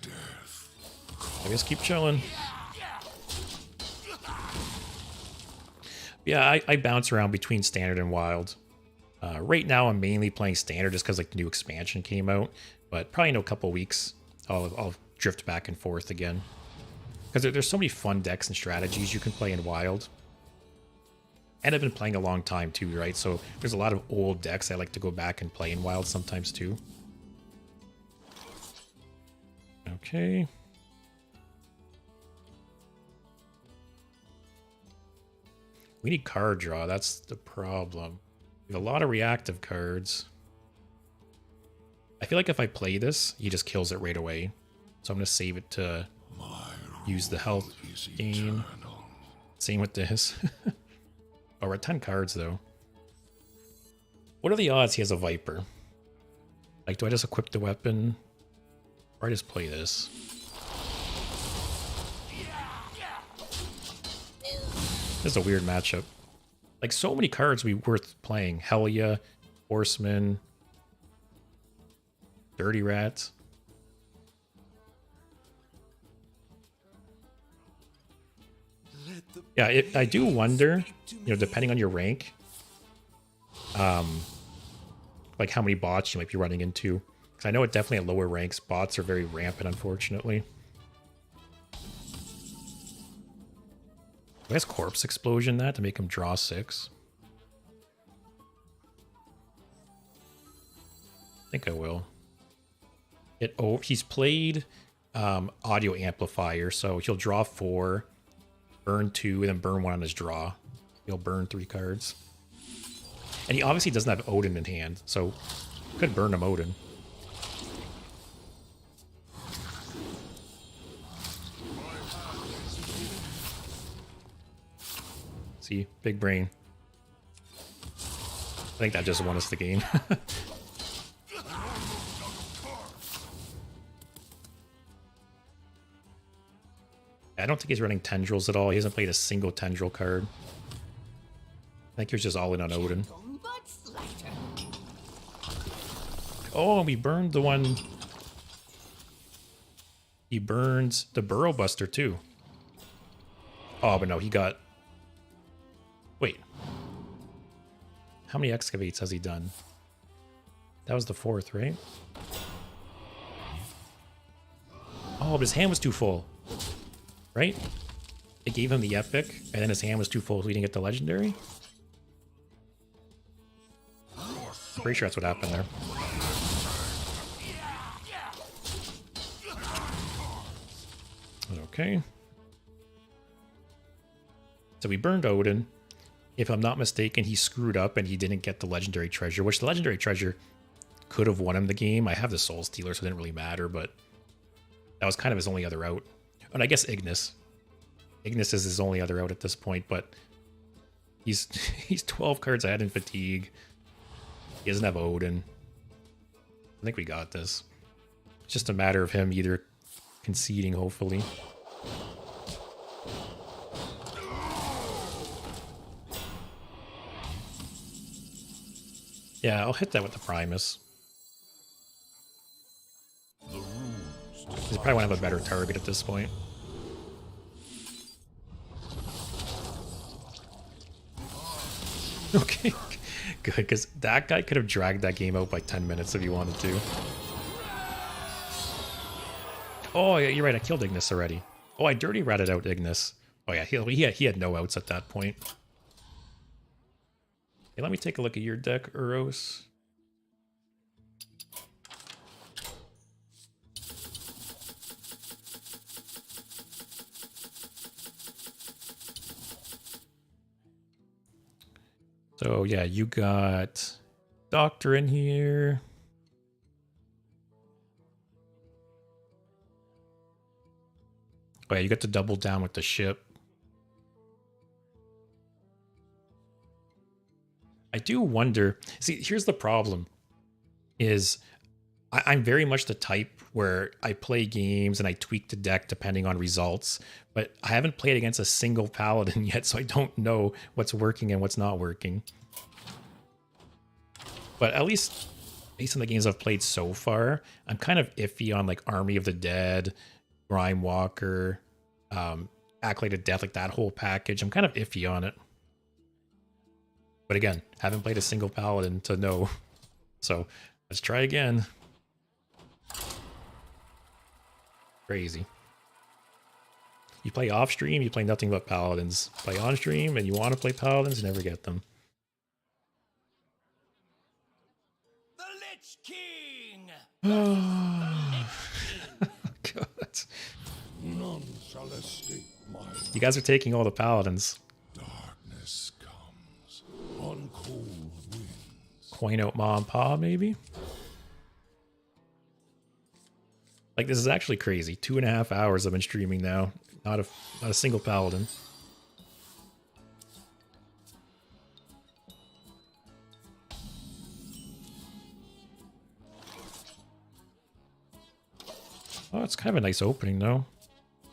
I guess keep chilling. Yeah, I bounce around between Standard and Wild. Right now, I'm mainly playing Standard just because like the new expansion came out. But probably in a couple weeks, I'll drift back and forth again. Because there's so many fun decks and strategies you can play in Wild. And I've been playing a long time too, right? So there's a lot of old decks I like to go back and play in Wild sometimes too. Okay. We need card draw, that's the problem. We have a lot of reactive cards. I feel like if I play this, he just kills it right away. So I'm going to save it to use the health gain. Same with this. Oh, we're at 10 cards though. What are the odds he has a Viper? Like, do I just equip the weapon? Or I just play this? This is a weird matchup. Like, so many cards would be worth playing. Helya, Horseman, Dirty Rat. Yeah, I do wonder, you know, depending on your rank, like how many bots you might be running into. Because I know it definitely at lower ranks, bots are very rampant, unfortunately. Who has Corpse Explosion that to make him draw 6? I think I will. He's played Audio Amplifier, so he'll draw 4, burn 2, and then burn 1 on his draw. He'll burn 3 cards. And he obviously doesn't have Odin in hand, so could burn him Odin. See, big brain. I think that just won us the game. I don't think he's running Tendrils at all. He hasn't played a single Tendril card. I think he was just all in on Odin. Oh, we burned the one. He burns the Burrow Buster too. Oh, but no, he got... Wait. How many excavates has he done? That was the 4th, right? Oh, but his hand was too full. Right? it gave him the epic, and then his hand was too full so he didn't get the legendary. I'm pretty sure that's what happened there. Okay. So we burned Odin. If I'm not mistaken, he screwed up and he didn't get the legendary treasure, which the legendary treasure could have won him the game. I have the Soul Stealer, so it didn't really matter, but that was kind of his only other out. And I guess Ignis. Ignis is his only other out at this point, but he's 12 cards ahead in Fatigue. He doesn't have Odin. I think we got this. It's just a matter of him either conceding, hopefully. Yeah, I'll hit that with the Primus. He's probably want to have a better target at this point. Okay, good, because that guy could have dragged that game out by 10 minutes if he wanted to. Oh, yeah, you're right, I killed Ignis already. Oh, I dirty ratted out Ignis. Oh yeah, he had no outs at that point. Hey, let me take a look at your deck, Uros. So yeah, you got Doctor in here. Oh yeah, you got to double down with the ship. I do wonder, see, here's the problem, is I'm very much the type where I play games and I tweak the deck depending on results, but I haven't played against a single Paladin yet, so I don't know what's working and what's not working. But at least based on the games I've played so far, I'm kind of iffy on like Army of the Dead, Grime Walker, Acolyte Death, like that whole package. I'm kind of iffy on it. But again, haven't played a single Paladin to know. So let's try again. Crazy. You play off stream, you play nothing but Paladins. Play on stream and you want to play Paladins, you never get them. The Lich King! Oh, God. None shall escape my You guys are taking all the Paladins. darkness comes on cold winds. Coin out Ma and Pa, maybe? Like, this is actually crazy. 2.5 hours I've been streaming now. Not a single Paladin. Oh, it's kind of a nice opening, though.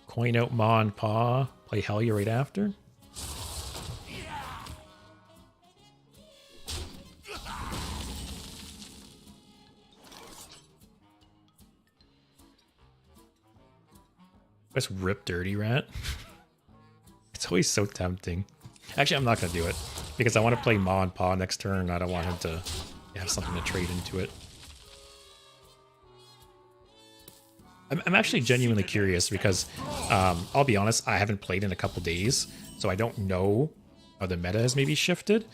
Coin out Ma and Pa. Play Helya right after. Let's rip Dirty Rat. It's always so tempting. Actually, I'm not going to do it because I want to play Ma and Pa next turn. I don't want him to have something to trade into it. I'm actually genuinely curious because I'll be honest, I haven't played in a couple days, so I don't know how the meta has maybe shifted.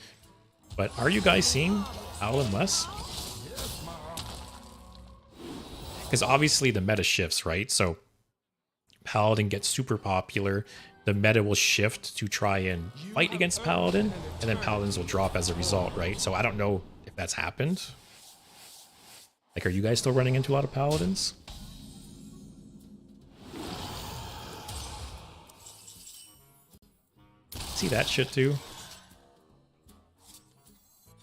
But are you guys seeing Paladin less? Because obviously the meta shifts, right? So Paladin gets super popular, the meta will shift to try and fight against Paladin, and then Paladins will drop as a result, right? So I don't know if that's happened. Like, are you guys still running into a lot of Paladins? See that shit too?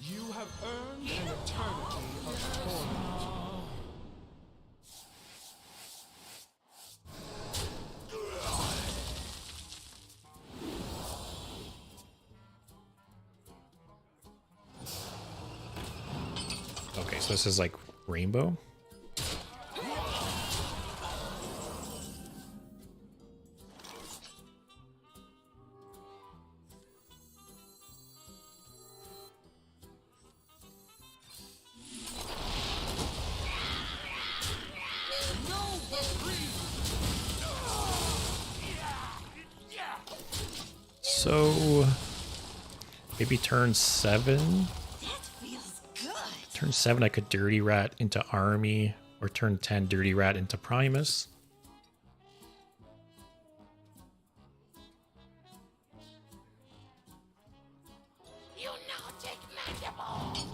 You have earned an eternity of torment. Okay, so this is like Rainbow. So maybe turn 7. That feels good. Turn 7 I could Dirty Rat into Army, or turn 10 Dirty Rat into Primus. You now take mandible.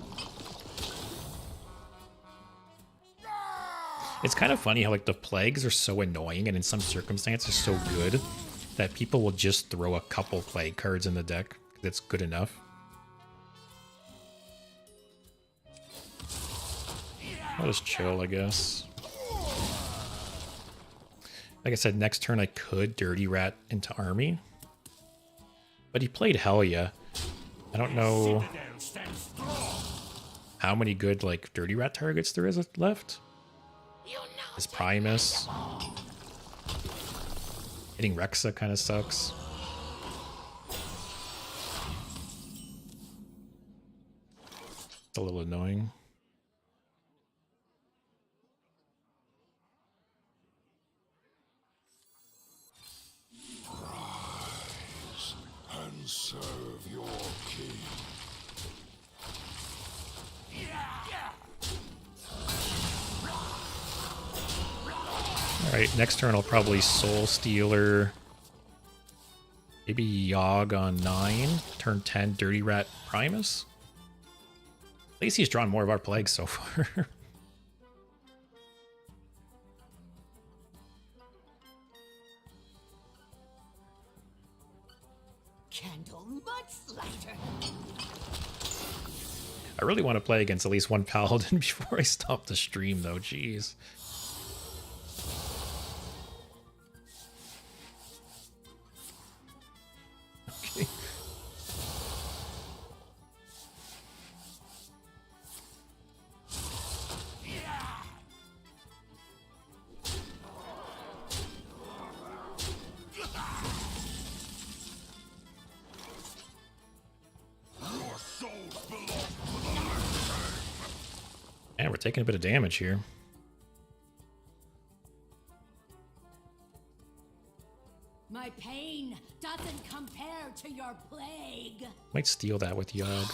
It's kind of funny how like the plagues are so annoying and in some circumstances so good that people will just throw a couple plague cards in the deck. That's good enough. I'll just chill, I guess. Like I said, next turn I could Dirty Rat into Army. But he played Hell Yeah. I don't know how many good like Dirty Rat targets there is left. His Primus. Hitting Rexa kind of sucks. It's a little annoying. And serve your king. Alright, next turn I'll probably Soul Stealer. Maybe Yogg on 9. Turn 10, Dirty Rat Primus. At least he's drawn more of our plagues so far. Candle much lighter. I really want to play against at least one Paladin before I stop the stream though, jeez. Okay. And we're taking a bit of damage here. My pain doesn't compare to your plague. Might steal that with Yogg.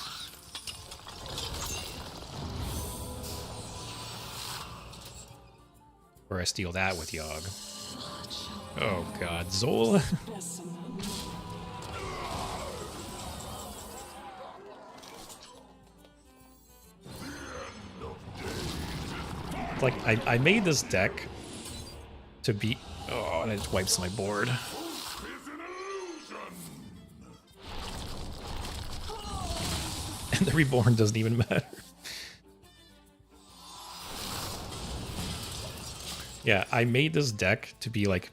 Or I steal that with Yogg. Oh god, Zola. Like, I made this deck to be... Oh, and it wipes my board. And the Reborn doesn't even matter. Yeah, I made this deck to be, like,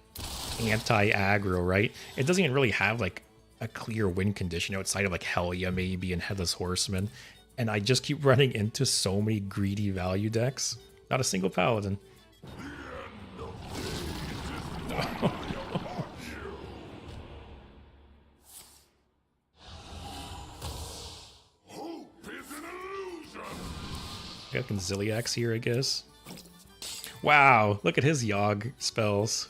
anti-aggro, right? It doesn't even really have, like, a clear win condition outside of, like, Hell Yeah, maybe, and Headless Horseman. And I just keep running into so many greedy value decks. Not a single Paladin. Got Ziliax here, I guess. Wow, look at his Yogg spells.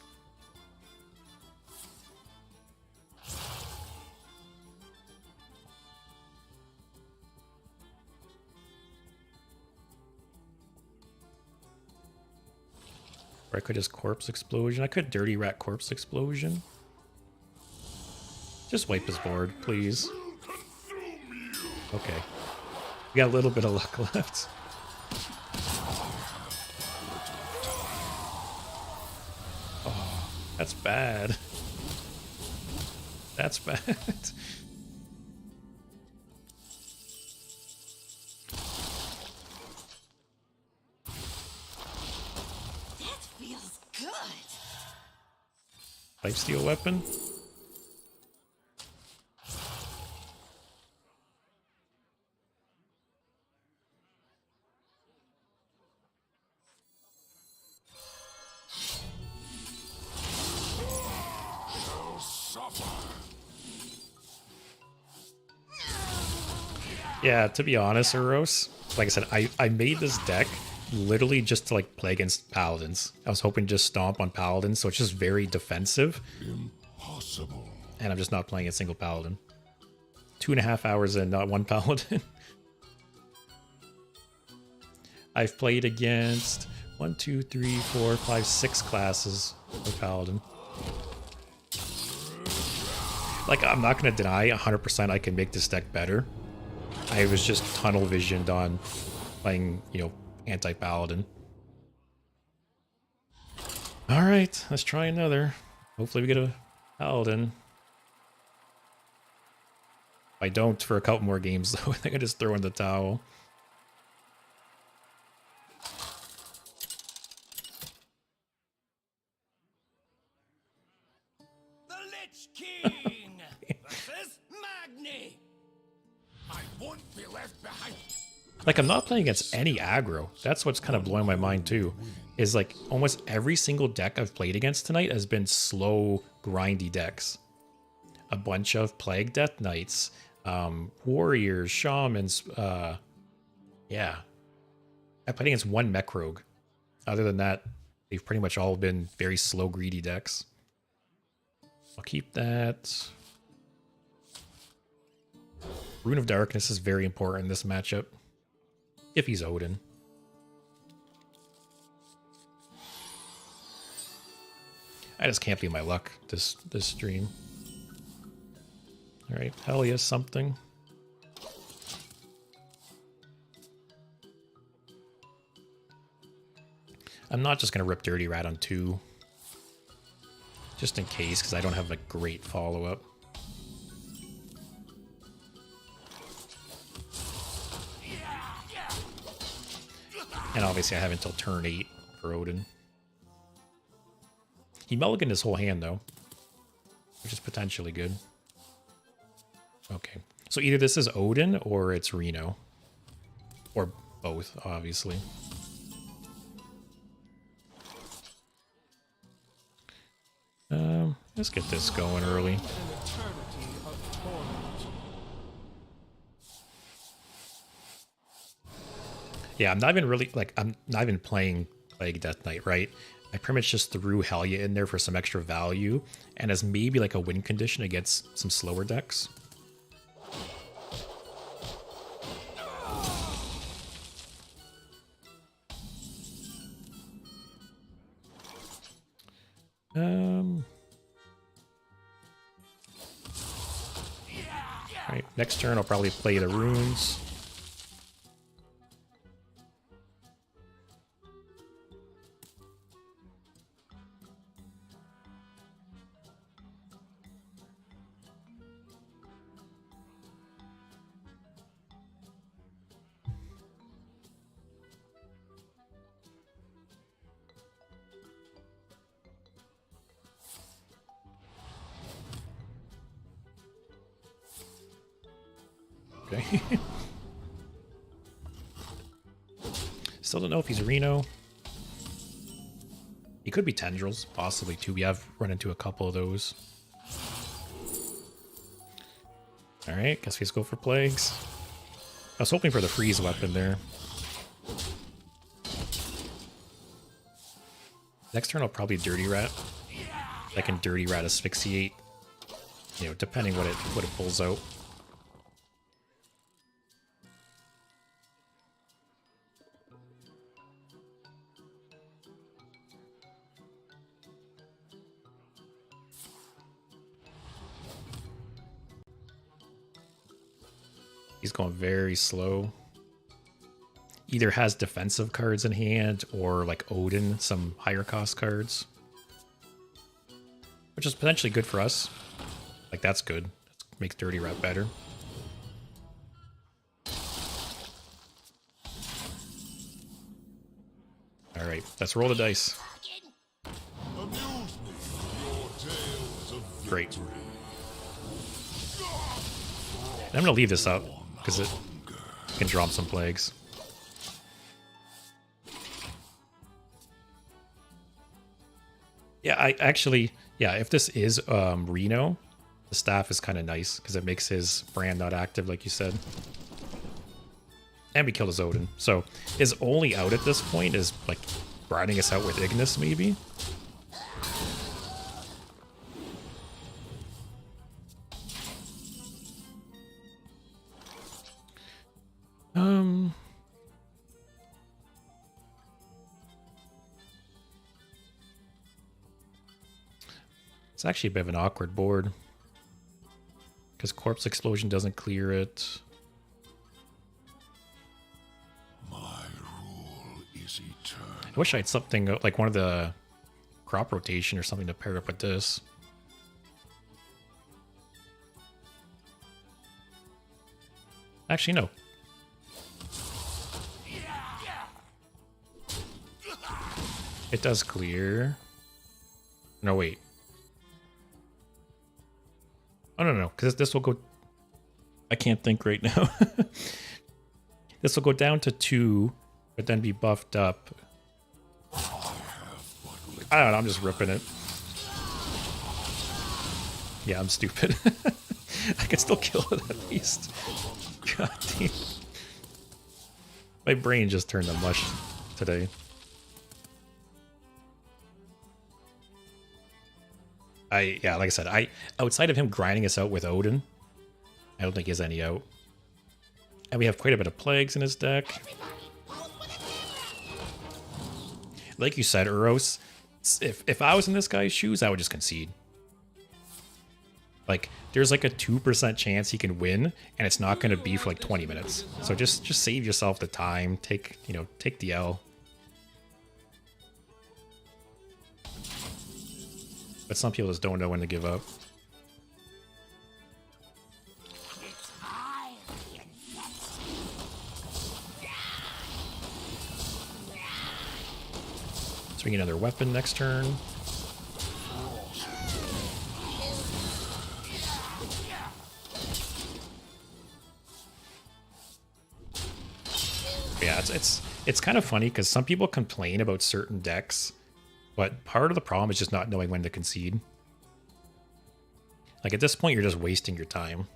Or I could just Corpse Explosion. I could Dirty Rat Corpse Explosion. Just wipe his board, please. Okay. We got a little bit of luck left. Oh, that's bad. That's bad. Lifesteal weapon? Yeah, to be honest, Uros, like I said, I made this deck literally just to like play against Paladins. I was hoping to just stomp on Paladins, so it's just very defensive. Impossible. And I'm just not playing a single Paladin. 2.5 hours in, not one paladin. I've played against 1, 2, 3, 4, 5, 6 classes of paladin. Like, I'm not going to deny 100% I can make this deck better. I was just tunnel visioned on playing, you know, Anti-Paladin. Alright, let's try another. Hopefully we get a Paladin. If I don't for a couple more games, though, I think I just throw in the towel. The Lich King versus Magni. I won't be left behind. Like, I'm not playing against any aggro. That's what's kind of blowing my mind, too. Is, like, almost every single deck I've played against tonight has been slow, grindy decks. A bunch of Plague Death Knights, Warriors, Shamans, yeah. I played against one Mech Rogue. Other than that, they've pretty much all been very slow, greedy decks. I'll keep that. Rune of Darkness is very important in this matchup. If he's Odin. I just can't believe my luck this stream. Alright, hell yes, something. I'm not just gonna rip Dirty Rat on 2. Just in case, because I don't have a great follow-up. And obviously I have until turn 8 for Odin. He mulliganed his whole hand, though. Which is potentially good. Okay. So either this is Odin or it's Reno. Or both, obviously. Let's get this going early. An eternity of torment. Yeah, I'm not even really, like, I'm not even playing Plague Death Knight, right? I pretty much just threw Helya in there for some extra value, and as maybe like a win condition against some slower decks. Alright, next turn I'll probably play the runes. Okay. Still don't know if he's Reno. He could be Tendrils, possibly too. We have run into a couple of those. Alright, guess we just go for Plagues. I was hoping for the freeze weapon there. Next turn I'll probably Dirty Rat. I can Dirty Rat Asphyxiate. You know, depending what it pulls out. He's going very slow. Either has defensive cards in hand or like Odin, some higher cost cards. Which is potentially good for us. Like that's good. That makes Dirty Rat better. Alright, let's roll the dice. Great. And I'm gonna leave this up because it can drop some plagues. Yeah, I actually, yeah, if this is Reno, the staff is kind of nice because it makes his brand not active, like you said. And we killed his Odin. So his only out at this point is like riding us out with Ignis, maybe. It's actually a bit of an awkward board. Because Corpse Explosion doesn't clear it. My rule is eternal. I wish I had something like one of the crop rotation or something to pair up with this. Actually, no. It does clear. No, wait. Oh, no, because this will go... I can't think right now. This will go down to 2, but then be buffed up. I don't know, I'm just ripping it. Yeah, I'm stupid. I can still kill it at least. God damn. My brain just turned to mush today. Yeah, like I said, outside of him grinding us out with Odin, I don't think he has any out. And we have quite a bit of plagues in his deck. Like you said, Uros, if I was in this guy's shoes, I would just concede. Like, there's like a 2% chance he can win, and it's not going to be for like 20 minutes. So just save yourself the time. Take the L. But some people just don't know when to give up. It's highly infected. Swing another weapon next turn. Yeah, it's kind of funny because some people complain about certain decks, but part of the problem is just not knowing when to concede. Like at this point, you're just wasting your time.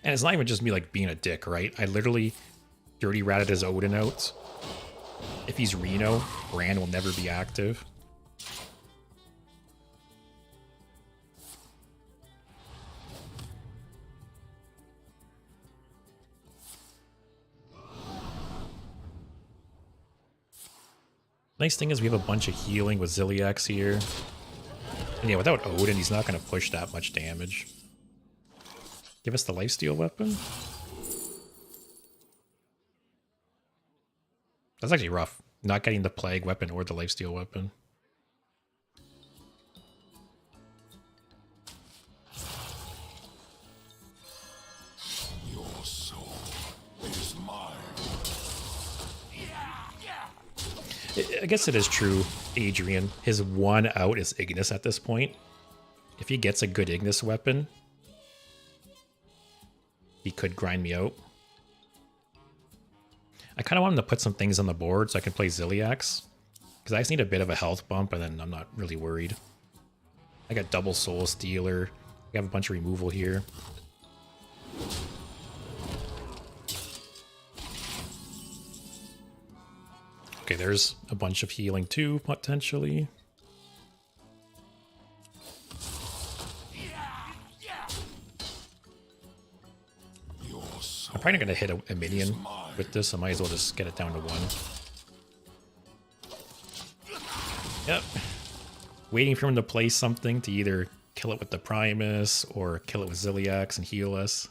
And it's not even just me like being a dick, right? I literally dirty ratted his Odin out. If he's Reno, Brand will never be active. Nice thing is we have a bunch of healing with Ziliax here. And yeah, without Odin, he's not going to push that much damage. Give us the lifesteal weapon. That's actually rough. Not getting the plague weapon or the lifesteal weapon. Your soul is mine. I guess it is true, Adrian. His one out is Ignis at this point. If he gets a good Ignis weapon, he could grind me out. I kind of want him to put some things on the board so I can play Ziliax. Because I just need a bit of a health bump and then I'm not really worried. I got double Soul Stealer. We have a bunch of removal here. Okay, there's a bunch of healing too, potentially. I'm probably not going to hit a minion with this. I might as well just get it down to 1. Yep. Waiting for him to play something to either kill it with the Primus or kill it with Ziliax and heal us.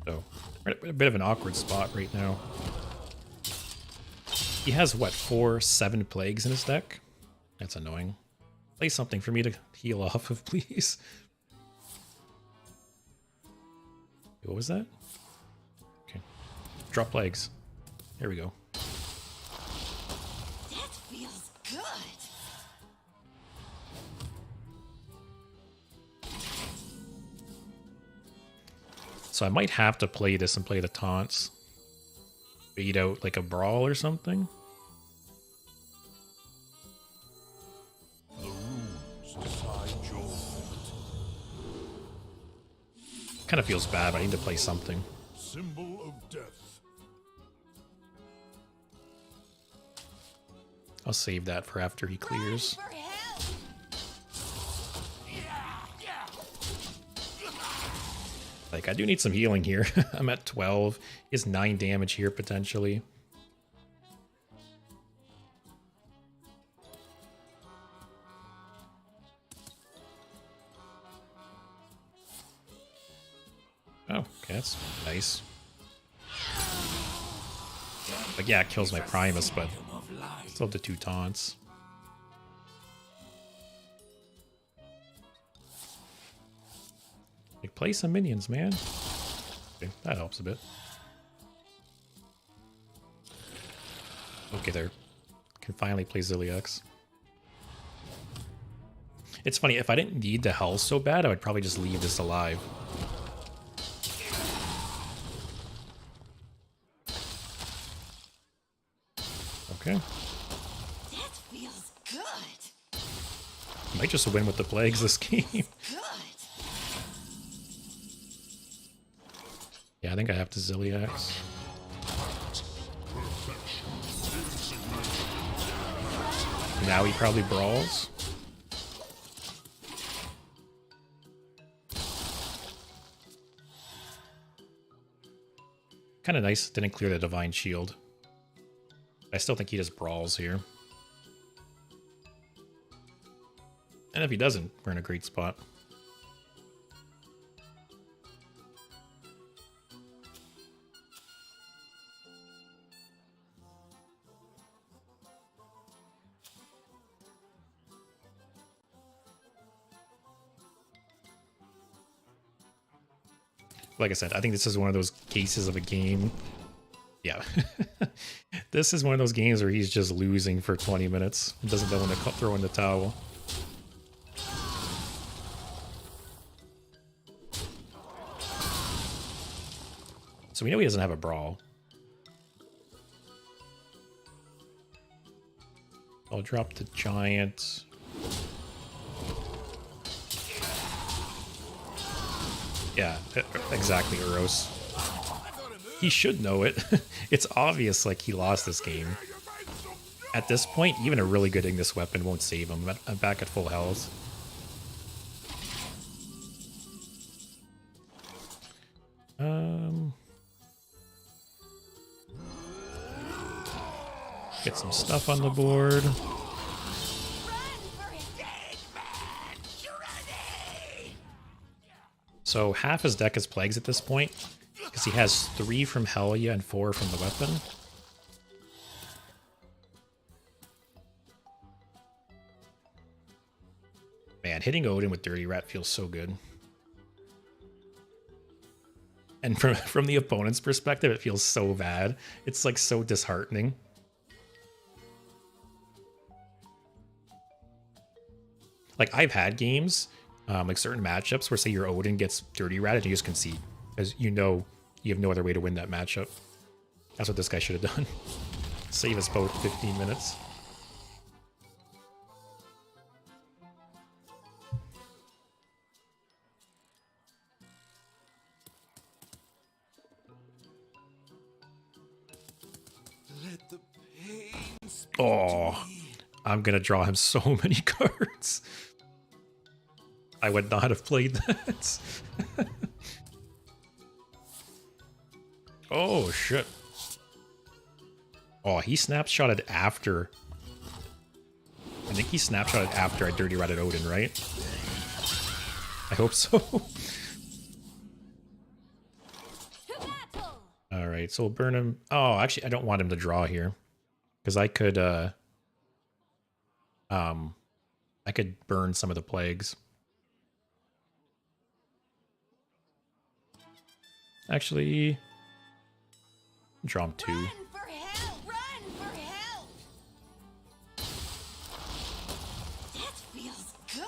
So, we're at a bit of an awkward spot right now. He has, what, 7 plagues in his deck? That's annoying. Play something for me to heal off of, please. What was that? Okay. Drop plagues. There we go. That feels good. So I might have to play this and play the taunts. Beat out like a brawl or something. The runes decide your fate. Kind of feels bad, but I need to play something. Symbol of death. I'll save that for after he clears. For help. Like, I do need some healing here. I'm at 12. He has 9 damage here, potentially. Oh, okay, that's nice. Like, yeah, it kills my Primus, but still the 2 taunts. Like, play some minions, man. Okay, that helps a bit. Okay, there. Can finally play Zilliax. It's funny, if I didn't need the health so bad, I would probably just leave this alive. Okay. That feels good. Might just win with the plagues this game. Good. Yeah, I think I have to Zilliax. Now he probably brawls. Kind of nice, didn't clear the Divine Shield. I still think he just brawls here. And if he doesn't, we're in a great spot. Like I said, I think this is one of those cases of a game. Yeah. This is one of those games where he's just losing for 20 minutes. He doesn't know when to throw in the towel. So we know he doesn't have a brawl. I'll drop the giant. Yeah, exactly, Uros. He should know it. It's obvious, like, he lost this game. At this point, even a really good Ignis weapon won't save him. I'm back at full health. Get some stuff on the board. So half his deck is plagues at this point, because he has 3 from Helya and 4 from the weapon. Man, hitting Odin with Dirty Rat feels so good. And from the opponent's perspective, it feels so bad. It's like so disheartening. Like, I've had games, like certain matchups where, say, your Odin gets Dirty Rat and you just concede, because you know you have no other way to win that matchup. That's what this guy should have done. Save us both 15 minutes. Let the pain speak Oh, to me. I'm gonna draw him so many cards. I would not have played that. Oh, shit. Oh, he snapshotted after. I think he snapshotted after I Dirty Ratted Odin, right? I hope so. Alright, so we'll burn him. Oh, actually, I don't want him to draw here. Because I could burn some of the plagues. Actually, draw him 2. Run for help! Run for help! That feels good.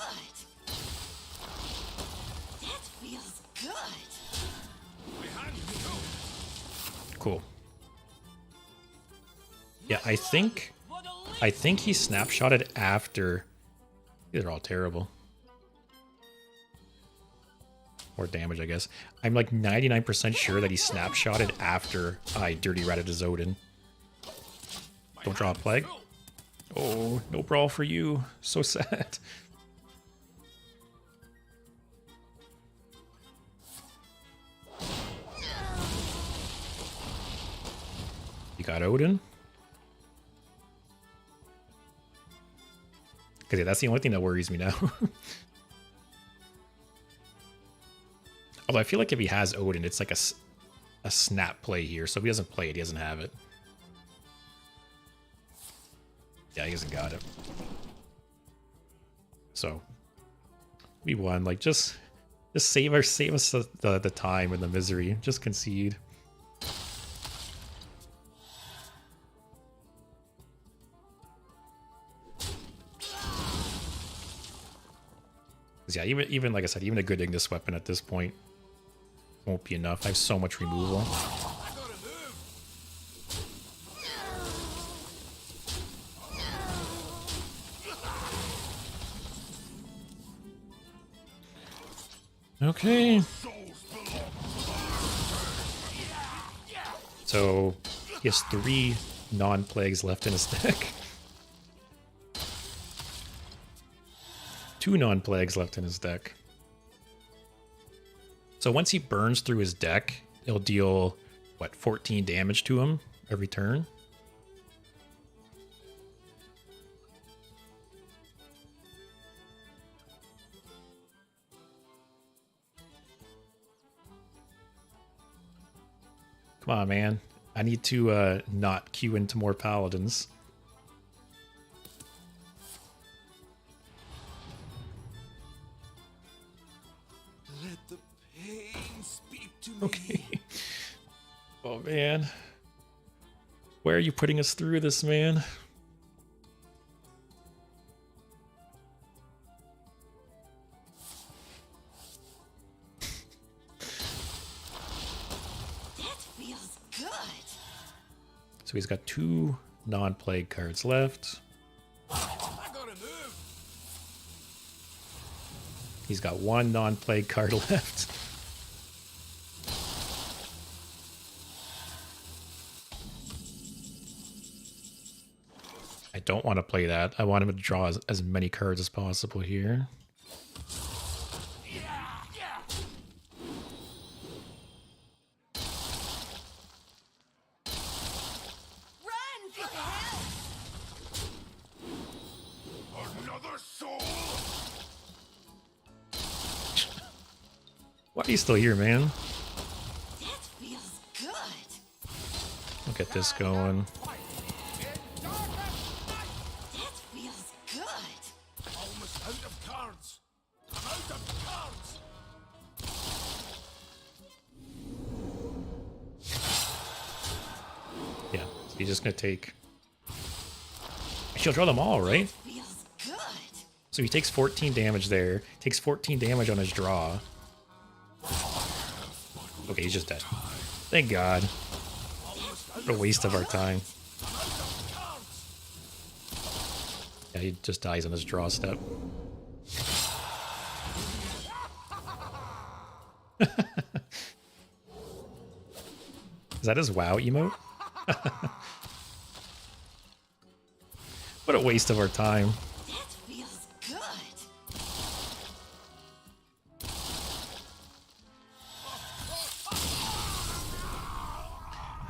That feels good. Cool. Yeah, I think he snapshotted after. These are all terrible. More damage, I guess. I'm like 99% sure that he snapshotted after I Dirty Ratted his Odin. Don't draw a plague. Oh, no brawl for you. So sad. got Odin. Because yeah, that's the only thing that worries me now. Although I feel like if he has Odin, it's like a snap play here. So if he doesn't play it, he doesn't have it. Yeah, he hasn't got it. So we won. Like just save us the time and the misery. Just concede. Yeah, even like I said, even a good Ignis weapon at this point won't be enough. I have so much removal. Okay. So he has 3 non-plagues left in his deck. 2 non-plagues left in his deck. So once he burns through his deck, it'll deal, what, 14 damage to him every turn? Come on, man. I need to not queue into more paladins. Let the pain speak to me. Okay. Oh, man. Where are you putting us through this, man? That feels good. So he's got 2 non-plague cards left. I gotta move. He's got 1 non-plague card left. I don't want to play that. I want him to draw as many cards as possible here. Run for help! Another soul. Why are you still here, man? That feels good. We'll get this going. That feels good. Almost out of cards. I'm out of cards. Yeah, so he's just gonna take... She'll draw them all, right? Feels good. So he takes 14 damage there. Takes 14 damage on his draw. Okay, he's just dead. Thank God. What a waste of our time. Yeah, he just dies on his draw step. Is that his WoW emote? What a waste of our time. That feels good.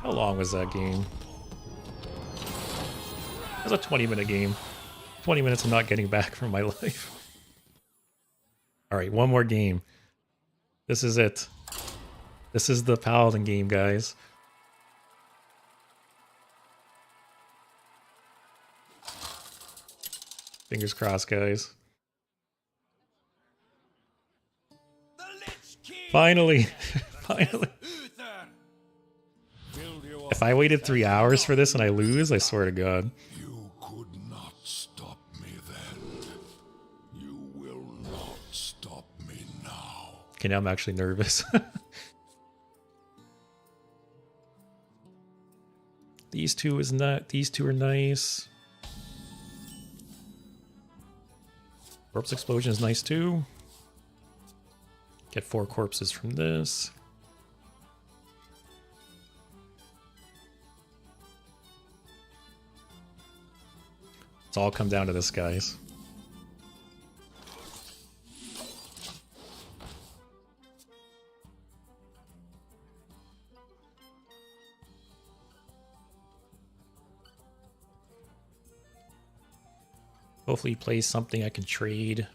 How long was that game? It was a 20-minute game. 20 minutes of not getting back from my life. Alright, one more game. This is it. This is the Paladin game, guys. Fingers crossed, guys. The Lich King. Finally! Finally! Uther. Build you If I waited 3 hours for this and I lose, I swear to God. You could not stop me then. You will not stop me now. Okay, now I'm actually nervous. These two is not. These two are nice. Corpse Explosion is nice too. Get 4 corpses from this. It's all come down to this, guys. Hopefully he plays something I can trade.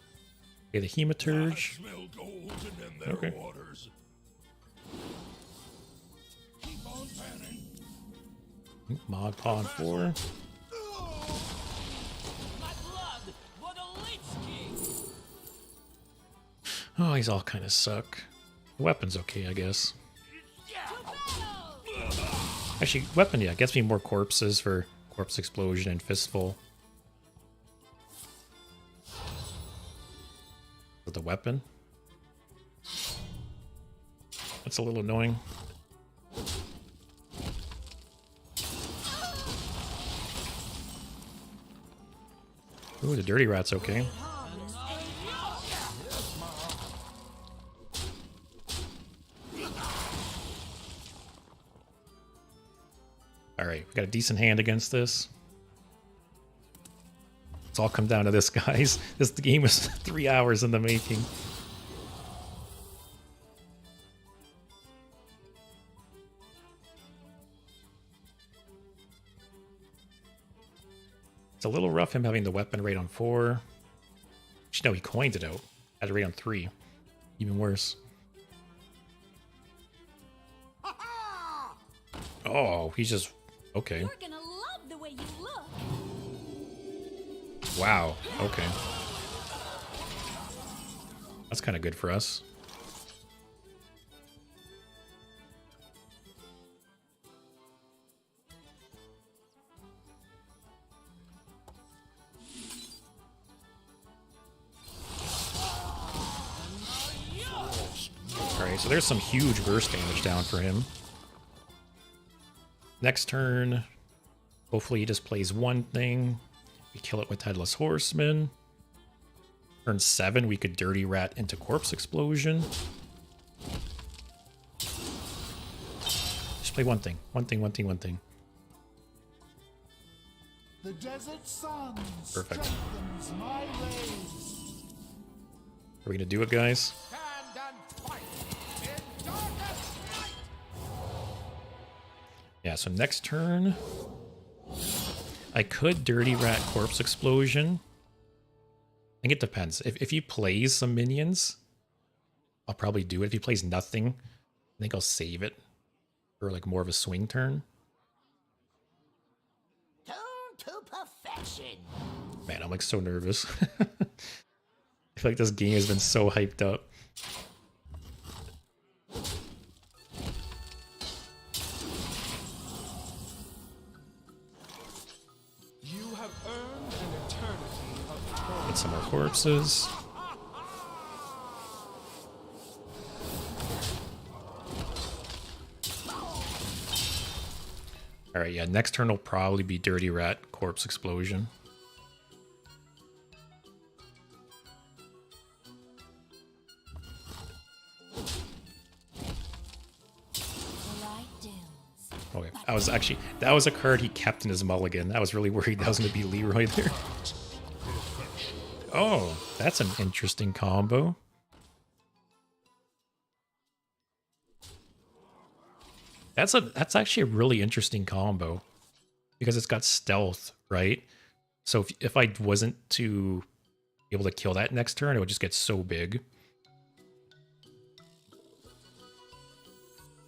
Okay, the Hematurge. Smell golden in their Okay. waters. Keep on panning. Mod Pawn 4. My blood for the Lich King. Oh, these all kind of suck. The weapon's okay, I guess. Actually, weapon, yeah, gets me more corpses for Corpse Explosion and Fistful. With the weapon. That's a little annoying. Ooh, the Dirty Rat's okay. Alright, we got a decent hand against this. It's all come down to this, guys. This game was 3 hours in the making. It's a little rough him having the weapon rate on 4. Actually, no, he coined it out. Had it rate on 3. Even worse. Oh, he's just... Okay. You're gonna love the way you look. Wow. Okay. That's kind of good for us. Alright, so there's some huge burst damage down for him. Next turn, hopefully he just plays one thing. We kill it with Headless Horseman. Turn 7, we could Dirty Rat into Corpse Explosion. Just play one thing. One thing. The desert sun Perfect. strengthens my rays. Are we gonna do it, guys? Stand and fight in darkest night. Yeah, so next turn, I could Dirty Rat Corpse Explosion. I think it depends. If he plays some minions, I'll probably do it. If he plays nothing, I think I'll save it for like more of a swing turn. Turn to perfection. Man, I'm like so nervous. I feel like this game has been so hyped up. You have earned an eternity of torment. Get some more corpses. Alright, yeah, next turn will probably be Dirty Rat Corpse Explosion. Okay, that was a card he kept in his mulligan. I was really worried that was going to be Leroy there. Oh, that's an interesting combo. That's actually a really interesting combo because it's got stealth, right? So if I wasn't to be able to kill that next turn, it would just get so big.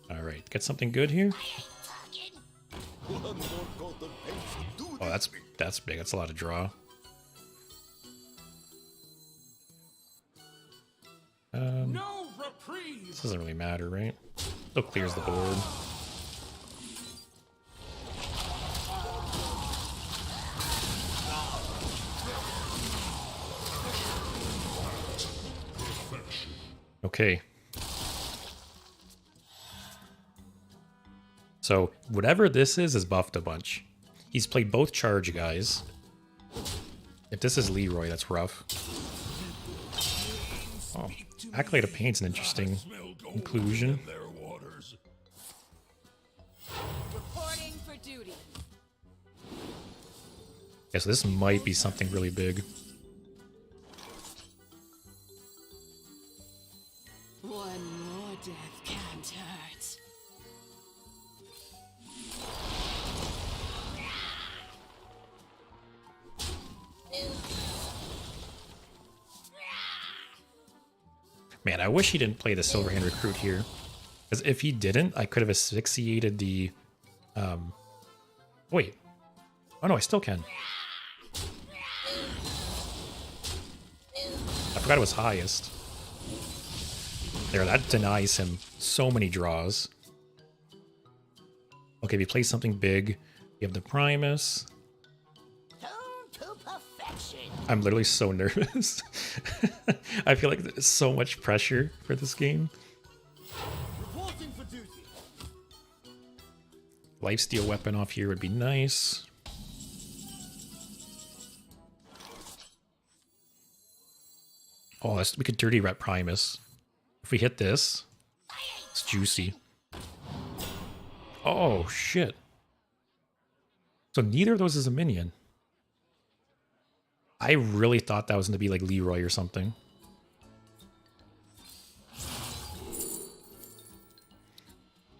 All right, get something good here. Oh, that's big. That's a lot of draw. No reprieve. This doesn't really matter, right? Still clears the board. Okay. So whatever this is buffed a bunch. He's played both charge guys. If this is Leroy, that's rough. Oh, Acolyte of Pain's an interesting inclusion. Reporting for duty. Yeah, so this might be something really big. One more death can't hurt. Man, I wish he didn't play the Silverhand Recruit here. Because if he didn't, I could have asphyxiated the... Wait. Oh no, I still can. I forgot it was highest. There, that denies him so many draws. Okay, if you play something big, you have the Primus. Tuned to perfection. I'm literally so nervous. I feel like there's so much pressure for this game. Reporting for duty. Lifesteal weapon off here would be nice. Oh, we could dirty rep Primus. If we hit this, it's juicy. Oh, shit. So neither of those is a minion. I really thought that was going to be like Leroy or something.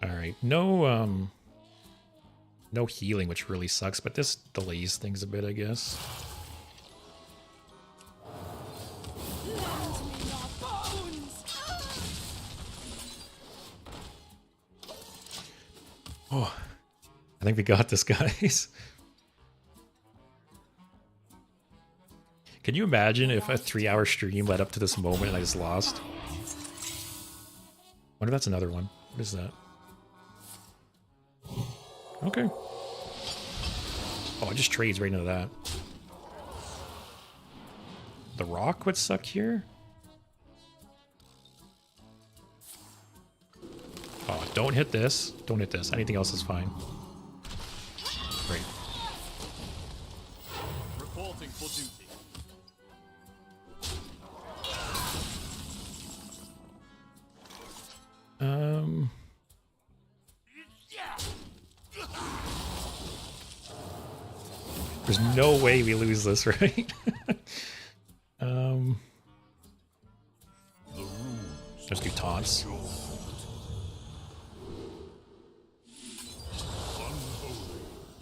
Alright, no healing, which really sucks, but this delays things a bit, I guess. Oh, I think we got this, guys. Can you imagine if a 3-hour stream led up to this moment and I just lost? Wonder if that's another one. What is that? Okay. Oh, it just trades right into that. The rock would suck here? Oh, don't hit this. Don't hit this. Anything else is fine. Great. Reporting for duty. There's no way we lose this, right? Just do taunts.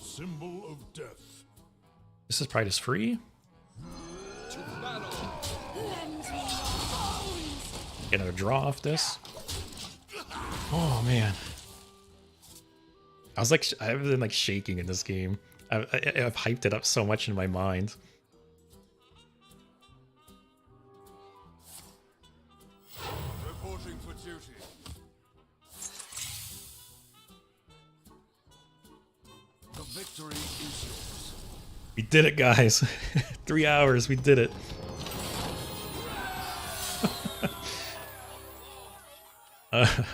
Symbol of death. This is probably just free. Get another draw off this. Oh man, I've been like shaking in this game. I've hyped it up so much in my mind. Reporting for duty. The victory is yours. We did it, guys. 3 hours, we did it.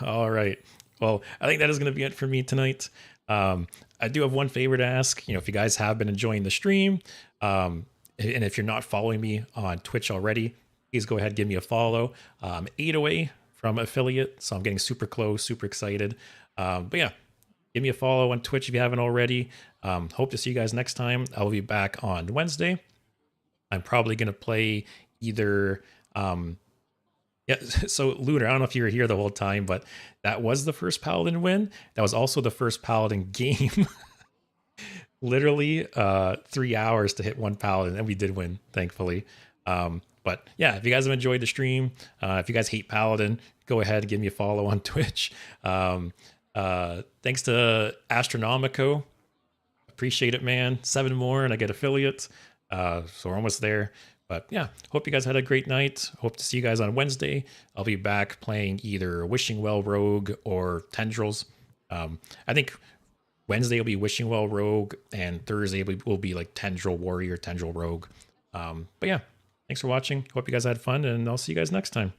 All right. Well, I think that is going to be it for me tonight. I do have one favor to ask. You know, if you guys have been enjoying the stream, and if you're not following me on Twitch already, please go ahead and give me a follow. 8 away from affiliate, so I'm getting super close, super excited. But yeah, give me a follow on Twitch if you haven't already. Hope to see you guys next time. I'll be back on Wednesday. I'm probably going to play either... Yeah, so Lunar, I don't know if you were here the whole time, but that was the first Paladin win. That was also the first Paladin game. Literally 3 hours to hit one Paladin, and we did win, thankfully. But yeah, if you guys have enjoyed the stream, if you guys hate Paladin, go ahead and give me a follow on Twitch. Thanks to Astronomico. Appreciate it, man. 7 more and I get affiliate. So we're almost there. But yeah, hope you guys had a great night. Hope to see you guys on Wednesday. I'll be back playing either Wishing Well Rogue or Tendrils. I think Wednesday will be Wishing Well Rogue, and Thursday will be like Tendril Warrior, Tendril Rogue. But yeah, thanks for watching. Hope you guys had fun, and I'll see you guys next time.